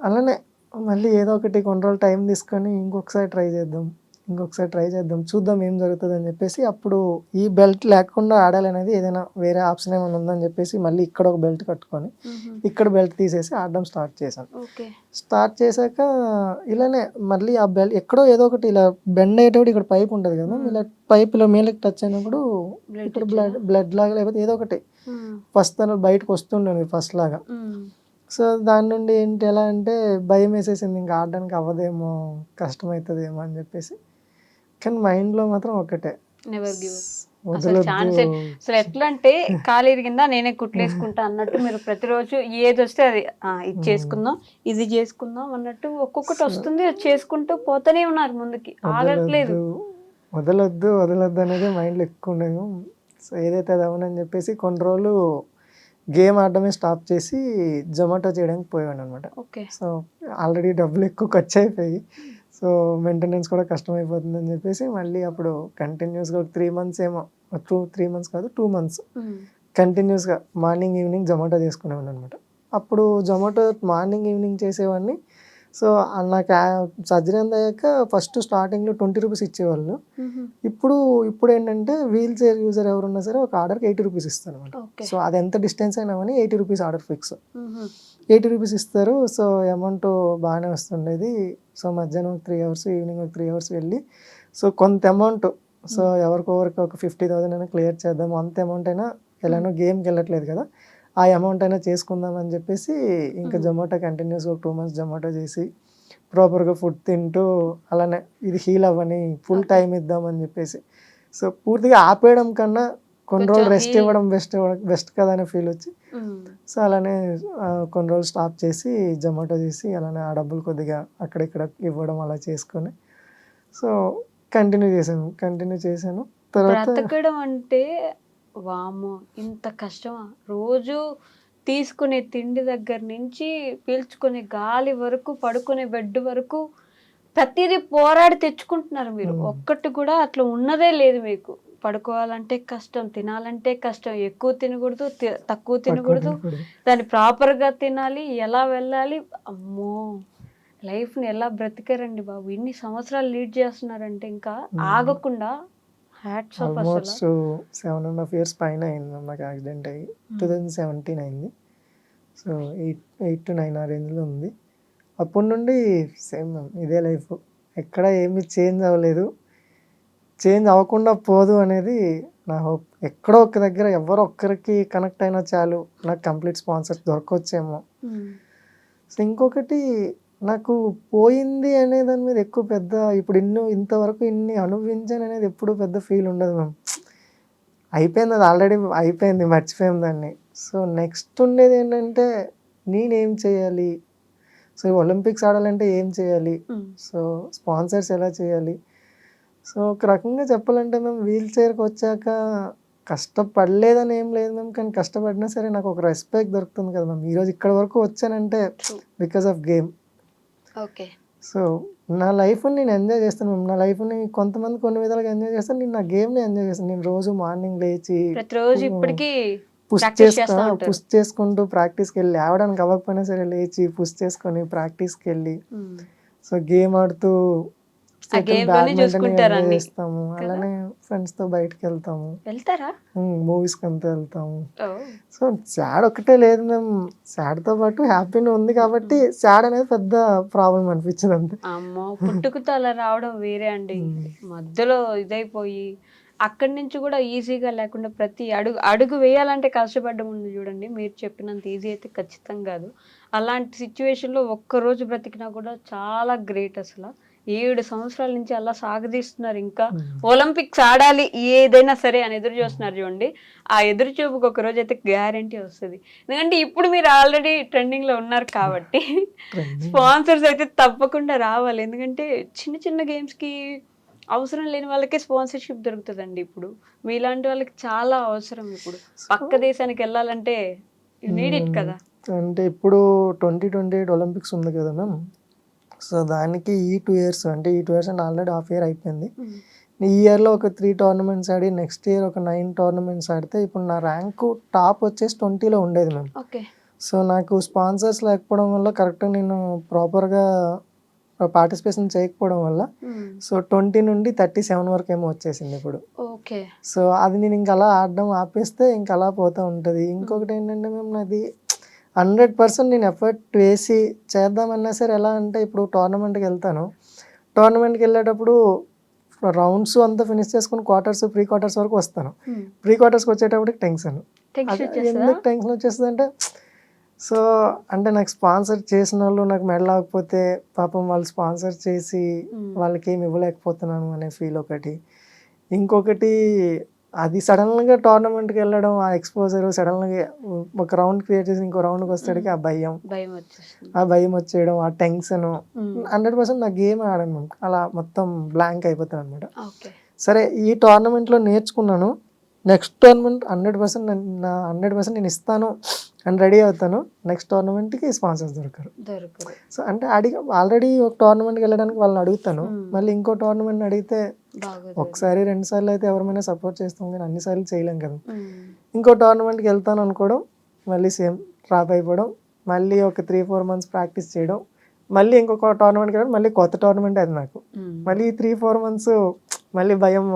S3: అలానే మళ్ళీ ఏదో ఒకటి కొన్ని రోజులు టైం తీసుకొని ఇంకొకసారి ట్రై చేద్దాం చూద్దాం ఏం జరుగుతుంది అని చెప్పేసి అప్పుడు ఈ బెల్ట్ లేకుండా ఆడాలనేది ఏదైనా వేరే ఆప్షన్ ఏమైనా ఉందని చెప్పేసి మళ్ళీ ఇక్కడ ఒక బెల్ట్ కట్టుకొని ఇక్కడ బెల్ట్ తీసేసి ఆడడం స్టార్ట్ చేశాను. స్టార్ట్ చేశాక ఇలానే మళ్ళీ ఆ బెల్ట్ ఎక్కడో ఏదో ఒకటి ఇలా బెండ్ అయ్యేటప్పుడు ఇక్కడ పైప్ ఉంటుంది కదా, ఇలా పైప్ ఇలా మేలకి టచ్ అయినప్పుడు ఇక్కడ బ్లడ్ లాగా లేకపోతే ఏదో ఒకటి ఫస్ట్ తను బయటకు వస్తుండేది ఫస్ట్ లాగా. సో దాని నుండి ఎలా అంటే భయం వేసేసింది, ఇంకా ఆడడానికి అవ్వదేమో, కష్టమవుతుందేమో అని చెప్పేసి. కానీ మైండ్లో మాత్రం ఒకటే,
S2: అసలు ఎట్లా అంటే కాలు ఇరిగిందా నేనే కుట్లేసుకుంటా అన్నట్టు మీరు ప్రతిరోజు ఏది వస్తే అది ఇది చేసుకుందాం అన్నట్టు ఒక్కొక్కటి వస్తుంది, అది చేసుకుంటూ పోతూనే ఉన్నారు ముందుకి, ఆగట్లేదు.
S3: వదలొద్దు అనేది మైండ్లో ఎక్కువ ఉండేది. సో ఏదైతే అది అవునని చెప్పేసి కొన్ని రోజులు గేమ్ ఆడడమే స్టాప్ చేసి జొమాటో చేయడానికి పోయాను అనమాట.
S2: ఓకే.
S3: సో ఆల్రెడీ డబ్బులు ఎక్కువ ఖర్చు అయిపోయి, సో మెయింటెనెన్స్ కూడా కష్టమైపోతుందని చెప్పేసి మళ్ళీ అప్పుడు కంటిన్యూస్గా ఒక 3 మంత్స్ ఏమో, 3 మంత్స్ కాదు 2 మంత్స్ కంటిన్యూస్గా మార్నింగ్ ఈవినింగ్ జొమాటో చేసుకునేవాడిని అనమాట. అప్పుడు జొమాటో మార్నింగ్ ఈవినింగ్ చేసేవాడిని. సో నాకు సర్జరీ అంత అయ్యాక ఫస్ట్ స్టార్టింగ్లో 20 రూపీస్ ఇచ్చేవాళ్ళు. ఇప్పుడు ఏంటంటే వీల్ చైర్ యూజర్ ఎవరున్నా సరే ఒక ఆర్డర్కి 80 రూపీస్ ఇస్తారు అనమాట.
S2: ఓకే.
S3: సో అది ఎంత డిస్టెన్స్ అయినా కానీ 80 రూపీస్ ఆర్డర్ ఫిక్స్. 80 రూపీస్ ఇస్తారు. సో అమౌంట్ బాగానే వస్తుండేది. సో మధ్యాహ్నం ఒక 3 అవర్స్, ఈవినింగ్ ఒక 3 అవర్స్ వెళ్ళి, సో కొంత అమౌంట్, సో ఎవరికొవరికి ఒక 50,000 అయినా క్లియర్ చేద్దాం, అంత అమౌంట్ అయినా ఎలానో గేమ్కి వెళ్ళట్లేదు కదా, ఆ అమౌంట్ అయినా చేసుకుందాం అని చెప్పేసి ఇంకా జొమాటో కంటిన్యూస్గా ఒక 2 మంత్స్ జొమాటో చేసి ప్రాపర్గా ఫుడ్ తింటూ అలానే ఇది హీల్ అవ్వని ఫుల్ టైం ఇద్దామని చెప్పేసి, సో పూర్తిగా ఆపేయడం కన్నా కొన్ని రోజులు రెస్ట్ ఇవ్వడం బెస్ట్ కదా అనే ఫీల్ వచ్చి, సో అలానే కొన్ని రోజులు స్టాప్ చేసి జొమాటో చేసి అలానే ఆ డబ్బులు కొద్దిగా అక్కడిక్కడ ఇవ్వడం అలా చేసుకొని, సో కంటిన్యూ చేశాను. తర్వాత
S2: బ్రతకడం అంటే వామ్మో ఇంత కష్టమా? రోజు తీసుకునే తిండి దగ్గర నుంచి పీల్చుకునే గాలి వరకు, పడుకునే బెడ్ వరకు ప్రతిదీ పోరాడి తెచ్చుకుంటున్నారు మీరు. ఒక్కటి కూడా అట్లా ఉన్నదే లేదు మీకు. పడుకోవాలంటే కష్టం, తినాలంటే కష్టం, ఎక్కువ తినకూడదు, తక్కువ తినకూడదు, దాన్ని ప్రాపర్గా తినాలి, ఎలా వెళ్ళాలి. అమ్మో, లైఫ్ని ఎలా బ్రతికారండి బాబు! ఇన్ని సంవత్సరాలు లీడ్ చేస్తున్నారంటే ఇంకా ఆగకుండా హ్యాట్స్ ఆఫ్.
S3: ఆల్మోస్ట్ 7.5 years పైన అయింది నాకు యాక్సిడెంట్ అయ్యి. 2017 అయింది. సో 8 to 9 ఆ రేంజ్లో ఉంది. అప్పటి నుండి సేమ్ ఇదే లైఫ్, ఎక్కడ ఏమీ చేంజ్ అవ్వలేదు, చేంజ్ అవ్వకుండా పోదు అనేది నా హోప్. ఎక్కడో ఒక దగ్గర ఎవరో ఒక్కరికి కనెక్ట్ అయినా చాలు, నాకు కంప్లీట్ స్పాన్సర్స్ దొరకొచ్చేమో. సో ఇంకొకటి, నాకు పోయింది అనే దాని మీద ఎక్కువ పెద్ద ఇప్పుడు ఇంతవరకు ఇన్ని అనుభవించాను అనేది ఎప్పుడు పెద్ద ఫీల్ ఉండదు మ్యామ్. అయిపోయింది, అది ఆల్రెడీ అయిపోయింది, మర్చిపోయాం దాన్ని. సో నెక్స్ట్ ఉండేది ఏంటంటే నేనేం చేయాలి, సో ఒలింపిక్స్ ఆడాలంటే ఏం చేయాలి, సో స్పాన్సర్స్ ఎలా చేయాలి. సో ఒక రకంగా చెప్పాలంటే మేము వీల్ చైర్కి వచ్చాక కష్టపడలేదని ఏం లేదు మ్యామ్, కానీ కష్టపడినా సరే నాకు ఒక రెస్పెక్ట్ దొరుకుతుంది కదా మ్యామ్. ఈరోజు ఇక్కడ వరకు వచ్చానంటే because of game.
S2: Okay.
S3: So నా లైఫ్ని నేను ఎంజాయ్ చేస్తాను మ్యామ్. నా లైఫ్ని కొంతమంది కొన్ని విధాలుగా ఎంజాయ్ చేస్తాను, నేను నా గేమ్ని ఎంజాయ్ చేస్తాను. నేను రోజు మార్నింగ్ లేచి
S2: ప్రతిరోజు ఇప్పటికీ
S3: పుష్ చేసుకుంటూ ప్రాక్టీస్కి వెళ్ళి, ఆడడానికి అవ్వకపోయినా సరే లేచి పుష్ చేసుకొని ప్రాక్టీస్కి వెళ్ళి, సో గేమ్ ఆడుతూ బ్యాడ్మింటన్ చేస్తాము. అలానే ఫ్రెండ్స్తో బయటకు వెళ్తాము, మూవీస్కి అంతా వెళ్తాము. సో సాడ్ ఒకటే లేదు మేము, సాడ్తో పాటు హ్యాపీనే ఉంది కాబట్టి సాడ్ అనేది పెద్ద ప్రాబ్లం అనిపించింది అంతే.
S2: అమ్మో, పుట్టుకతో అలా రావడం వేరే అండి. మధ్యలో ఇదైపోయి అక్కడి నుంచి కూడా ఈజీగా లేకుండా ప్రతి అడుగు వేయాలంటే కష్టపడ్డం ఉంది చూడండి. మీరు చెప్పినంత ఈజీ అయితే ఖచ్చితంగా కాదు. అలాంటి సిచ్యువేషన్లో ఒక్కరోజు బ్రతికినా కూడా చాలా గ్రేట్. అసలు 7 సంవత్సరాల నుంచి అలా సాగదీస్తున్నారు. ఇంకా ఒలింపిక్స్ ఆడాలి ఏదైనా సరే అని ఎదురు చూస్తున్నారు చూడండి. ఆ ఎదురు చూపుకి ఒక రోజు అయితే గ్యారంటీ వస్తుంది. ఎందుకంటే ఇప్పుడు మీరు ఆల్రెడీ ట్రెండింగ్ లో ఉన్నారు కాబట్టి స్పాన్సర్స్ అయితే తప్పకుండా రావాలి. ఎందుకంటే చిన్న చిన్న గేమ్స్ కి అవసరం లేని వాళ్ళకే స్పాన్సర్షిప్ దొరుకుతుందండి. ఇప్పుడు మీలాంటి వాళ్ళకి చాలా అవసరం. ఇప్పుడు పక్క దేశానికి వెళ్ళాలంటే యు నీడ్ ఇట్ కదా.
S3: అంటే ఇప్పుడు 2028 ఒలింపిక్స్ ఉంది కదా మ్యామ్. సో దానికి ఈ 2 years అంటే ఆల్రెడీ హాఫ్ ఇయర్ అయిపోయింది. ఈ ఇయర్లో ఒక 3 tournaments ఆడి నెక్స్ట్ ఇయర్ ఒక 9 tournaments ఆడితే ఇప్పుడు నా ర్యాంకు టాప్ వచ్చేసి 20లో ఉండేది మ్యామ్.
S2: ఓకే.
S3: సో నాకు స్పాన్సర్స్ లేకపోవడం వల్ల కరెక్ట్గా నేను ప్రాపర్గా పార్టిసిపేషన్ చేయకపోవడం వల్ల సో 20 నుండి 37 వరకు ఏమో వచ్చేసింది ఇప్పుడు.
S2: ఓకే. సో
S3: అది నేను ఇంకా అలా ఆడడం ఆపేస్తే ఇంకా అలా పోతూ ఉంటుంది. ఇంకొకటి ఏంటంటే మేము నాది 100% నేను ఎఫర్ట్ వేసి చేద్దామన్నా సరే ఎలా అంటే ఇప్పుడు టోర్నమెంట్కి వెళ్తాను, టోర్నమెంట్కి వెళ్ళేటప్పుడు రౌండ్స్ అంతా ఫినిష్ చేసుకుని ప్రీ క్వార్టర్స్ వరకు వస్తాను. ప్రీ క్వార్టర్స్కి వచ్చేటప్పటికి టెన్షన్. ఎందుకు టెన్షన్ వచ్చేస్తుంది అంటే, సో అంటే నాకు స్పాన్సర్ చేసిన వాళ్ళు నాకు మెడల్ అవ్వకపోతే పాపం వాళ్ళు స్పాన్సర్ చేసి వాళ్ళకి ఏమి ఇవ్వలేకపోతున్నాను అనే ఫీల్ ఒకటి. ఇంకొకటి అది సడన్గా టోర్నమెంట్కి వెళ్ళడం, ఆ ఎక్స్పోజర్ సడన్గా ఒక రౌండ్ క్రియేట్ చేసి ఇంకో రౌండ్కి వచ్చేటికి ఆ భయం వచ్చేయడం, ఆ టెన్షన్ 100% నా గేమ్ ఆడాను, అలా మొత్తం బ్లాంక్ అయిపోతాను అనమాట. సరే ఈ టోర్నమెంట్లో నేర్చుకున్నాను, నెక్స్ట్ టోర్నమెంట్ 100% నా 100% నేను ఇస్తాను అని రెడీ అవుతాను. నెక్స్ట్ టోర్నమెంట్కి స్పాన్సర్స్ దొరకరు. సో అంటే ఆల్రెడీ ఒక టోర్నమెంట్కి వెళ్ళడానికి వాళ్ళని అడుగుతాను, మళ్ళీ ఇంకో టోర్నమెంట్ అడిగితే ఒకసారి 2 సార్లు అయితే ఎవరిమైనా సపోర్ట్ చేస్తాం కానీ అన్నిసార్లు చేయలేం కదా. ఇంకో టోర్నమెంట్కి వెళ్తాను అనుకోవడం, మళ్ళీ సేమ్ డ్రాప్ అయిపోవడం, మళ్ళీ ఒక 3-4 మంత్స్ ప్రాక్టీస్ చేయడం, మళ్ళీ ఇంకొక టోర్నమెంట్కి వెళ్ళడం, మళ్ళీ కొత్త టోర్నమెంట్ అది నాకు. మళ్ళీ 3-4 మంత్స్ మళ్ళీ భయం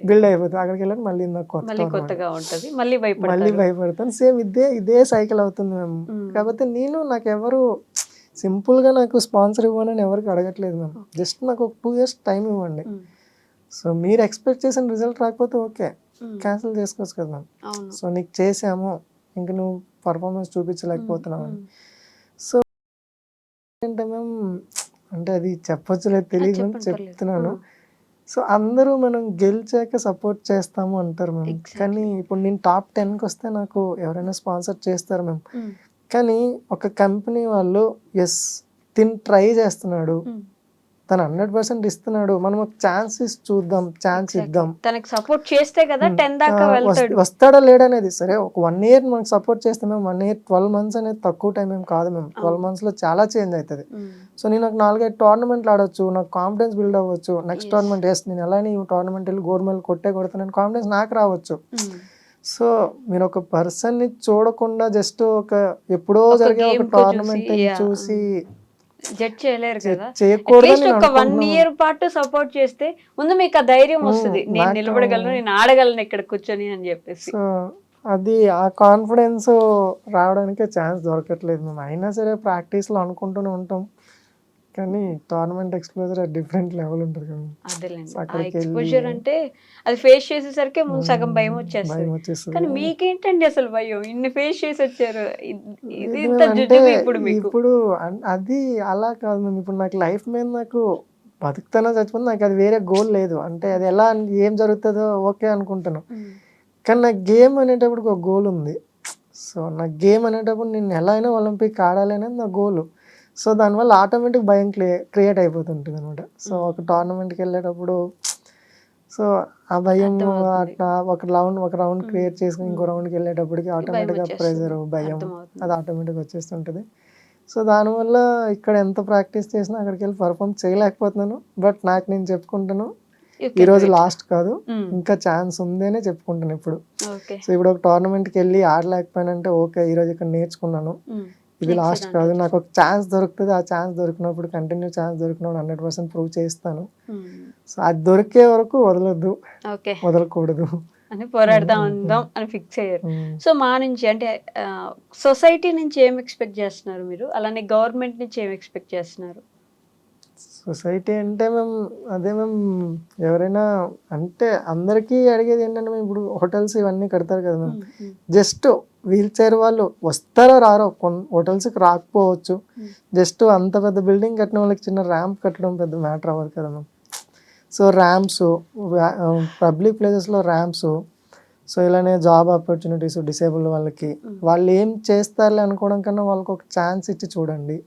S3: బిల్డ్ అయిపోతుంది. అక్కడికి వెళ్ళాలి మళ్ళీ
S2: కొత్తగా ఉంటుంది, మళ్ళీ
S3: భయపడతాను. సేమ్ ఇదే సైకిల్ అవుతుంది మేము. కాకపోతే నాకు ఎవరు సింపుల్గా నాకు స్పాన్సర్ ఇవ్వనని ఎవరికి అడగట్లేదు మ్యామ్. జస్ట్ నాకు ఒక 2 years టైం ఇవ్వండి. సో మీరు ఎక్స్పెక్ట్ చేసిన రిజల్ట్ రాకపోతే ఓకే, క్యాన్సిల్ చేసుకోవచ్చు కదా మ్యామ్. సో నీకు చేసాము, ఇంక నువ్వు పర్ఫార్మెన్స్ చూపించలేకపోతున్నావు అని. సో అంటే మ్యామ్, అంటే అది చెప్పొచ్చు లేదు తెలియదు మ్యామ్, చెప్తున్నాను. సో అందరూ మనం గెలిచాక సపోర్ట్ చేస్తాము అంటారు మేము, కానీ ఇప్పుడు నేను టాప్ 10కి వస్తే నాకు ఎవరైనా స్పాన్సర్ చేస్తారు మేము. కానీ ఒక కంపెనీ వాళ్ళు తిని ట్రై చేస్తున్నాడు, తను 100% ఇస్తున్నాడు, మనం ఒక ఛాన్స్ ఇద్దాం,
S2: తనకి సపోర్ట్ చేస్తే కదా 10 దాకా వెళ్తాడు.
S3: వస్తాడా లేడనేది సరే, ఒక 1 year మనకు సపోర్ట్ చేస్తే మేము 1 year 12 months అనేది తక్కువ టైం ఏం కాదు మేము. 12 months లో చాలా చేంజ్ అవుతుంది. సో నేను ఒక 4-5 టోర్నమెంట్లు ఆడొచ్చు, నాకు కాన్ఫిడెన్స్ బిల్డ్ అవ్వచ్చు. నెక్స్ట్ టోర్నమెంట్ నేను ఎలా ఈ టోర్నమెంట్ వెళ్ళి గోల్డ్ మెడల్ కొడతానని కాన్ఫిడెన్స్ నాకు రావచ్చు. సో మీరు ఒక పర్సన్ ని చూడకుండా జస్ట్ ఒక ఎప్పుడో జరిగే ఒక టోర్నమెంట్ చూసి
S2: జడ్జ్ చేయలేరు కదా. అట్లీస్ట్ ఒక 1 year పాటు సపోర్ట్ చేస్తే ముందు మీకు ఆ ధైర్యం వస్తుంది, నేను నిలబడగలను, నేను ఆడగలను ఇక్కడ కూర్చొని అని చెప్పేసి.
S3: సో అది ఆ కాన్ఫిడెన్స్ రావడానికే ఛాన్స్ దొరకట్లేదు మేము. అయినా సరే ప్రాక్టీస్లో అనుకుంటూనే ఉంటాం, కానీ టోర్నమెంట్ ఎక్స్పోజర్ డిఫరెంట్ లెవెల్ ఉంటుంది కదా.
S2: అదేలేండి, ఎక్స్పోజర్ అంటే అది ఫేస్ చేసేసరికి ముందు సగం భయం వచ్చేస్తుంది. కానీ మీకేంటండి అసలు భయం, ఇన్ని ఫేస్ చేసి వచ్చారు, ఇది ఇంత జుజుబి
S3: ఇప్పుడు అది అలా కాదు మేము. ఇప్పుడు నాకు లైఫ్ మీద నాకు బతుకుతానో చచ్చిపోతే నాకు అది వేరే గోల్ లేదు. అంటే అది ఎలా ఏం జరుగుతుందో ఓకే అనుకుంటాను, కానీ నాకు గేమ్ అనేటప్పుడు ఒక గోల్ ఉంది. సో నాకు గేమ్ అనేటప్పుడు నేను ఎలా అయినా ఒలింపిక్ ఆడాలి అనేది నా గోలు. సో దానివల్ల ఆటోమేటిక్ భయం క్రియేట్ అయిపోతుంటుంది అనమాట. సో ఒక టోర్నమెంట్కి వెళ్ళేటప్పుడు సో ఆ భయం ఒక రౌండ్ క్రియేట్ చేసుకుని ఇంకో రౌండ్కి వెళ్ళేటప్పటికి ఆటోమేటిక్గా ప్రెజర్, భయం అది ఆటోమేటిక్గా వచ్చేస్తుంటుంది. సో దానివల్ల ఇక్కడ ఎంత ప్రాక్టీస్ చేసినా అక్కడికి వెళ్ళి పర్ఫామ్ చేయలేకపోతున్నాను. బట్ నాకు నేను చెప్పుకుంటాను, ఈరోజు లాస్ట్ కాదు, ఇంకా ఛాన్స్ ఉంది అనే చెప్పుకుంటాను ఇప్పుడు. సో ఇప్పుడు ఒక టోర్నమెంట్కి వెళ్ళి ఆడలేకపోయానంటే ఓకే, ఈరోజు ఇక్కడ నేర్చుకున్నాను, ఇది లాస్ట్ కాదు, నాకు ఒక ఛాన్స్ దొరుకుతుంది. ఆ ఛాన్స్ దొరికినప్పుడు కంటిన్యూ ఛాన్స్ దొరికినప్పుడు 100% ప్రూవ్ చేస్తాను. సో అది దొరికే వరకు వదలకూడదు
S2: అని పోరాడదాం అని ఫిక్స్ అయ్యారు. సో మా నుంచి అంటే సొసైటీ నుంచి ఏం ఎక్స్పెక్ట్ చేస్తున్నారు మీరు, అలానే గవర్నమెంట్ నుంచి ఏం ఎక్స్పెక్ట్ చేస్తున్నారు?
S3: సొసైటీ అంటే మేము ఎవరైనా అంటే అందరికీ అడిగేది ఏంటంటే మేము ఇప్పుడు హోటల్స్ ఇవన్నీ కడతారు కదా మేము, జస్ట్ వీల్ చైర్ వాళ్ళు వస్తారో రారో, కొన్ని హోటల్స్కి రాకపోవచ్చు. జస్ట్ అంత పెద్ద బిల్డింగ్ కట్టిన వాళ్ళకి చిన్న ర్యాంప్ కట్టడం పెద్ద మ్యాటర్ అవ్వదు కదా మ్యామ్. సో ర్యాంప్స్, పబ్లిక్ ప్లేసెస్లో ర్యాంప్స్, సో ఇలానే జాబ్ ఆపర్చునిటీస్ డిసేబుల్ వాళ్ళకి, వాళ్ళు ఏం చేస్తారులే అనుకోవడం కన్నా వాళ్ళకి ఒక ఛాన్స్ ఇచ్చి చూడండి.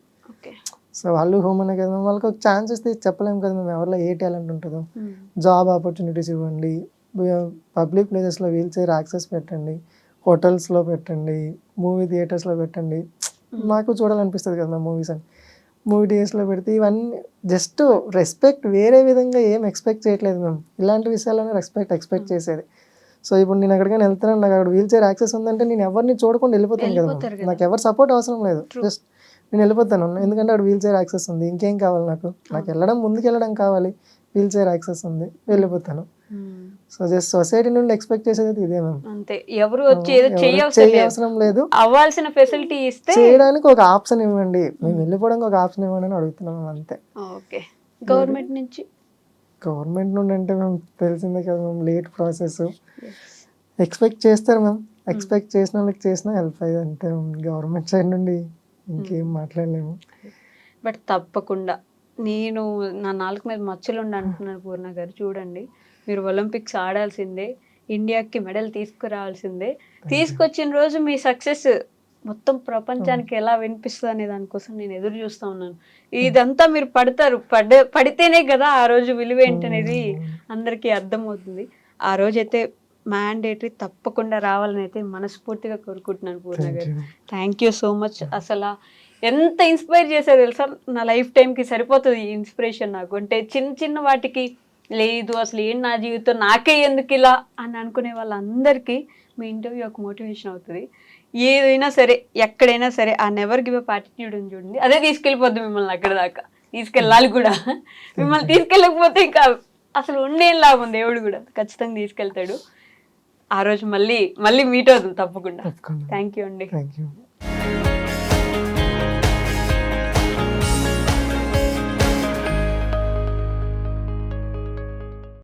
S3: సో వాళ్ళు హ్యూమనే కదా, వాళ్ళకి ఒక ఛాన్స్ ఇస్తే చెప్పలేము కదా మేము ఎవరిలో ఏ టాలెంట్ ఉంటుందో. జాబ్ ఆపర్చునిటీస్ ఇవ్వండి, పబ్లిక్ ప్లేసెస్లో వీల్ చైర్ యాక్సెస్ పెట్టండి, హోటల్స్లో పెట్టండి, మూవీ థియేటర్స్లో పెట్టండి. నాకు చూడాలనిపిస్తుంది కదా మూవీస్ అని, మూవీ థియేటర్స్లో పెడితే ఇవన్నీ జస్ట్ రెస్పెక్ట్, వేరే విధంగా ఏం ఎక్స్పెక్ట్ చేయట్లేదు మేము. ఇలాంటి విషయాల్లోనే ఎక్స్పెక్ట్ చేసేది. సో ఇప్పుడు నేను ఎక్కడికైనా వెళ్తున్నాను, నాకు అక్కడ వీల్ చైర్ యాక్సెస్ ఉందంటే నేను ఎవరిని చూడకుండా వెళ్ళిపోతాను కదా, నాకు ఎవరు సపోర్ట్ అవసరం లేదు, జస్ట్ నేను వెళ్ళిపోతాను. ఎందుకంటే అక్కడ వీల్ చైర్ యాక్సెస్ ఉంది, ఇంకేం కావాలి నాకు వెళ్ళడం, ముందుకు వెళ్ళడం కావాలి, వీల్ చైర్ యాక్సెస్ ఉంది, వెళ్ళిపోతాను. సో జస్ట్ సొసైటీ నుండి ఎక్స్పెక్ట్ చేసేది ఇదే మ్యామ్.
S2: అంతే, ఎవరు వచ్చి ఏదో చేయవసరం లేదు, అవ్వాల్సిన ఫెసిలిటీ ఇస్తే
S3: చేయడానికి ఒక ఆప్షన్ ఇవ్వండి, మేము వెళ్ళిపోవడానికి ఒక ఆప్షన్ ఇవ్వండి అని అడుగుతున్నాం అంతే.
S2: ఓకే, గవర్నమెంట్ నుండి
S3: అంటే మేము తెలిసిందే కదా మేము, లేట్ ప్రాసెస్ ఎక్స్పెక్ట్ చేస్తారు మ్యామ్. ఎక్స్పెక్ట్ చేసిన వాళ్ళకి చేసినా హెల్ప్ అయ్యేది అంతే. గవర్నమెంట్ సైడ్ నుండి ఇంకేం మాట్లాడలేము.
S2: బట్ తప్పకుండా నేను నా నాలుగు మీద మచ్చలుండి అంటున్నాను పూర్ణ గారు, చూడండి మీరు ఒలింపిక్స్ ఆడాల్సిందే, ఇండియాకి మెడల్ తీసుకురావాల్సిందే, తీసుకొచ్చిన రోజు మీ సక్సెస్ మొత్తం ప్రపంచానికి ఎలా వినిపిస్తుంది అనే దానికోసం నేను ఎదురు చూస్తూ ఉన్నాను. ఇదంతా మీరు పడితేనే కదా ఆ రోజు విలువ ఏంటనేది అందరికీ అర్థమవుతుంది. ఆ రోజైతే మ్యాండేటరీ తప్పకుండా రావాలని అయితే మనస్ఫూర్తిగా కోరుకుంటున్నాను పూర్ణ గారు. Thank you so much. అసలు ఎంత ఇన్స్పైర్ చేశారు తెలుసా, నా లైఫ్ టైంకి సరిపోతుంది ఈ ఇన్స్పిరేషన్ నాకు. అంటే చిన్న చిన్న వాటికి లేదు అసలు ఏం నా జీవితం నాకే ఎందుకు ఇలా అని అనుకునే వాళ్ళందరికీ మీ ఇంటర్వ్యూ ఒక మోటివేషన్ అవుతుంది. ఏదైనా సరే ఎక్కడైనా సరే ఆ నెవర్ గివ్ అప్ యాటిట్యూడ్ అని చూడండి, అదే తీసుకెళ్ళిపోద్ది మిమ్మల్ని అక్కడ దాకా. తీసుకెళ్ళాలి కూడా. మిమ్మల్ని తీసుకెళ్ళకపోతే ఇంకా అసలు ఉండేం లాభం, దేవుడు కూడా ఖచ్చితంగా తీసుకెళ్తాడు. ఆ రోజు మళ్ళీ మీట్ అవుతుంది తప్పకుండా. థ్యాంక్ యూ అండి.
S3: Thank you.